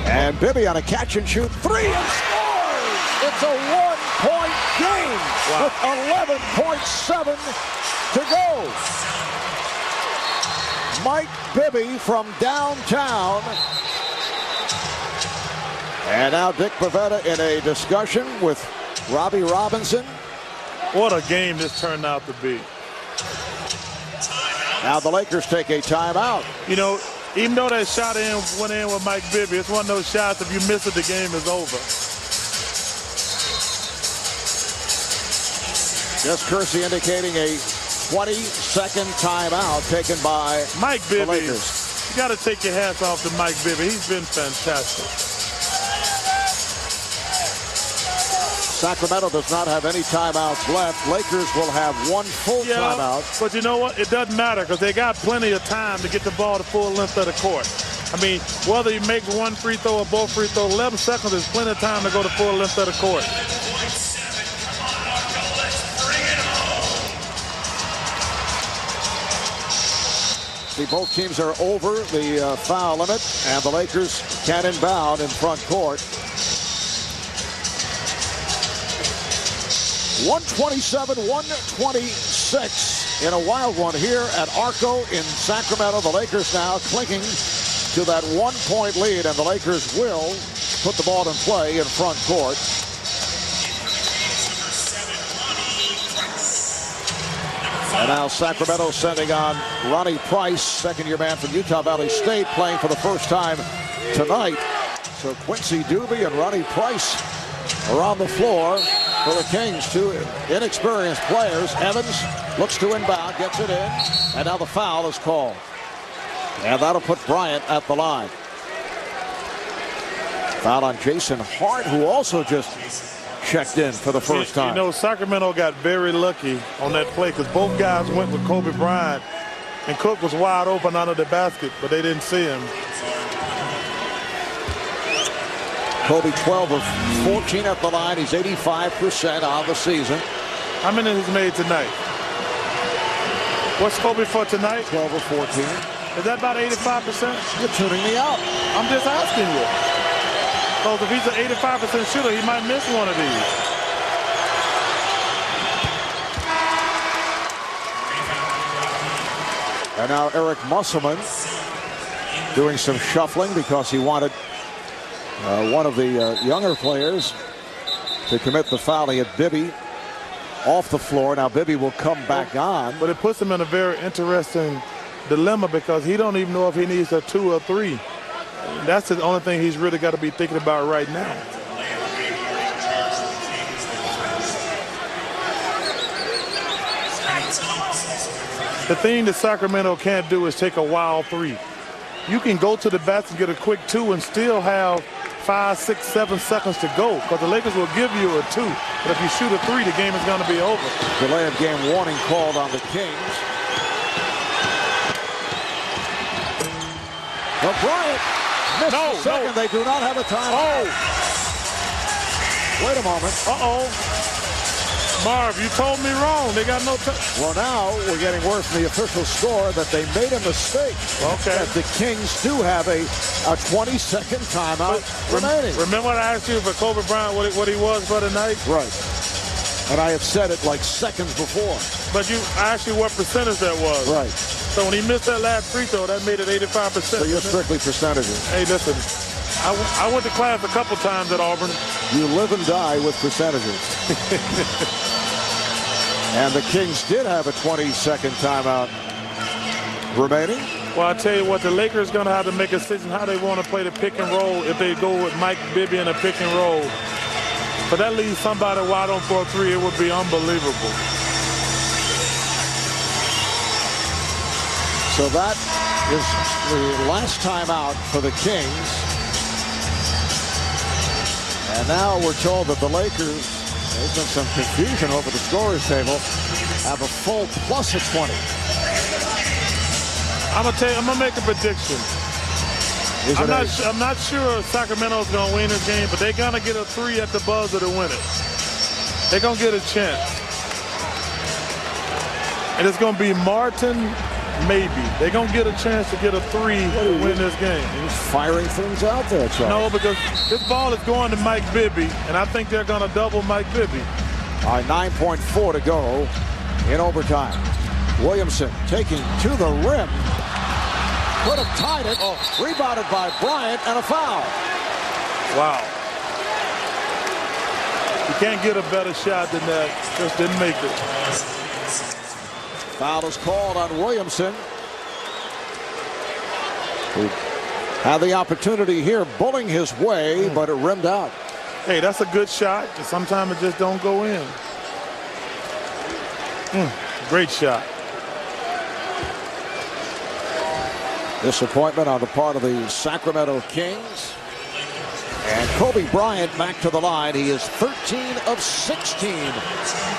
And Bibby on a catch and shoot 3 and scores! It's a 1-point game with 11.7 to go. Mike Bibby from downtown. And now Dick Bavetta in a discussion with Robbie Robinson. What a game this turned out to be. Now the Lakers take a timeout. You know, even though that shot went in with Mike Bibby, it's one of those shots, if you miss it, the game is over. Just Kersey indicating a 20-second timeout taken by Mike Bibby. The Lakers. You got to take your hats off to Mike Bibby. He's been fantastic. Sacramento does not have any timeouts left. Lakers will have one full timeout. But you know what? It doesn't matter because they got plenty of time to get the ball to full length of the court. I mean, whether he makes one free throw or both free throws, 11 seconds is plenty of time to go to full length of the court. See, both teams are over the foul limit, and the Lakers can inbound in front court. 127-126 in a wild one here at Arco in Sacramento. The Lakers now clinging to that 1-point lead, and the Lakers will put the ball in play in front court. And now Sacramento sending on Ronnie Price, second-year man from Utah Valley State, playing for the first time tonight. So Quincy Doobie and Ronnie Price are on the floor for the Kings, two inexperienced players. Evans looks to inbound, gets it in, and now the foul is called. And that'll put Bryant at the line. Foul on Jason Hart, who also just checked in for the first time. You know, Sacramento got very lucky on that play because both guys went with Kobe Bryant, and Cook was wide open under the basket, but they didn't see him. Kobe 12 of 14 at the line. He's 85% on the season. How many has he made tonight? What's Kobe for tonight? 12 of 14. Is that about 85%? You're tuning me out. I'm just asking you. Because if he's an 85% shooter, he might miss one of these. And now Eric Musselman doing some shuffling because he wanted one of the younger players to commit the foul. He had Bibby off the floor. Now Bibby will come back on. But it puts him in a very interesting dilemma because he don't even know if he needs a 2 or 3. That's the only thing he's really got to be thinking about right now. The thing that Sacramento can't do is take a wild 3. You can go to the basket and get a quick 2 and still have 5, 6, 7 seconds to go because the Lakers will give you a 2. But if you shoot a 3, the game is going to be over. Delay of game warning called on the Kings. But Bryant missed the second. They do not have a timeout. Wait a moment. Marv, you told me wrong. They got no time. Well, now we're getting word from the official score that they made a mistake. Okay. That the Kings do have a 20-second timeout remaining. Remember what I asked you for Kobe Bryant, what he was for tonight? Right. And I have said it like seconds before. But I asked you what percentage that was. Right. So when he missed that last free throw, that made it 85%. So you're strictly percentages. Hey, listen. I went to class a couple times at Auburn. You live and die with percentages. And the Kings did have a 20-second timeout remaining. Well, I tell you what, the Lakers going to have to make a decision how they want to play the pick and roll if they go with Mike Bibby in a pick and roll. But that leaves somebody wide open for a 3. It would be unbelievable. So that is the last timeout for the Kings. And now we're told that the Lakers, there's been some confusion over the scorer's table, have a full plus of 20. I'm gonna make a prediction. I'm not sure Sacramento's gonna win this game, but they're gonna get a 3 at the buzzer to win it. They're gonna get a chance. And it's gonna be Martin, maybe. They're gonna get a chance to get a 3 to win this game. He's firing things out there, Charles. No, because this ball is going to Mike Bibby, and I think they're gonna double Mike Bibby. All right, 9.4 to go in overtime. Williamson taking to the rim. Could have tied it. Rebounded by Bryant and a foul. Wow. You can't get a better shot than that. Just didn't make it. Foul is called on Williamson, who had the opportunity here bullying his way, but it rimmed out. Hey, that's a good shot. Sometimes it just don't go in. Great shot. Disappointment on the part of the Sacramento Kings. And Kobe Bryant back to the line. He is 13 of 16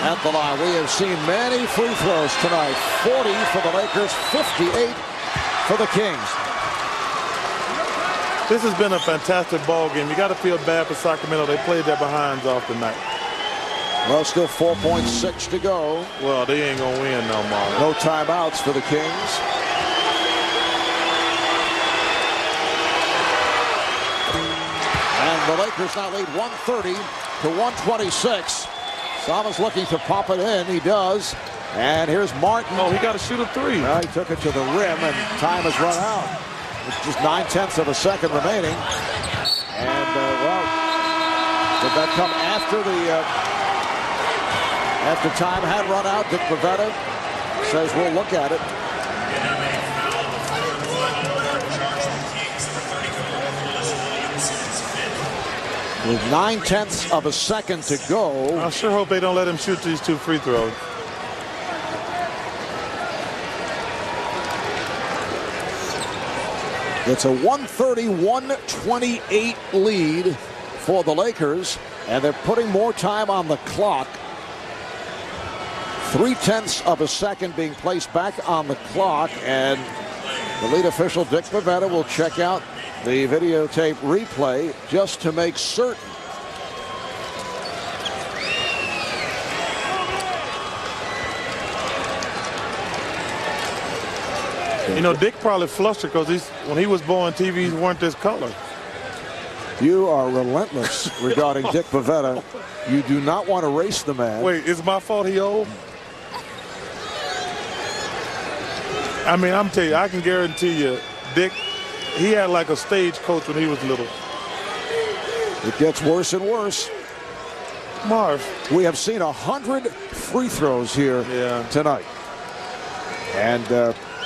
at the line. We have seen many free throws tonight. 40 for the Lakers, 58 for the Kings. This has been a fantastic ball game. You got to feel bad for Sacramento. They played their behinds off tonight. Well, still 4.6 to go. Well, they ain't going to win no more. No timeouts for the Kings. And the Lakers now lead 130 to 126. Sama's looking to pop it in. He does. And here's Martin. Oh, he got to shoot a 3. Well, he took it to the rim, and time has run out. It's just 9/10 of a second remaining. And, well, did that come after after time had run out? Dick Bavetta says we'll look at it. With 9/10 of a second to go. I sure hope they don't let him shoot these 2 free throws. It's a 130-128 lead for the Lakers, and they're putting more time on the clock. 3/10 of a second being placed back on the clock, and the lead official, Dick Bavetta, will check out the videotape replay just to make certain. You know, Dick probably flustered because when he was born, TVs weren't this color. You are relentless regarding Dick Bavetta. You do not want to race the man. Wait, it's my fault he old? I mean, I'm telling you, I can guarantee you, Dick, he had like a stagecoach when he was little. It gets worse and worse. Marv. We have seen 100 free throws here tonight. And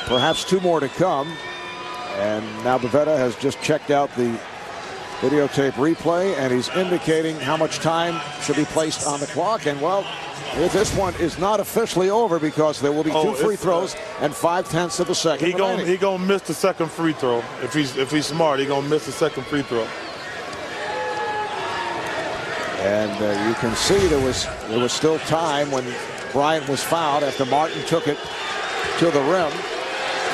perhaps 2 more to come. And now Bavetta has just checked out the videotape replay, and he's indicating how much time should be placed on the clock. And, well, this one is not officially over because there will be 2 free throws and 5/10 of a second. He gonna miss the second free throw. If he's smart, he gonna miss the second free throw. And you can see there was still time when Bryant was fouled after Martin took it to the rim.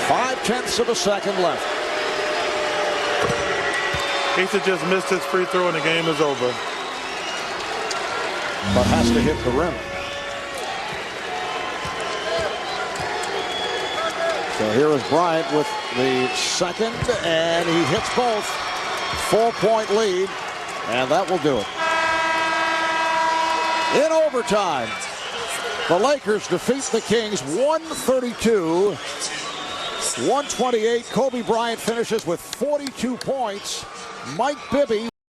0.5 of a second left. He should just missed his free throw and the game is over. But has to hit the rim. So here is Bryant with the second, and he hits both. 4-point lead, and that will do it. In overtime, the Lakers defeat the Kings 132-128. Kobe Bryant finishes with 42 points. Mike Bibby